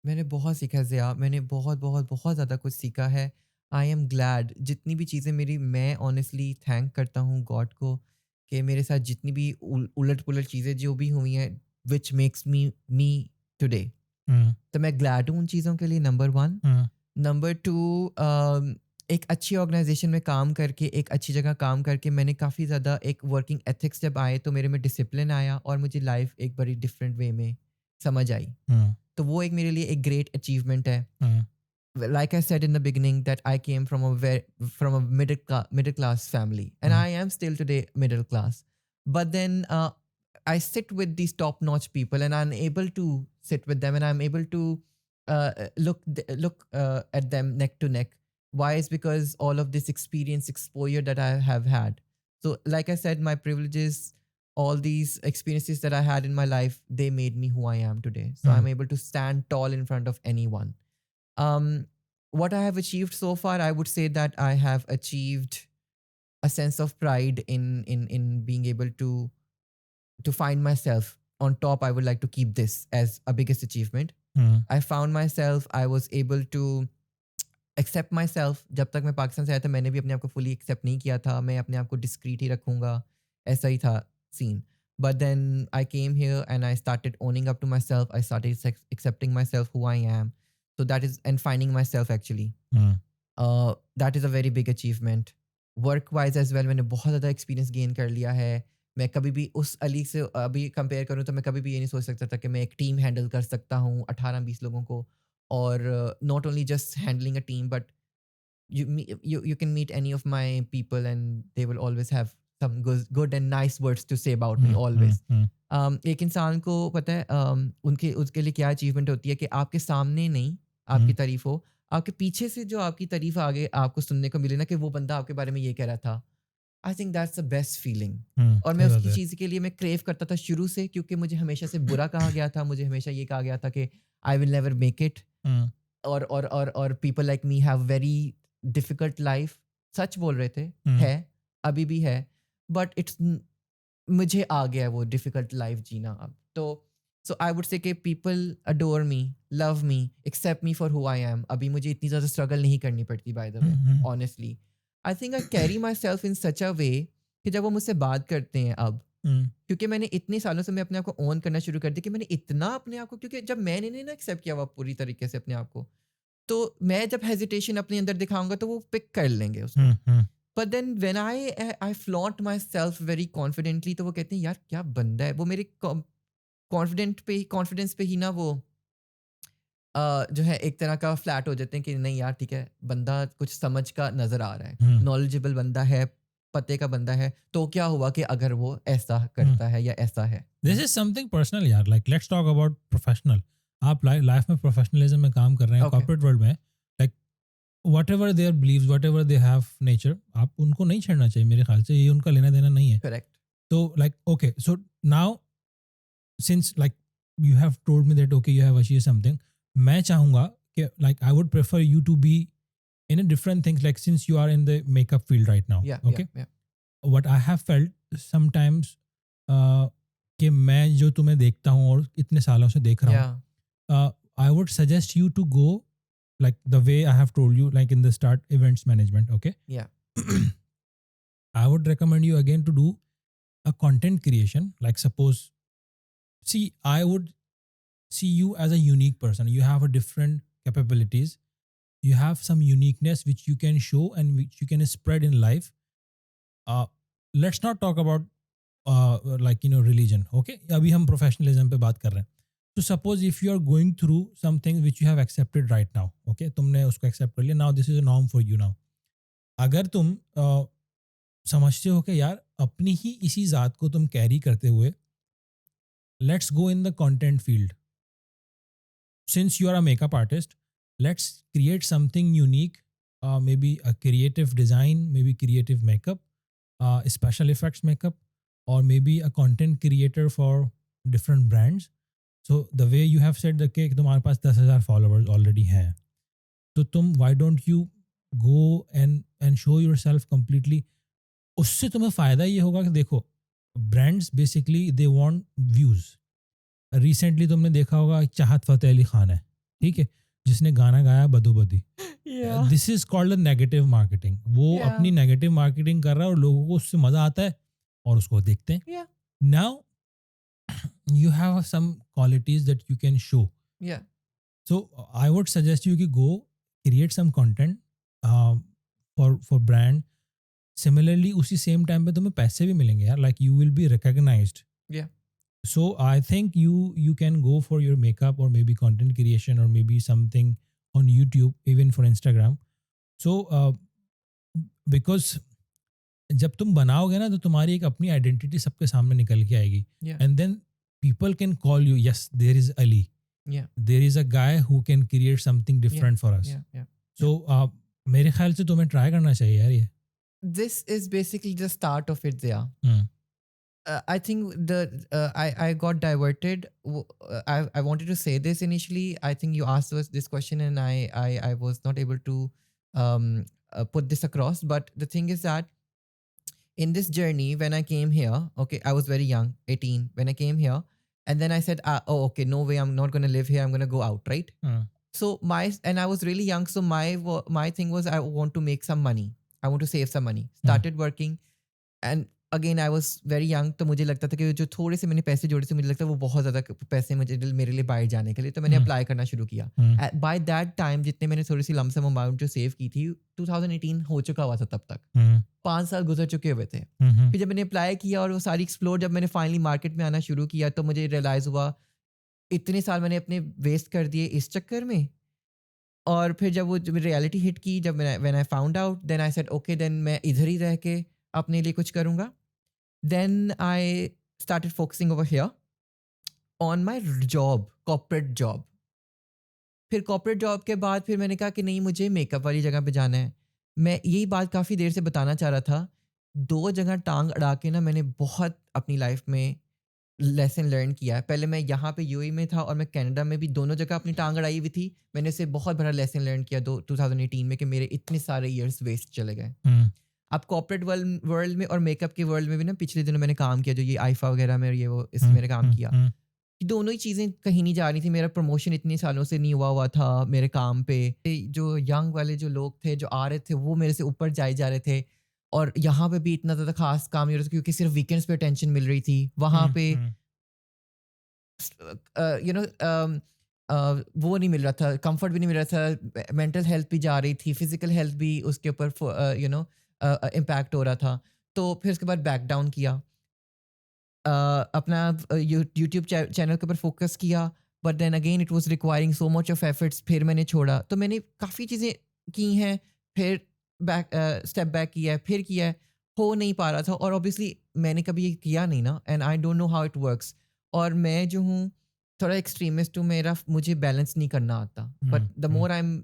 मैंने बहुत सीखा है ज़िया, मैंने बहुत बहुत बहुत ज़्यादा कुछ सीखा है। आई एम ग्लैड जितनी भी चीज़ें मेरी, मैं ऑनेस्टली थैंक करता हूँ गॉड को कि मेरे साथ जितनी भी उलट पुलट चीज़ें जो भी हुई हैं, which makes me me today, हम्म तो मैं ग्लैड हूँ उन चीज़ों के लिए, नंबर 1। हम्म नंबर 2, एक अच्छी ऑर्गेनाइजेशन में काम करके, एक अच्छी जगह काम करके, मैंने काफ़ी ज़्यादा एक वर्किंग एथिक्स जब आए तो मेरे में डिसिप्लिन आया, और मुझे लाइफ एक बड़ी डिफरेंट वे में समझ आई। हम्म तो वो एक मेरे लिए एक ग्रेट अचीवमेंट है। हम्म Like I said in the beginning, that I came from from a middle class family, and hmm I am still today middle class. But then I sit with these top notch people, and I'm able to sit with them, and I'm able to look at them neck to neck. Why is because all of this experience, exposure that I have had. So, like I said, my privileges, all these experiences that I had in my life, they made me who I am today. So I'm able to stand tall in front of anyone. What I have achieved so far, I would say that I have achieved a sense of pride in being able to find myself on top. I would like to keep this as a biggest achievement. Hmm I found myself, I was able to accept myself. जब तक मैं पाकिस्तान से आया था, मैंने भी अपने आप को fully accept नहीं किया था, मैं अपने आप को discreet ही रखूंगा, ऐसा ही था scene. But then I came here and I started owning up to myself. I started accepting myself who I am. So that is, and finding myself actually. Hmm That is a very big achievement. Work wise as well, मैंने बहुत ज़्यादा experience gain कर लिया है। मैं कभी भी उस अली से अभी कंपेयर करूँ तो मैं कभी भी ये नहीं सोच सकता था कि मैं एक टीम हैंडल कर सकता हूँ 18-20 लोगों को, और not only just handling a team, but you can meet any of my people and they will always have some good and nice words to say about me always. एक इंसान को पता है उनके उसके लिए क्या अचीवमेंट होती है कि आपके सामने नहीं आपकी तारीफ हो, आपके पीछे से जो आपकी तारीफ आगे आपको सुनने को मिले ना कि वो बंदा आपके बारे में ये कह रहा था। I think that's the best feeling. और मैं उसकी चीज़ के लिए मैं क्रेव करता था शुरू से, क्योंकि मुझे हमेशा से बुरा कहा गया था, मुझे हमेशा ये कहा गया था कि I will never make it, और people like me have very difficult life. सच बोल रहे थे, है, अभी भी है, बट इट्स, मुझे आ गया वो डिफिकल्ट लाइफ जीना अब तो। सो आई वुड से कि people adore me, love me, accept me for who I am. अभी मुझे इतनी ज़्यादा स्ट्रगल नहीं करनी पड़ती, by the way, honestly. I think I carry myself in such a way कि जब वो मुझसे बात करते हैं अब, क्योंकि मैंने इतने सालों से मैं अपने आप को ओन करना शुरू कर दिया कि मैंने इतना अपने आप को, क्योंकि जब मैंने नहीं ना एक्सेप्ट किया हुआ पूरी तरीके से अपने आप को, तो मैं जब हेजिटेशन अपने अंदर दिखाऊंगा तो वो पिक कर लेंगे उसको। But then when I flaunt myself very confidently, तो वो कहते हैं यार क्या बंदा है वो, मेरे कॉन्फिडेंस पे ही ना वो जो है एक तरह का फ्लैट हो जाते हैं कि नहीं यार ठीक है, बंदा कुछ समझ का नज़र आ रहा है, हम्म नॉलेजेबल बंदा है, पते का बंदा है, तो क्या हुआ कि अगर वो ऐसा हम्म करता है या ऐसा है। दिस इज समथिंग पर्सनल यार, like let's talk about professional. आप लाइफ में प्रोफेशनलिज्म में काम कर रहे हैं, ओके, कॉर्पोरेट वर्ल्ड में, like whatever their beliefs, whatever they have nature, आप उनको नहीं छेड़ना चाहिए मेरे ख्याल से, ये उनका लेना देना नहीं है। करेक्ट। तो like okay, so now since like you have told me that okay you have achieved something, मैं चाहूँगा कि like I would prefer you to be in a different things, like since you are in the makeup field right now, या okay, या what I have felt sometimes कि मैं जो तुम्हें देखता हूँ और इतने सालों से देख रहा या हूँ, I would suggest you to go like the way I have told you, like in the start, events management, okay. या I would recommend you again to do a content creation, like suppose, see, I would see you as a unique person. You have a different capabilities. You have some uniqueness which you can show and which you can spread in life. Let's not talk about like religion. Okay, अभी हम professionalism पे बात कर रहे हैं. So suppose if you are going through something which you have accepted right now, okay, तुमने उसको accept कर लिया. Now this is a norm for you now. अगर तुम समझते हो कि यार अपनी ही इसी जात को तुम कैरी करते हुए, let's go in the content field. Since you are a makeup artist, let's create something unique, maybe a creative design, maybe creative makeup, special effects makeup, or maybe a content creator for different brands. So the way you have said that तुम्हारे पास 10,000 followers already हैं, तो तुम why don't you go and show yourself completely? उससे तुम्हें फ़ायदा ये होगा कि देखो, brands basically they want views. Recently तुमने देखा होगा चाहत फ़तेह अली खान है, ठीक है, जिसने गाना गाया बदो बदी. या this is called negative marketing. वो या अपनी नेगेटिव मार्केटिंग कर रहा है और लोगों को उससे मजा आता है और उसको देखते हैं. Yeah now you have some qualities that you can show. Yeah so I would suggest you कि go create some content for brand. Similarly उसी सेम टाइम पे तुम्हें पैसे भी मिलेंगे यार, like you will be recognized. Yeah So I think you can go for your makeup or maybe content creation or maybe something on YouTube, even for Instagram. So because जब तुम बनाओगे ना तो तुम्हारी एक अपनी आइडेंटिटी सबके सामने निकल के आएगी. या And then people can call you, yes, there is Ali, या there is a guy who can create something different for us. या So मेरे ख्याल से तुम्हें ट्राई करना चाहिए यार ये. This is basically the start of it, Zia. Hmm. I think I got diverted. I wanted to say this initially. I think you asked us this question and I was not able to put this across. But the thing is that in this journey, when I came here, okay, I was very young, 18, when I came here, and then I said, oh, okay, no way, I'm not gonna live here. I'm gonna go out, right? Hmm. So and I was really young, so my thing was I want to make some money. I want to save some money. Started working, and again I was very young, तो मुझे लगता था कि जो थोड़े से मैंने पैसे जोड़े थे मुझे लगता है वो बहुत ज़्यादा पैसे मुझे मेरे लिए बाहर जाने के लिए, तो मैंने अप्लाई करना शुरू किया. बाय दैट टाइम जितने मैंने थोड़ी सी लमसम अमाउंट जो सेव की थी 2018 हो चुका हुआ था तब तक. 5 साल गुजर चुके हुए थे. फिर जब मैंने अप्लाई किया और वो सारी एक्सप्लोर, जब मैंने फाइनली मार्केट में आना शुरू किया तो मुझे रियलाइज़ हुआ इतने साल मैंने अपने वेस्ट कर दिए इस चक्कर में. और फिर जब वो रियलिटी हिट की, जब when I found out, then I said okay, then मैं इधर ही रह के अपने लिए कुछ करूँगा. Then I started focusing over here on my job, corporate job. फिर कॉर्पोरेट जॉब के बाद फिर मैंने कहा कि नहीं, मुझे मेकअप वाली जगह पे जाना है. मैं यही बात काफ़ी देर से बताना चाह रहा था. 2 जगह टांग अड़ा के ना मैंने बहुत अपनी लाइफ में लेसन लर्न किया है. पहले मैं यहाँ पे यूएई में था और मैं कनाडा में भी, दोनों जगह अपनी टांग अड़ाई हुई थी. मैंने इससे बहुत बड़ा लेसन लर्न किया 2018 में कि मेरे इतने सारे ईयर्स वेस्ट चले गए. अब कॉर्पोरेट वर्ल्ड में और मेकअप के वर्ल्ड में भी ना पिछले दिनों मैंने काम किया, जो ये आईफा वगैरह में ये वो इसमें मैंने काम किया. दोनों ही चीज़ें कहीं नहीं जा रही थी. मेरा प्रमोशन इतने सालों से नहीं हुआ था मेरे काम पे. जो यंग वाले जो लोग थे जो आ रहे थे वो मेरे से ऊपर जाए जा रहे थे, और यहाँ पे भी इतना ज़्यादा खास काम नहीं हो रहा था क्योंकि सिर्फ वीकेंड्स पे अटेंशन मिल रही थी. वहाँ पे यू नो वो नहीं मिल रहा था, कंफर्ट भी नहीं मिल रहा था, मेंटल हेल्थ भी जा रही थी, फिजिकल हेल्थ भी उसके ऊपर इम्पैक्ट हो रहा था. तो फिर उसके बाद बैक डाउन किया. अपना यूट्यूब चैनल के ऊपर फोकस किया. But then again it was requiring so much of efforts, फिर मैंने छोड़ा। तो मैंने काफ़ी चीज़ें की हैं, फिर बैक स्टेप बैक किया है, फिर किया है, हो नहीं पा रहा था। और ऑब्वियसली मैंने कभी ये किया नहीं ना, and I don't know how it works. और मैं जो हूँ थोड़ा एक्सट्रीमिस्ट हूँ, मुझे बैलेंस नहीं करना आता। But the more I M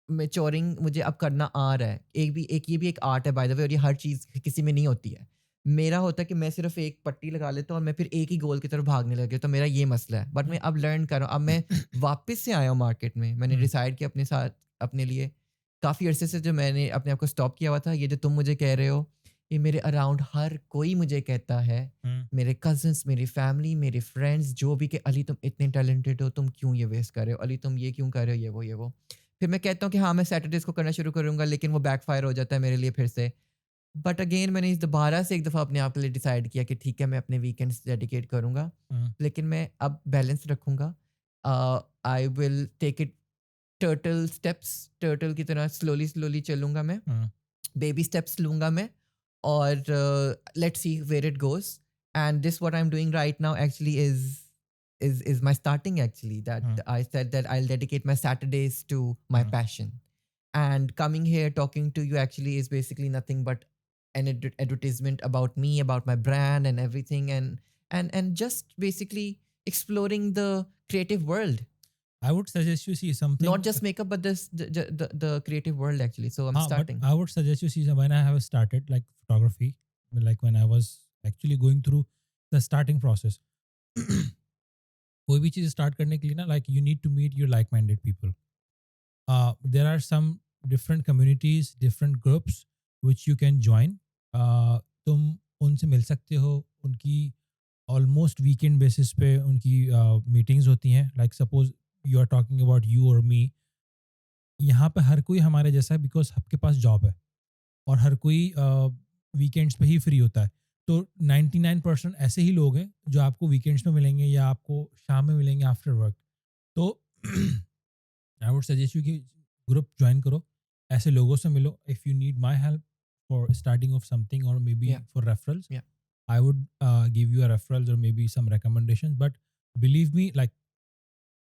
maturing, मुझे अब करना आ रहा है। एक ये भी एक आर्ट है बाय द वे, और ये हर चीज़ किसी में नहीं होती है। मेरा होता है कि मैं सिर्फ एक पट्टी लगा लेता हूँ और मैं फिर एक ही गोल की तरफ भागने लगे, तो मेरा ये मसला है। बट मैं अब लर्न कर रहा हूँ, अब मैं वापस से आया हूँ मार्केट में। मैंने डिसाइड किया अपने साथ, अपने लिए काफ़ी अरसे से जो मैंने अपने आप को स्टॉप किया हुआ था, ये जो तुम मुझे कह रहे हो, ये मेरे अराउंड हर कोई मुझे कहता है। मेरे कजन्स, मेरी फैमिली, मेरे फ्रेंड्स, जो भी, कि अली तुम इतने टैलेंटेड हो, तुम क्यों ये वेस्ट कर रहे हो, अली तुम ये क्यों कर रहे हो, ये वो। फिर मैं कहता हूँ कि हाँ मैं सैटरडेज़ को करना शुरू करूँगा, लेकिन वो बैकफायर हो जाता है मेरे लिए फिर से। बट अगेन मैंने इस दोबारा से एक दफ़ा अपने आप के लिए डिसाइड किया कि ठीक है, मैं अपने वीकेंड्स डेडिकेट करूँगा, लेकिन मैं अब बैलेंस रखूँगा। I will take it turtle steps, turtle की तरह स्लोली स्लोली चलूँगा मैं, बेबी स्टेप्स लूँगा मैं, और let's see where it goes. And this what I am doing right now actually is my starting actually, that I said that I'll dedicate my Saturdays to my passion. And coming here talking to you actually is basically nothing but an advertisement about me, about my brand and everything, and just basically exploring the creative world, I would suggest you see something. not just makeup but the creative world actually. So I'm But starting. I would suggest you see when I have started like photography, like when I was actually going through the starting process. कोई भी चीज़ start करने के लिए ना, like you need to meet your like minded people. There are some different communities, different groups which you can join. तुम उनसे मिल सकते हो. उनकी ऑलमोस्ट वीकेंड बेसिस पे उनकी मीटिंग्स होती हैं. Like suppose you are talking about you और मी. यहाँ पे हर कोई हमारे जैसा है बिकॉज सबके पास जॉब है और हर कोई वीकेंड्स पे ही फ्री होता है. तो 99% ऐसे ही लोग हैं जो आपको वीकेंड्स में मिलेंगे या आपको शाम में मिलेंगे आफ्टर वर्क. तो आई वुड सजेस्ट यू कि ग्रुप ज्वाइन करो, ऐसे लोगों से मिलो. If you need my help for starting of something और maybe Yeah. For referrals, Yeah. I would give you a referrals और maybe some recommendation. But believe me, like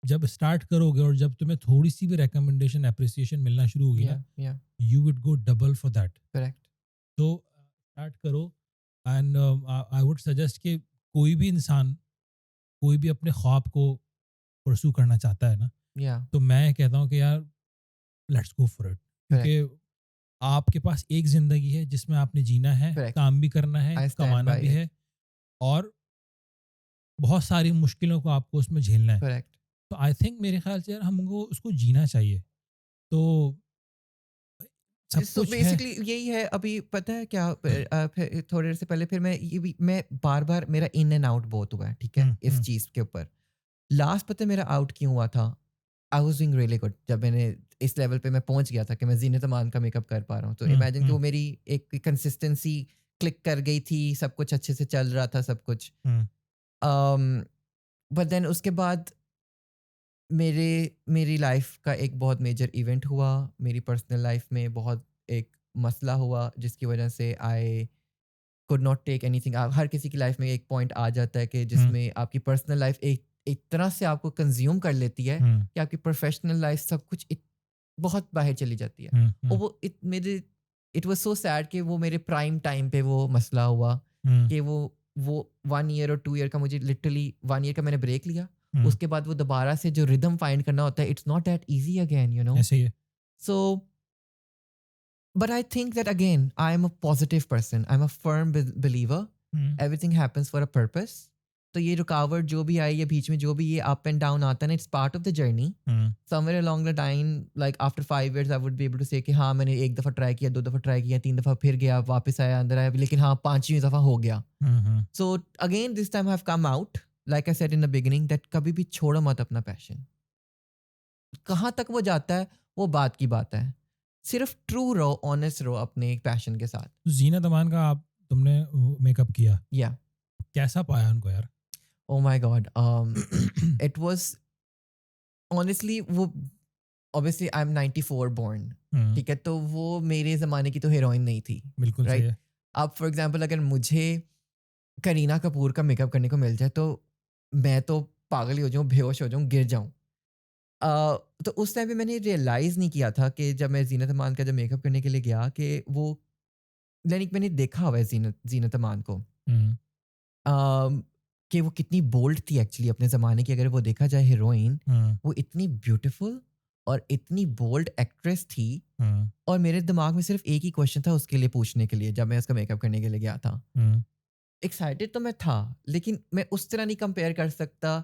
जब start करोगे और जब तुम्हें थोड़ी सी भी रिकमेंडेशन, अप्रिसिएशन मिलना शुरू होगी Yeah. ना, Yeah. You would go double for that. Correct. तो स्टार्ट करो. एंड आई वुड सजेस्ट कि कोई भी इंसान कोई भी अपने ख्वाब को परसू करना चाहता है ना, Yeah. तो मैं कहता हूँ कि यार लेट्स गो फॉर इट. क्योंकि आपके पास एक ज़िंदगी है जिसमें आपने जीना है, Correct. काम भी करना है, I stand कमाना by भी it. है, और बहुत सारी मुश्किलों को आपको उसमें झेलना है. Correct. तो आई थिंक मेरे ख्याल से यार हमको उसको जीना चाहिए. तो सब सो कुछ है. बेसिकली यही है। अभी पता है क्या, फिर थोड़ी देर से पहले फिर मैं बार बार मेरा इन एंड आउट बहुत हुआ है, ठीक है, इस चीज़ के ऊपर. लास्ट पता है मेरा आउट क्यों हुआ था? I was doing really good. जब मैंने इस लेवल पे मैं पहुंच गया था कि मैं जीनत अमान का मेकअप कर पा रहा हूँ, तो इमेजिन कि वो मेरी एक कंसिस्टेंसी क्लिक कर गई थी, सब कुछ अच्छे से चल रहा था, सब कुछ. बट देन उसके बाद मेरी लाइफ का एक बहुत मेजर इवेंट हुआ. मेरी पर्सनल लाइफ में बहुत एक मसला हुआ जिसकी वजह से I could not take anything. हर किसी की लाइफ में एक पॉइंट आ जाता है कि जिसमें आपकी पर्सनल लाइफ एक एक तरह से आपको कंज्यूम कर लेती है कि आपकी प्रोफेशनल लाइफ सब कुछ बहुत बाहर चली जाती है. और वो इट वाज सो सैड कि वो मेरे प्राइम टाइम पे वो मसला हुआ कि वो 1 ईयर और 2 ईयर का, मुझे लिटरली 1 ईयर का मैंने ब्रेक लिया. उसके बाद वो दोबारा से जो रिदम फाइंड करना होता है, it's not that easy again, you know. ऐसे ही है. So, but I think that again, I'm a positive person. I'm a firm believer. Everything happens for a purpose. तो ये रुकावट जो भी आई है बीच में, जो भी ये अप एंड डाउन आता है ना, it's part of the journey. Somewhere along the time, like after 5 years, I would be able to say कि हाँ मैंने 1 दफ़ा ट्राई किया, 2 दफ़ा ट्राई किया, 3 दफ़ा फिर गया, वापस आया, अंदर आया, लेकिन हाँ 5वीं दफ़ा हो गया. So again this time I have come out, like I said in the beginning, that कभी भी छोड़ो मत अपना पैशन. कहाँ तक वो जाता है वो बात की बात है. सिर्फ ट्रू रहो, ऑनेस्ट रहो अपने पैशन के साथ. तो जीनत अमान का तुमने मेकअप किया, या कैसा पाया उनको यार? oh my god, it was honestly, वो obviously I'm 94 born, ठीक है, तो वो मेरे ज़माने की तो हीरोइन नहीं थी. बिल्कुल सही राइट. है. अब फॉर एग्जांपल अगर मुझे करीना कपूर का मेकअप करने को मिल जाए तो मैं तो पागल ही हो जाऊँ, बेहोश हो जाऊँ, गिर जाऊँ। तो उस टाइम पे मैंने रियलाइज़ नहीं किया था कि जब मैं ज़ीनत अमान का जब मेकअप करने के लिए गया कि वो लाइक मैंने देखा हुआ है ज़ीनत अमान को। हम्म, अम, कि वो कितनी बोल्ड थी एक्चुअली अपने ज़माने की, अगर वो देखा जाए हीरोइन, हम्म, वो इतनी ब्यूटीफुल और इतनी बोल्ड एक्ट्रेस थी। हम्म, और मेरे दिमाग में सिर्फ एक ही क्वेश्चन था उसके लिए पूछने के लिए जब मैं उसका मेकअप करने के लिए गया था। हम्म, एक्साइटेड तो मैं था, लेकिन मैं उस तरह नहीं कंपेयर कर सकता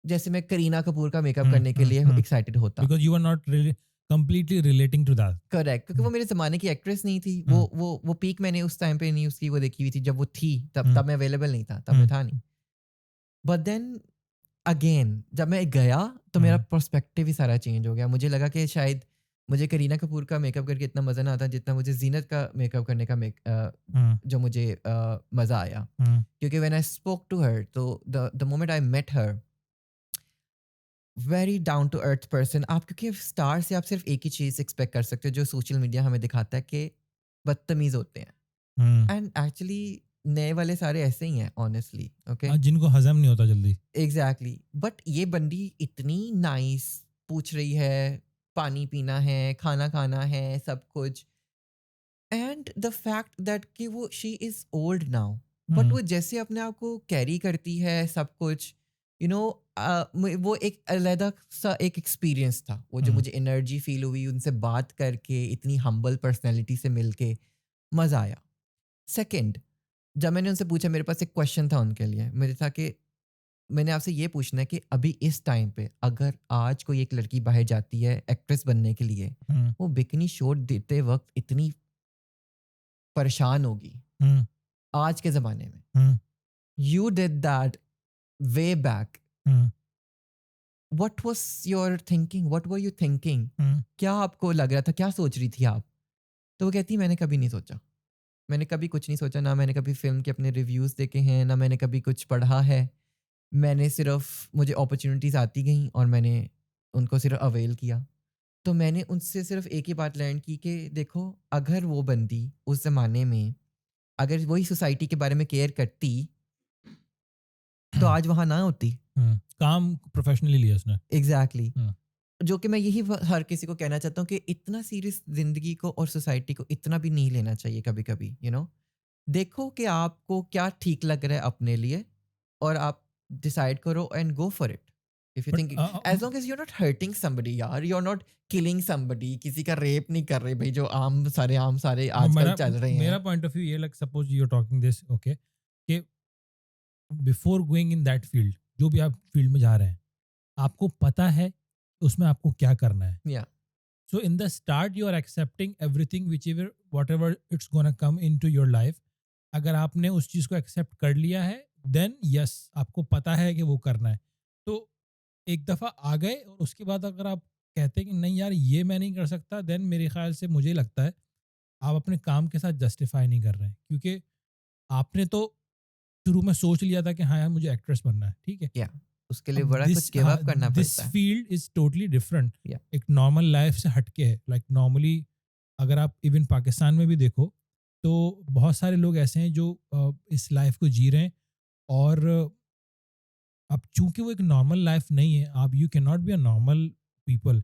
जैसे मैं करीना कपूर का मेकअप हम्म, करने के लिए हम्म, एक्साइटेड होता। because you are not really completely relating to that. Correct, क्योंकि वो मेरे ज़माने की एक्ट्रेस नहीं थी। वो हम्म, वो वो पीक मैंने उस टाइम पे नहीं उसकी वो देखी हुई थी जब वो थी, तब हम्म, तब मैं अवेलेबल नहीं था, तब मैं हम्म, था नहीं। बट देन अगेन जब मैं गया तो मेरा हम्म, पर्सपेक्टिव ही सारा चेंज हो गया। मुझे लगा कि शायद मुझे करीना कपूर का मेकअप करके इतना मज़ा ना आता जितना मुझे ज़ीनत का मेकअप करने का हम्म, जो मुझे मज़ा आया। हम्म, क्योंकि when I spoke to her, तो the moment I met her, very down to earth person. आप क्योंकि स्टार से आप सिर्फ एक ही चीज़ एक्सपेक्ट कर सकते हो जो सोशल मीडिया हमें दिखाता है कि बदतमीज़ होते हैं। हम्म। एंड एक्चुअली नए वाले सारे ऐसे ही हैं ऑनेस्टली, ओके। हाँ, जिनको हजम नहीं होता जल्दी। एग्जैक्टली, बट ये बंदी इतनी नाइस, पूछ रही है पानी पीना है, खाना खाना है, सब कुछ। एंड द फैक्ट दैट कि वो she is old now, but hmm, वो जैसे अपने आप को कैरी करती है सब कुछ, यू नो, वो एक अलग सा एक एक्सपीरियंस था। वो जो हम्म, मुझे एनर्जी फील हुई उनसे बात करके, इतनी हम्बल पर्सनैलिटी से मिलके मज़ा आया। सेकंड, जब मैंने उनसे पूछा, मेरे पास एक क्वेश्चन था उनके लिए, मेरे था कि मैंने आपसे ये पूछना है कि अभी इस टाइम पे अगर आज कोई एक लड़की बाहर जाती है एक्ट्रेस बनने के लिए, हम्म, वो बिकनी शॉट देते वक्त इतनी परेशान होगी हम्म, आज के ज़माने में। Hmm, you did that way back, hmm, what was your thinking, what were you thinking? Hmm, क्या आपको लग रहा था, क्या सोच रही थी आप? तो वो कहती मैंने कभी नहीं सोचा, मैंने कभी कुछ नहीं सोचा, ना मैंने कभी फिल्म के अपने रिव्यूज़ देखे हैं, ना मैंने कभी कुछ पढ़ा है। मैंने सिर्फ, मुझे अपॉर्चुनिटीज़ आती गईं और मैंने उनको सिर्फ अवेल किया। तो मैंने उनसे सिर्फ एक ही बात लर्न की कि देखो, अगर वो बंदी उस ज़माने में अगर वही सोसाइटी के बारे में केयर करती तो आज वहाँ ना होती। काम प्रोफेशनली लिया उसने। एग्जैक्टली, हम्म, जो कि मैं यही हर किसी को कहना चाहता हूँ कि इतना सीरियस ज़िंदगी को और सोसाइटी को इतना भी नहीं लेना चाहिए कभी कभी, देखो कि आपको क्या ठीक लग रहा है अपने लिए, और आप डिसाइड करो and go for it. If you but think, as long as you are not hurting somebody, यार, you are not killing somebody, किसी का रेप नहीं कर रहे भाई, जो आम सारे आजकल मेरा चल रहे मेरा हैं। पॉइंट ऑफ व्यू ये, like suppose you are talking this, okay, कि before going in that field, जो भी आप फील्ड में जा रहे हैं, आपको पता है उसमें आपको क्या करना है। Yeah so in the start you are accepting everything whichever whatever it's gonna come into your life. अगर आपने उस चीज़ को एक्सेप्ट कर लिया है, देन यस, आपको पता है कि वो करना है। तो एक दफ़ा आ गए और उसके बाद अगर आप कहते हैं कि नहीं यार ये मैं नहीं कर सकता, देन मेरे ख्याल से मुझे लगता है आप अपने काम के साथ जस्टिफाई नहीं कर रहे हैं, क्योंकि आपने तो शुरू में सोच लिया था कि हाँ यार मुझे एक्ट्रेस बनना है, ठीक है। या उसके लिए अब बड़ा कुछ गिव अप करना दिस पड़ता है। फील्ड इज टोटली डिफरेंट, या एक नॉर्मल लाइफ से हटके है। लाइक नॉर्मली अगर आप इवन पाकिस्तान में भी देखो तो बहुत सारे लोग ऐसे हैं जो इस लाइफ को जी रहे हैं, और अब चूंकि वो एक नॉर्मल लाइफ नहीं है, आप you can not be a normal people,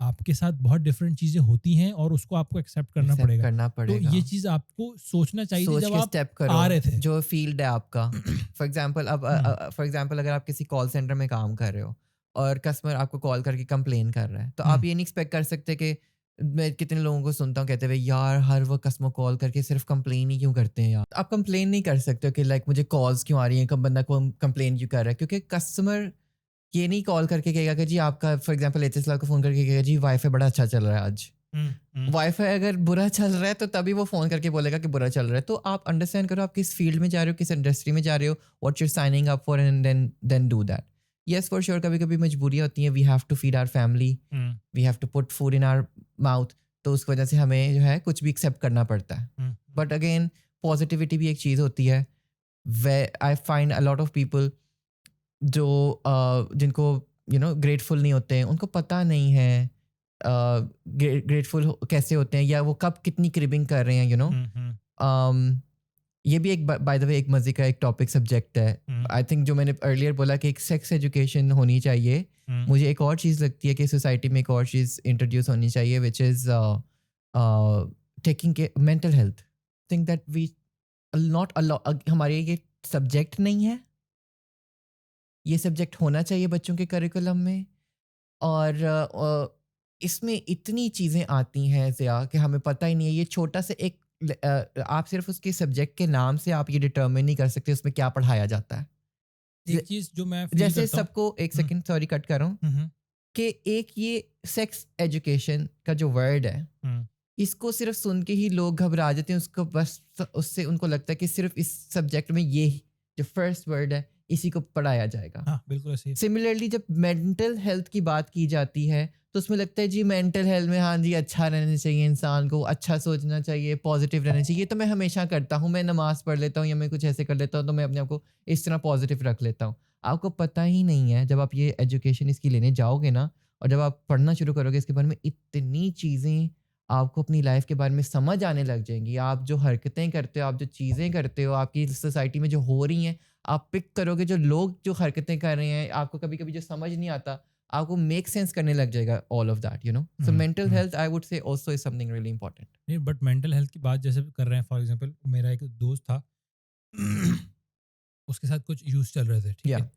आपके साथ बहुत डिफरेंट चीज़ें होती हैं और उसको आपको एक्सेप्ट करना एक्सेप्ट पड़ेगा। करना तो पड़ेगा। ये चीज़ आपको सोचना चाहिए थी सोच जब के आप स्टेप करो आ रहे थे। जो फील्ड है आपका। फॉर एग्जांपल, अब हम्म, फॉर एग्जांपल अगर आप किसी कॉल सेंटर में काम कर रहे हो और कस्टमर आपको कॉल करके कंप्लेन कर रहा है, तो हम्म, आप ये नहीं एक्सपेक्ट कर सकते कि, मैं कितने लोगों को सुनता हूँ कहते हुए, यार हर वो कस्टमर कॉल करके सिर्फ कंप्लेन ही क्यों करते हैं यार। आप कंप्लेन नहीं कर सकते हो कि लाइक मुझे कॉल्स क्यों आ रही हैं, कब बंदा को कंप्लेन क्यों कर रहा है, क्योंकि कस्टमर ये नहीं कॉल करके कहेगा कि जी आपका, फॉर एग्जांपल एचएस को फ़ोन करके कहेगा जी वाईफाई बड़ा अच्छा चल रहा है आज। हम्म, वाईफाई अगर बुरा चल रहा है तो तभी वो फ़ोन करके बोलेगा कि बुरा चल रहा है। तो आप अंडरस्टैंड करो आप किस फील्ड में जा रहे हो, किस इंडस्ट्री में जा रहे हो, what you are signing up for, and then do that. Yes, for sure कभी कभी मजबूरियाँ होती हैं, we have to feed our family, hmm, we have to put food in our mouth, तो उस वजह से हमें जो है कुछ भी एक्सेप्ट करना पड़ता है। हम्म, बट अगेन, पॉजिटिविटी भी एक चीज़ होती है। Way I find a lot of people जो जिनको ग्रेटफुल नहीं होते हैं, उनको पता नहीं है ग्रेटफुल कैसे होते हैं, या वो कब कितनी क्रिबिंग कर रहे हैं, हम्म, हम्म, ये भी एक बाय द वे एक मजे का एक टॉपिक सब्जेक्ट है. आई थिंक जो मैंने अर्लियर बोला कि एक सेक्स एजुकेशन होनी चाहिए, मुझे एक और चीज़ लगती है कि सोसाइटी में एक और चीज़ इंट्रोड्यूस होनी चाहिए which is taking care mental health. Think that we not हमारे ये सब्जेक्ट नहीं है, ये सब्जेक्ट होना चाहिए बच्चों के करिकुलम में. और इसमें इतनी चीज़ें आती हैं ज़िया कि हमें पता ही नहीं है. ये छोटा सा एक आप सिर्फ उसके सब्जेक्ट के नाम से आप ये डिटर्मिन नहीं कर सकते उसमें क्या पढ़ाया जाता है. एक चीज जो मैं फील जैसे करता हूँ. सबको एक हम्म, सेकंड सॉरी कट कर रहा हूँ हम्म, कि एक ये सेक्स एजुकेशन का जो वर्ड है हम्म, इसको सिर्फ सुन के ही लोग घबरा जाते हैं. उसको बस उससे उनको लगता है कि सिर्फ इस सब्जेक्ट में ये जो फर्स्ट वर्ड है इसी को पढ़ाया जाएगा. हाँ बिल्कुल ऐसे ही. सिमिलरली जब मेंटल हेल्थ की बात की जाती है तो उसमें लगता है जी मेंटल हेल्थ में हाँ जी अच्छा रहना चाहिए, इंसान को अच्छा सोचना चाहिए, पॉजिटिव रहना चाहिए. ये तो मैं हमेशा करता हूँ, मैं नमाज पढ़ लेता हूँ या मैं कुछ ऐसे कर लेता हूँ तो मैं अपने आप को इस तरह पॉजिटिव रख लेता हूँ. आपको पता ही नहीं है जब आप ये एजुकेशन इसकी लेने जाओगे ना और जब आप पढ़ना शुरू करोगे इसके बारे में इतनी चीज़ें आपको अपनी लाइफ के बारे में समझ आने लग जाएंगी. आप जो हरकतें करते हो, आप जो चीज़ें करते हो, आपकी सोसाइटी में जो हो रही हैं, आप पिक करोगे जो लोग जो हरकतें कर रहे हैं, आपको कभी-कभी जो समझ नहीं आता, आपको मेक सेंस करने लग जाएगा all of that, you know. So mental health I would से also is something really important. नहीं बट मेंटल हेल्थ की बात जैसे कर रहे हैं, फॉर एग्जांपल मेरा एक दोस्त था. उसके साथ कुछ इश्यूज चल रहे थे, ठीक या है,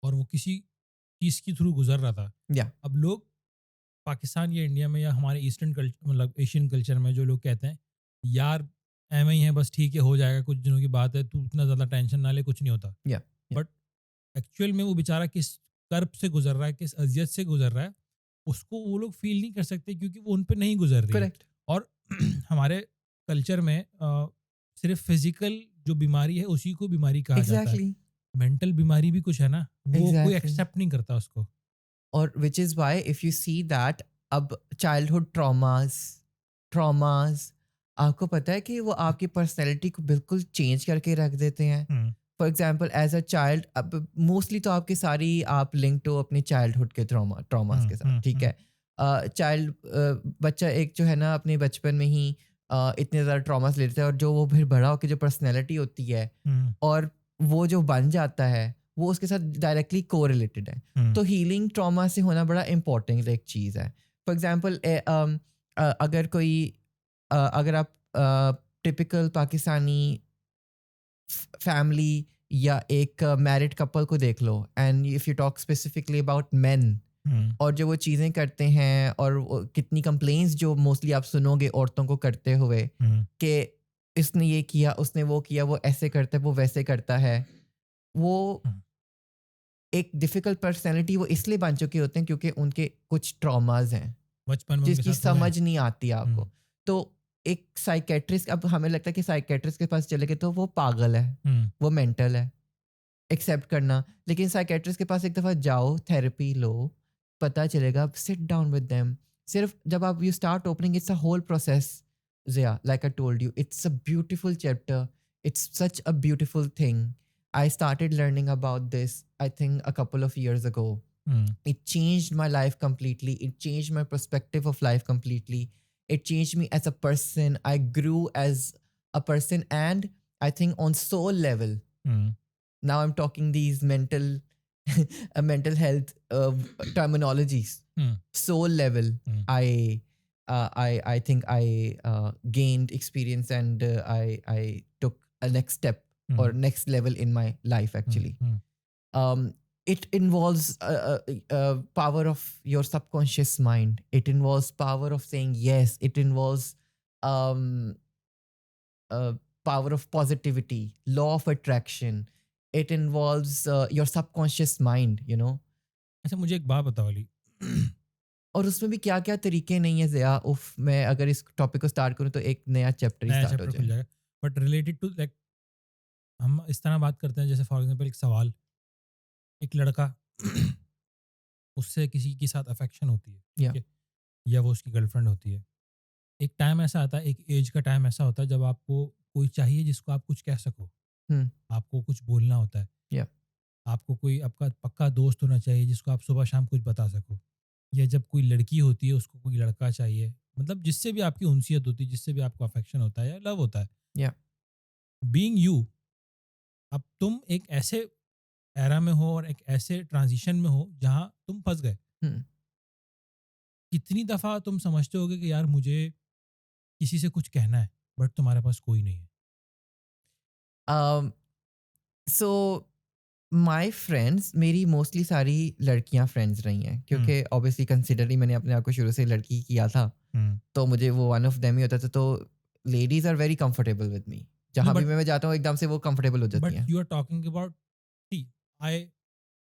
और वो किसी चीज़ के थ्रू गुजर रहा था. या अब लोग पाकिस्तान या इंडिया में या हमारे ईस्टर्न कल्चर मतलब एशियन कल्चर में जो लोग कहते हैं यार एम ही है बस, ठीक है हो जाएगा, कुछ दिनों की बात है, तू इतना ज़्यादा टेंशन ना ले, कुछ नहीं होता. या बट एक्चुअल में वो बेचारा किस कर्ब से गुजर रहा है, किस अजियत से गुजर रहा है, उसको वो लोग फील नहीं कर सकते क्योंकि वो उन पे नहीं गुजर रही है. करेक्ट. और हमारे कल्चर में सिर्फ फिजिकल जो बीमारी है उसी को बीमारी कहा जाता है. एग्जैक्टली. मेंटल बीमारी भी कुछ है ना, वो कोई एग्जैक्टली. एक्सेप्ट नहीं करता उसको. और which is why if you see that अब चाइल्डहुड ट्रॉमास आपको पता है कि वो आपकी पर्सनैलिटी को बिल्कुल चेंज करके रख देते हैं. Hmm, for example as a child अब मोस्टली तो आपकी सारी आप लिंक टू अपने चाइल्डहुड के ट्रॉमास के साथ, ठीक है. चाइल्ड बच्चा एक जो है ना अपने बचपन में ही इतने ज़्यादा ट्रॉमास ले लेता है और जो वो फिर बड़ा होकर जो पर्सनैलिटी होती है हम्म, और वो जो बन जाता है वो उसके साथ डायरेक्टली को रिलेटेड है. हम्म, तो हीलिंग ट्रॉमा से होना बड़ा इंपॉर्टेंट एक चीज़ है. फॉर एग्जाम्पल अगर कोई अगर आप टिपिकल पाकिस्तानी फैमिली या एक मैरिड कपल को देख लो and if you talk specifically about men hmm, और जो वो चीज़ें करते हैं और कितनी कंप्लेंट्स जो मोस्टली आप सुनोगे औरतों को करते हुए हम्म, कि इसने ये किया, उसने वो किया, वो ऐसे करता है, वो वैसे करता है. वो हम्म. एक डिफ़िकल्ट पर्सनैलिटी वो इसलिए बन चुके होते हैं क्योंकि उनके कुछ ट्रॉमास हैं बचपन में उनके जिसकी साथ हुए हैं. समझ नहीं आती आपको. हम्म, तो एक साइकेट्रिस्ट, अब हमें लगता है कि साइकेट्रिस्ट के पास चले गए तो वो पागल है, हम्म, वो मेंटल है, एक्सेप्ट करना. लेकिन साइकेट्रिस्ट के पास एक दफ़ा जाओ, थेरेपी लो, पता चलेगा. Sit down with them. सिर्फ जब आप you start opening it's a whole process. Zia like I told you it's a beautiful chapter, it's such a beautiful thing. I started learning about this, I think, a couple of years ago. Hmm. It changed my life completely. It changed my perspective of life completely. It changed me as a person. I grew as a person, and I think on soul level. Hmm, Now I'm talking these mental, mental health terminologies. Hmm, Soul level, hmm, I think I gained experience and I took a next step or hmm, next level in my life hmm, actually. Hmm. It involves power of your subconscious mind. It involves power of saying yes. It involves um, uh, power of positivity, law of attraction. It involves your subconscious mind, you know. अच्छा मुझे एक बात बताओ वाली. और उसमें भी क्या क्या तरीके नहीं है ज़िया. उफ, मैं अगर इस टॉपिक को स्टार्ट करूँ तो एक नया चैप्टर ही नया स्टार्ट हो चैप्टर खुल जाए. जाएगा. बट रिलेटेड टू लाइक हम इस तरह बात करते हैं जैसे फॉर एग्जांपल एक सवाल, एक लड़का उससे किसी के साथ अफेक्शन होती है, ठीक या है, या वो उसकी गर्लफ्रेंड होती है. एक टाइम ऐसा आता है, एक एज का टाइम ऐसा होता है जब आपको कोई चाहिए जिसको आप कुछ कह सको, हम्म. आपको कुछ बोलना होता है, या आपको कोई आपका पक्का दोस्त होना चाहिए जिसको आप सुबह शाम कुछ बता सको, या जब कोई लड़की होती है उसको कोई लड़का चाहिए, मतलब जिससे भी आपकी उनसियत होती है, जिससे भी आपको अफेक्शन होता है या लव होता है. या बीइंग यू, अब तुम एक ऐसे एरा में हो और एक ऐसे ट्रांजिशन में हो जहाँ तुम फंस गए। हम्म, कितनी दफ़ा तुम समझते होगे कि यार मुझे किसी से कुछ कहना है, बट तुम्हारे पास कोई नहीं है। सो माय फ्रेंड्स, मेरी मोस्टली सारी लड़कियां फ्रेंड्स रही हैं, क्योंकि ऑब्वियसली कंसिडर ही मैंने अपने आप को शुरू से लड़की किया था, हम्म। तो मुझे वो वन ऑफ देम ही होता था। तो ladies are very comfortable with me, no जहाँ भी बट मैं जाता हूँ एकदम से वो कंफर्टेबल हो जाती बट हैं। You are talking about, see, I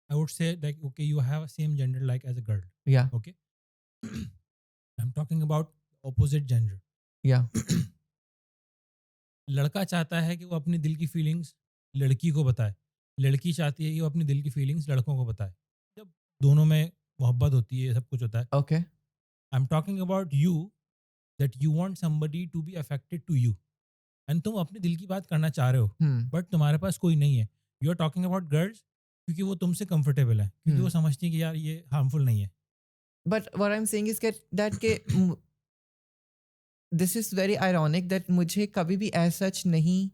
would say like okay, you have a same gender like as a girl, या okay? I'm talking about opposite gender. या लड़का चाहता है कि वो अपने दिल की फीलिंग्स लड़की को बताए, लड़की चाहती है कि वो अपने दिल की फीलिंग्स लड़कों को बताए। जब दोनों में मोहब्बत होती है, सब कुछ होता है। Okay. I am talking about you, that you want somebody to be affected to you, and तुम अपने दिल की बात करना चाह रहे हो, हम्म, बट तुम्हारे पास कोई नहीं है। You are talking about girls, क्योंकि वो तुमसे कंफर्टेबल है, क्योंकि वो समझती है कि यार ये हार्मफुल नहीं है। But what I am saying is that के this is very ironic that मुझे कभी भी ऐसा सच नहीं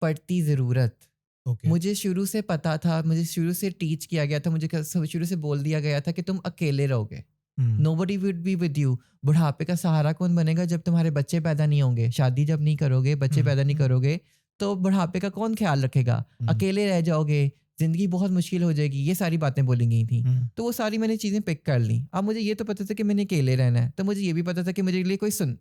पड़ती ज़रूरत। ओके। मुझे शुरू से पता था, मुझे शुरू से टीच किया गया था, मुझे शुरू से बोल दिया गया था कि तुम अकेले रहोगे, nobody would be with you. बुढ़ापे का सहारा कौन बनेगा जब तुम्हारे बच्चे पैदा नहीं होंगे? शादी जब नहीं करोगे, बच्चे पैदा नहीं करोगे, तो बुढ़ापे का कौन ख्याल रखेगा? अकेले रह जाओगे, जिंदगी बहुत मुश्किल हो जाएगी। ये सारी बातें बोली गई थी, तो वो सारी मैंने चीज़ें पिक कर ली। अब मुझे ये तो पता था कि मैंने अकेले रहना है, तो मुझे ये भी पता था कि मेरे लिए कोई सुन,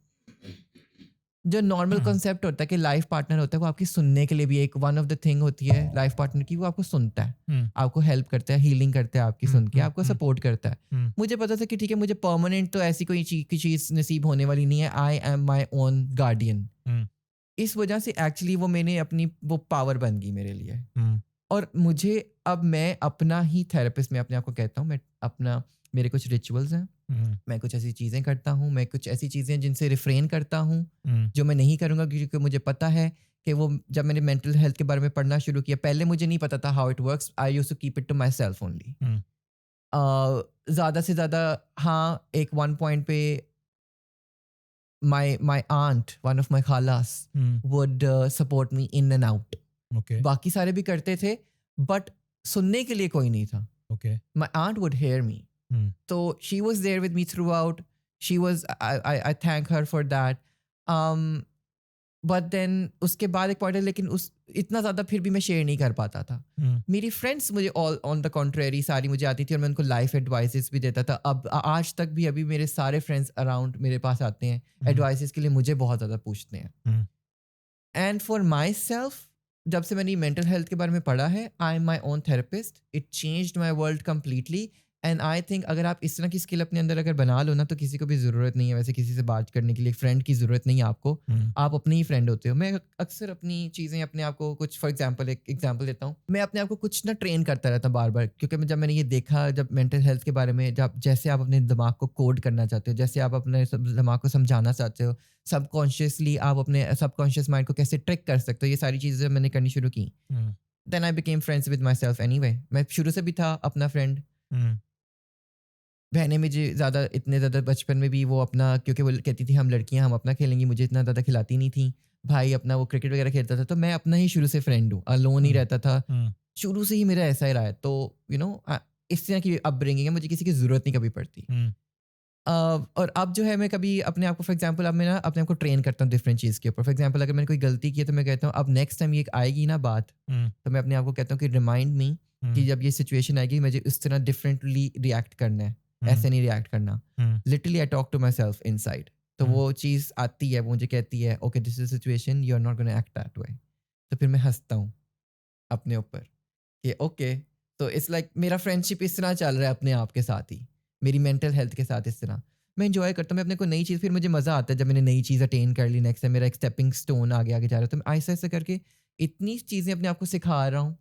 जो नॉर्मल कॉन्सेप्ट होता है कि लाइफ पार्टनर होता है, वो आपकी सुनने के लिए भी एक वन ऑफ द थिंग होती है लाइफ पार्टनर की, वो आपको सुनता है, आपको हेल्प करता है, हीलिंग करता है आपकी सुन के, आपको सपोर्ट करता है। मुझे पता था कि ठीक है, मुझे परमानेंट तो ऐसी कोई चीज नसीब होने वाली नहीं है। I am my own guardian. इस वजह से एक्चुअली वो मैंने अपनी वो पावर बन गई मेरे लिए। और मुझे अब मैं अपना ही थेरेपिस्ट, मैं अपने आप को कहता हूँ, मैं अपना, मेरे कुछ रिचुअल्स हैं, मैं कुछ ऐसी चीज़ें करता हूँ, मैं कुछ ऐसी चीज़ें जिनसे रिफ्रेन करता हूँ जो मैं नहीं करूँगा, क्योंकि मुझे पता है कि वो, जब मैंने मेंटल हेल्थ के बारे में पढ़ना शुरू किया, पहले मुझे नहीं पता था how it works. I used to keep it to myself only. ज़्यादा से ज़्यादा, हाँ, एक वन पॉइंट पे my aunt, one of my khalas, would support me in and out. Okay. बाकी सारे भी करते थे, बट सुनने के लिए कोई नहीं था। Okay. My aunt would hear me. So she was there with me throughout. She was, I thank her for that. But then उसके बाद एक पॉइंट है, लेकिन उस इतना ज़्यादा फिर भी मैं शेयर नहीं कर पाता था। मेरी फ्रेंड्स मुझे ऑल ऑन द कॉन्ट्रेरी सारी मुझे आती थी, और मैं उनको लाइफ एडवाइसेस भी देता था। अब आज तक भी अभी मेरे सारे फ्रेंड्स अराउंड मेरे पास आते हैं, एडवाइसेस के लिए मुझे बहुत ज़्यादा पूछते हैं। एंड फॉर माई सेल्फ, जब से मैंने मेंटल हेल्थ के बारे में पढ़ा है, I am my own therapist. It changed my world completely. And I think अगर आप इस तरह की स्किल अपने अंदर अगर बना लो ना, तो किसी को भी ज़रूरत नहीं है वैसे किसी से बात करने के लिए, फ्रेंड की ज़रूरत नहीं है आपको। आप अपने ही फ्रेंड होते हो। मैं अक्सर अपनी चीज़ें अपने आप को कुछ, फॉर एग्जांपल एक एग्जांपल देता हूँ, मैं अपने आप को कुछ ना ट्रेन करता रहता हूँ बार बार, क्योंकि जब मैंने ये देखा, जब मेंटल हेल्थ के बारे में, जब जैसे आप अपने दिमाग को कोड करना चाहते हो, जैसे आप अपने दिमाग को समझाना चाहते हो, सबकॉन्शियसली आप अपने सबकॉन्शियस माइंड को कैसे ट्रिक कर सकते हो, ये सारी चीज़ें मैंने करनी शुरू की। Then I became friends with myself anyway. मैं शुरू से भी था अपना फ्रेंड। बहनें मुझे ज़्यादा, इतने ज़्यादा बचपन में भी वो अपना, क्योंकि वो कहती थी हम लड़कियां, हम अपना खेलेंगी, मुझे इतना ज़्यादा खिलाती नहीं थी। भाई अपना वो क्रिकेट वगैरह खेलता था, तो मैं अपना ही शुरू से फ्रेंड हूँ, अलोन ही रहता था। शुरू से ही मेरा ऐसा ही रहा है। तो यू नो, इस तरह की अपब्रिंगिंग है, मुझे किसी की ज़रूरत नहीं कभी पड़ती। और अब जो है, मैं कभी अपने आप को, फॉर एग्जांपल, अब मैं ना अपने आप को ट्रेन करता हूँ डिफरेंट चीज़ के ऊपर। फॉर एग्जांपल, अगर मैंने कोई गलती की है, तो मैं कहता हूँ अब नेक्स्ट टाइम ये आएगी ना बात, तो मैं अपने आप को कहता हूँ कि रिमाइंड मी कि जब ये सिचुएशन आएगी, मुझे इस तरह डिफरेंटली रिएक्ट करना है, ऐसे नहीं रिएक्ट करना। Literally I talk to myself inside. तो वो चीज़ आती है, वो मुझे कहती है okay this is situation, you are not gonna act that way. तो फिर मैं हंसता हूँ अपने ऊपर कि ओके, तो इट्स लाइक मेरा फ्रेंडशिप इस तरह चल रहा है अपने आप के साथ ही, मेरी मेंटल हेल्थ के साथ इस तरह मैं इंजॉय करता हूँ। मैं अपने को नई चीज़, फिर मुझे मज़ा आता है जब मैंने नई चीज़ अटेन कर ली, नेक्स्ट टाइम मेरा एक स्टेपिंग स्टोन आगे आगे जा रहा है। तो मैं ऐसे ऐसे करके इतनी चीज़ें अपने आप को सिखा रहा हूँ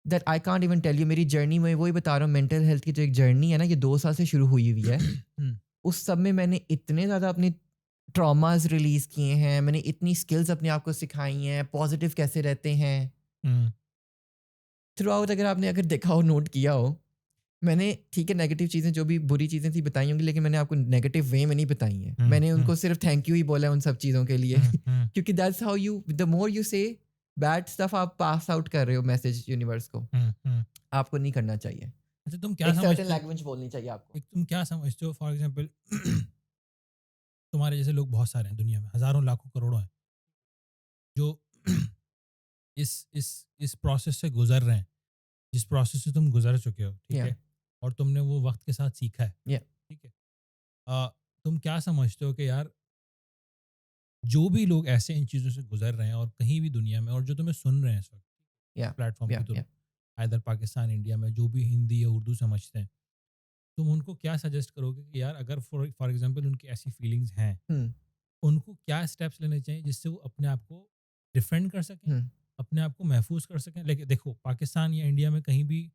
that I can't even tell you. मेरी जर्नी में वही बता रहा हूँ, मेंटल हेल्थ की जो एक जर्नी है ना, ये 2 साल से शुरू हुई हुई है। उस सब में मैंने इतने ज़्यादा अपने ट्रॉमास रिलीज़ किए हैं, मैंने इतनी स्किल्स अपने आप को सिखाई हैं, पॉजिटिव कैसे रहते हैं थ्रू आउट। अगर देखा हो, नोट किया हो, मैंने, ठीक है, नेगेटिव चीज़ें जो भी बुरी चीज़ें थी बताई होंगी, लेकिन मैंने आपको नेगेटिव वे में नहीं बताई हैं। मैंने उनको सिर्फ थैंक यू ही बोला है उन सब चीज़ों के लिए क्योंकि that's how you, the more you से, बैड स्टफ आप पास आउट कर रहे हो मैसेज यूनिवर्स को, हम्म। आपको नहीं करना चाहिए। अच्छा तुम क्या एक सर्टेन समझते हो, लैंग्वेज बोलनी चाहिए आपको। एक तुम क्या समझते हो फॉर एग्जांपल तुम्हारे जैसे लोग बहुत सारे हैं दुनिया में, हजारों लाखों करोड़ों हैं जो इस प्रोसेस से गुजर रहे हैं, जिस प्रोसेस से तुम गुजर चुके हो, ठीक या है, और तुमने वो वक्त के साथ सीखा है, या ठीक है। तुम क्या समझते हो कि यार जो भी लोग ऐसे इन चीज़ों से गुजर रहे हैं और कहीं भी दुनिया में, और जो तुम्हें सुन रहे हैं इस वक्त या प्लेटफॉर्म के थ्रू, या इधर पाकिस्तान इंडिया में, जो भी हिंदी या उर्दू समझते हैं, तुम उनको क्या सजेस्ट करोगे कि यार अगर फॉर एग्जांपल उनकी ऐसी फीलिंग्स हैं, उनको क्या स्टेप्स लेने चाहिए जिससे वो अपने आप को डिफेंड कर सकें, अपने आप को महफूज कर सकें। लेकिन देखो पाकिस्तान या इंडिया में कहीं भी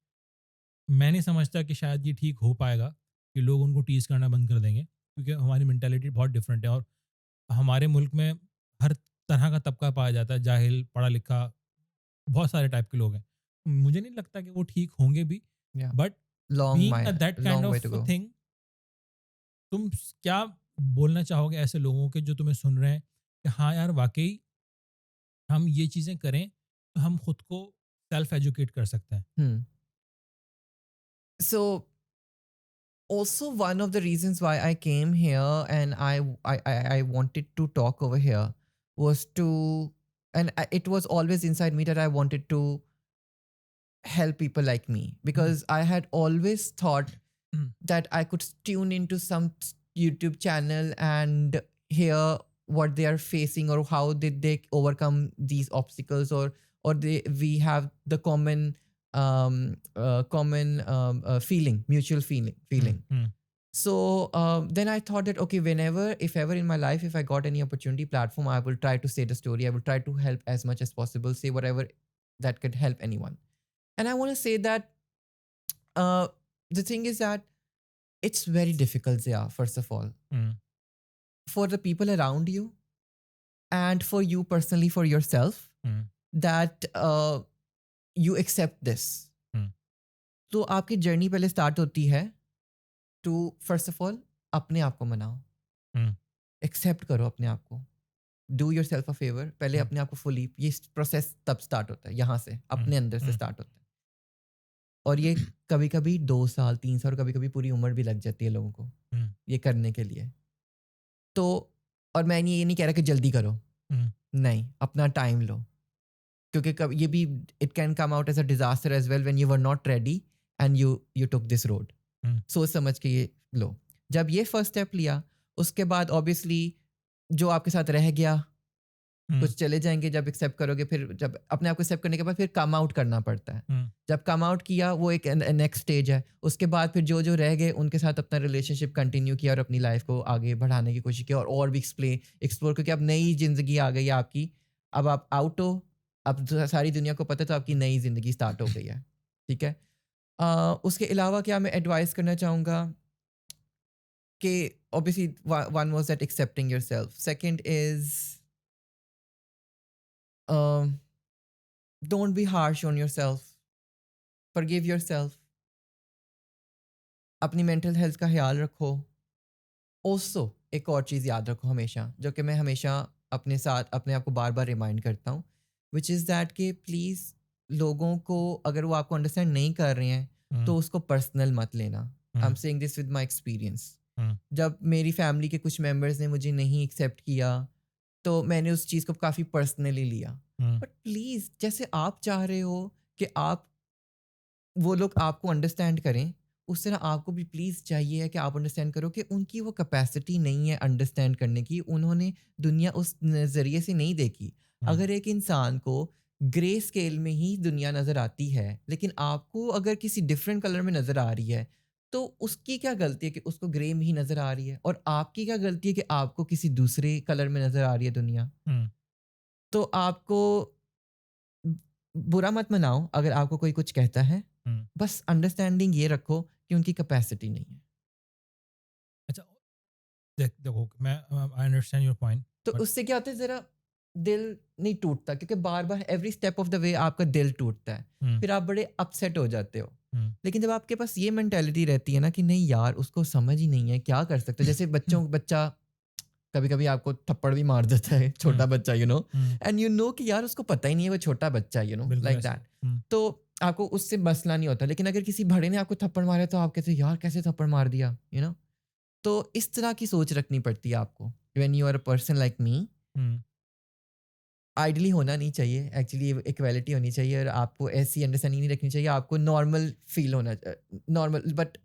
मैं नहीं समझता कि शायद ये ठीक हो पाएगा कि लोग उनको टीज करना बंद कर देंगे, क्योंकि हमारी मेंटालिटी बहुत डिफरेंट है और हमारे मुल्क में हर तरह का तबका पाया जाता है, जाहिल, पढ़ा लिखा, बहुत सारे टाइप के लोग हैं। मुझे नहीं लगता कि वो ठीक होंगे भी, या but being that kind long way of to go. Thing, तुम क्या बोलना चाहोगे ऐसे लोगों के जो तुम्हें सुन रहे हैं कि हाँ यार वाकई हम ये चीज़ें करें तो हम खुद को सेल्फ एजुकेट कर सकते हैं। So also one of the reasons why I came here and I wanted to talk over here was to, and it was always inside me that I wanted to help people like me, because I had always thought that I could tune into some YouTube channel and hear what they are facing, or how did they overcome these obstacles, or we have the feeling, mutual feeling. So then I thought that, okay, whenever, if ever in my life, if I got any opportunity platform, I will try to say the story. I will try to help as much as possible, say whatever that could help anyone. And I want to say that the thing is that it's very difficult, Zia, first of all, for the people around you and for you personally, for yourself, that you accept this. तो आपकी journey पहले start होती है to, first of all, अपने आप को मनाओ, accept करो अपने आप को, do your self a favour, पहले अपने आप को फुली, ये प्रोसेस तब स्टार्ट होता है, यहाँ से अपने अंदर से स्टार्ट होता है। और ये कभी कभी 2 साल 3 साल, कभी कभी पूरी उम्र भी लग जाती है लोगों को ये करने के लिए। तो और मैं ये नहीं कह रहा कि जल्दी करो, नहीं, अपना टाइम लो, क्योंकि कब ये भी, it can come out as a disaster as well when you were not ready and you took this road. सोच समझ के ये लो। जब ये फर्स्ट स्टेप लिया, उसके बाद ऑब्वियसली जो आपके साथ रह गया कुछ चले जाएंगे। जब एक्सेप्ट करोगे, फिर जब अपने आप को एक्सेप्ट करने के बाद फिर कम आउट करना पड़ता है। जब कम आउट किया, वो एक नेक्स्ट स्टेज है। उसके बाद फिर जो जो रह गए उनके साथ अपना रिलेशनशिप कंटिन्यू किया और अपनी लाइफ को आगे बढ़ाने की कोशिश की, और भी एक्सप्लोर, क्योंकि अब नई जिंदगी आ गई है आपकी। अब आप आउट हो, अब सारी दुनिया को पता है, तो आपकी नई जिंदगी स्टार्ट हो गई है। ठीक है। उसके अलावा क्या मैं एडवाइस करना चाहूँगा कि obviously one was that accepting yourself, second is don't be harsh on yourself, forgive yourself, अपनी मेंटल हेल्थ का ख्याल रखो। also एक और चीज़ याद रखो हमेशा, जो कि मैं हमेशा अपने साथ अपने आप को बार बार रिमाइंड करता हूँ, विच इज़ दैट कि प्लीज़ लोगों को, अगर वो आपको अंडरस्टैंड नहीं कर रहे हैं तो उसको पर्सनल मत लेना। आई am saying this with my experience. जब मेरी फैमिली के कुछ मेम्बर्स ने मुझे नहीं एक्सेप्ट किया, तो मैंने उस चीज़ को काफ़ी पर्सनली लिया। बट प्लीज़, जैसे आप चाह रहे हो कि आप, वो लोग आपको अंडरस्टैंड करें, उस तरह आपको भी प्लीज़ चाहिए है कि आप अंडरस्टैंड करो कि उनकी वो कैपेसिटी नहीं है अंडरस्टैंड करने की। उन्होंने दुनिया उस नज़रिए से नहीं देखी। अगर एक इंसान को ग्रे स्केल में ही दुनिया नज़र आती है, लेकिन आपको अगर किसी डिफरेंट कलर में नज़र आ रही है, तो उसकी क्या गलती है कि उसको ग्रे में ही नज़र आ रही है, और आपकी क्या गलती है कि आपको किसी दूसरे कलर में नज़र आ रही है दुनिया। तो आपको बुरा मत मनाओ अगर आपको कोई कुछ कहता है, बस अंडरस्टैंडिंग ये रखो कि उनकी कैपेसिटी नहीं है। अच्छा देखो मैं आई अंडरस्टैंड योर पॉइंट। तो उससे क्या होता है, जरा दिल नहीं टूटता, क्योंकि बार बार every step of the way आपका दिल टूटता है, फिर आप बड़े अपसेट हो जाते हो। लेकिन जब आपके पास ये मेंटालिटी रहती है ना कि नहीं यार, उसको समझ ही नहीं है, क्या कर सकते, जैसे बच्चा कभी कभी आपको थप्पड़ भी मार देता है छोटा बच्चा, हम्म, एंड कि यार उसको पता ही नहीं है वो छोटा बच्चा, बिल्कुल लाइक ऐसे दैट। हम्म, तो आपको उससे मसला नहीं होता, लेकिन अगर किसी बड़े ने आपको थप्पड़ मारे तो आप कहते हैं यार कैसे थप्पड़ मार दिया, तो इस तरह की सोच रखनी पड़ती है आपको। When you are a person like me, hmm, ideally होना नहीं चाहिए, एक्चुअली इक्वालिटी होनी चाहिए, और आपको ऐसी अंडरस्टैंडिंग नहीं रखनी चाहिए, आपको नॉर्मल फील होना, नॉर्मल बट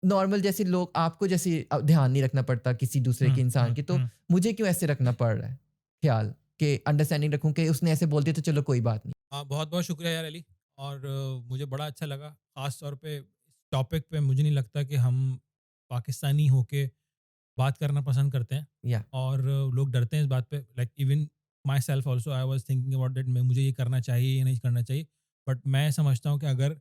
नॉर्मल जैसे लोग आपको जैसे ध्यान नहीं रखना पड़ता किसी दूसरे के इंसान की, तो हम्म। मुझे क्यों ऐसे रखना पड़ रहा है ख्याल, कि अंडरस्टैंडिंग रखूं कि उसने ऐसे बोल दिया तो चलो कोई बात नहीं। बहुत बहुत शुक्रिया यार अली। और मुझे बड़ा अच्छा लगा, ख़ास तौर पे इस टॉपिक पे मुझे नहीं लगता कि हम पाकिस्तानी होके बात करना पसंद करते हैं। या और लोग डरते हैं इस बात पे, like even my self also I was thinking about that, मैं मुझे ये करना चाहिए या नहीं करना चाहिए। बट मैं समझता हूँ कि अगर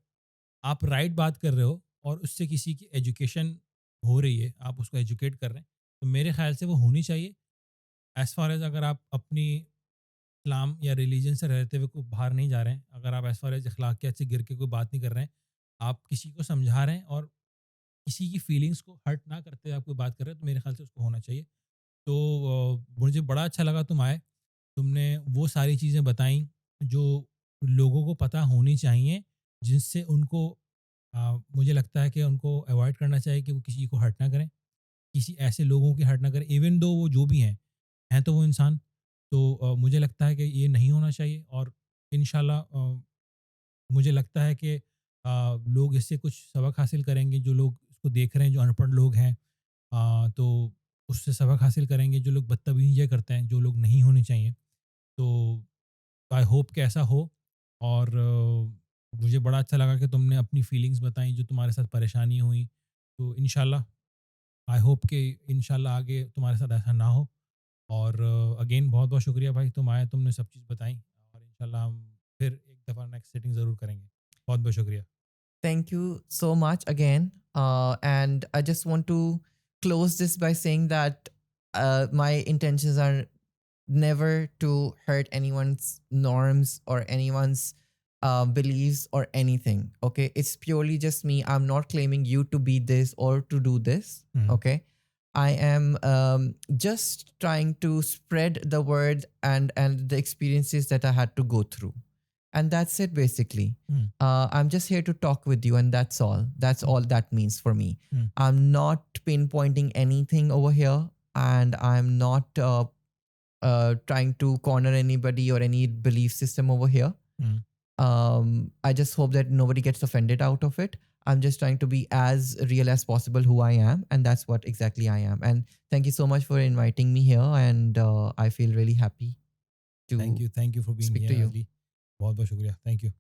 आप राइट बात कर रहे हो और उससे किसी की एजुकेशन हो रही है, आप उसको एजुकेट कर रहे हैं, तो मेरे ख्याल से वो होनी चाहिए। एज़ फार एज़ अगर आप अपनी इस्लाम या रिलीजन से रहते हुए कोई बाहर नहीं जा रहे हैं, अगर आप एज़ फार एज़ अखलाकियात से गिर के कोई बात नहीं कर रहे हैं, आप किसी को समझा रहे हैं और किसी की फीलिंग्स को हर्ट ना करते हुए आप कोई बात कर रहे हैं, तो मेरे ख्याल से उसको होना चाहिए। तो मुझे बड़ा अच्छा लगा तुम आए, तुमने वो सारी चीज़ें बताई जो लोगों को पता होनी चाहिए, जिनसे उनको मुझे लगता है कि उनको अवॉइड करना चाहिए कि वो किसी को हर्ट ना करें, किसी ऐसे लोगों की हर्ट ना करें, इवन दो वो जो भी हैं तो वो इंसान। तो मुझे लगता है कि ये नहीं होना चाहिए। और इंशाल्लाह मुझे लगता है कि लोग इससे कुछ सबक हासिल करेंगे, जो लोग इसको देख रहे हैं, जो अनपढ़ लोग हैं, तो उससे सबक हासिल करेंगे, जो लोग बदतमीज़ियाँ करते हैं, जो लोग नहीं होने चाहिए। तो आई होप कि ऐसा हो। और मुझे बड़ा अच्छा लगा कि तुमने अपनी फीलिंग्स बताई, जो तुम्हारे साथ परेशानी हुई। तो इंशाल्लाह आई होप कि इंशाल्लाह आगे तुम्हारे साथ ऐसा ना हो। और अगेन बहुत बहुत शुक्रिया भाई, तुम आए, तुमने सब चीज़ बताई। और इंशाल्लाह हम फिर एक दफ़ा नेक्स्ट सेटिंग ज़रूर करेंगे। बहुत बहुत शुक्रिया। Thank you so much again. And I just want to close this by saying that my intentions are never to hurt anyone's norms or anyone's beliefs or anything. Okay. It's purely just me. I'm not claiming you to be this or to do this. Hmm, Okay. I am just trying to spread the word and the experiences that I had to go through, and that's it basically. Hmm, I'm just here to talk with you, and that's hmm, all that means for me. Hmm, I'm not pinpointing anything over here, and I'm not trying to corner anybody or any belief system over here. Hmm. I just hope that nobody gets offended out of it. I'm just trying to be as real as possible who I am, and that's what exactly I am. And thank you so much for inviting me here, and I feel really happy to thank you for being speak to here you. Ali. बहुत बहुत शुक्रिया, thank you.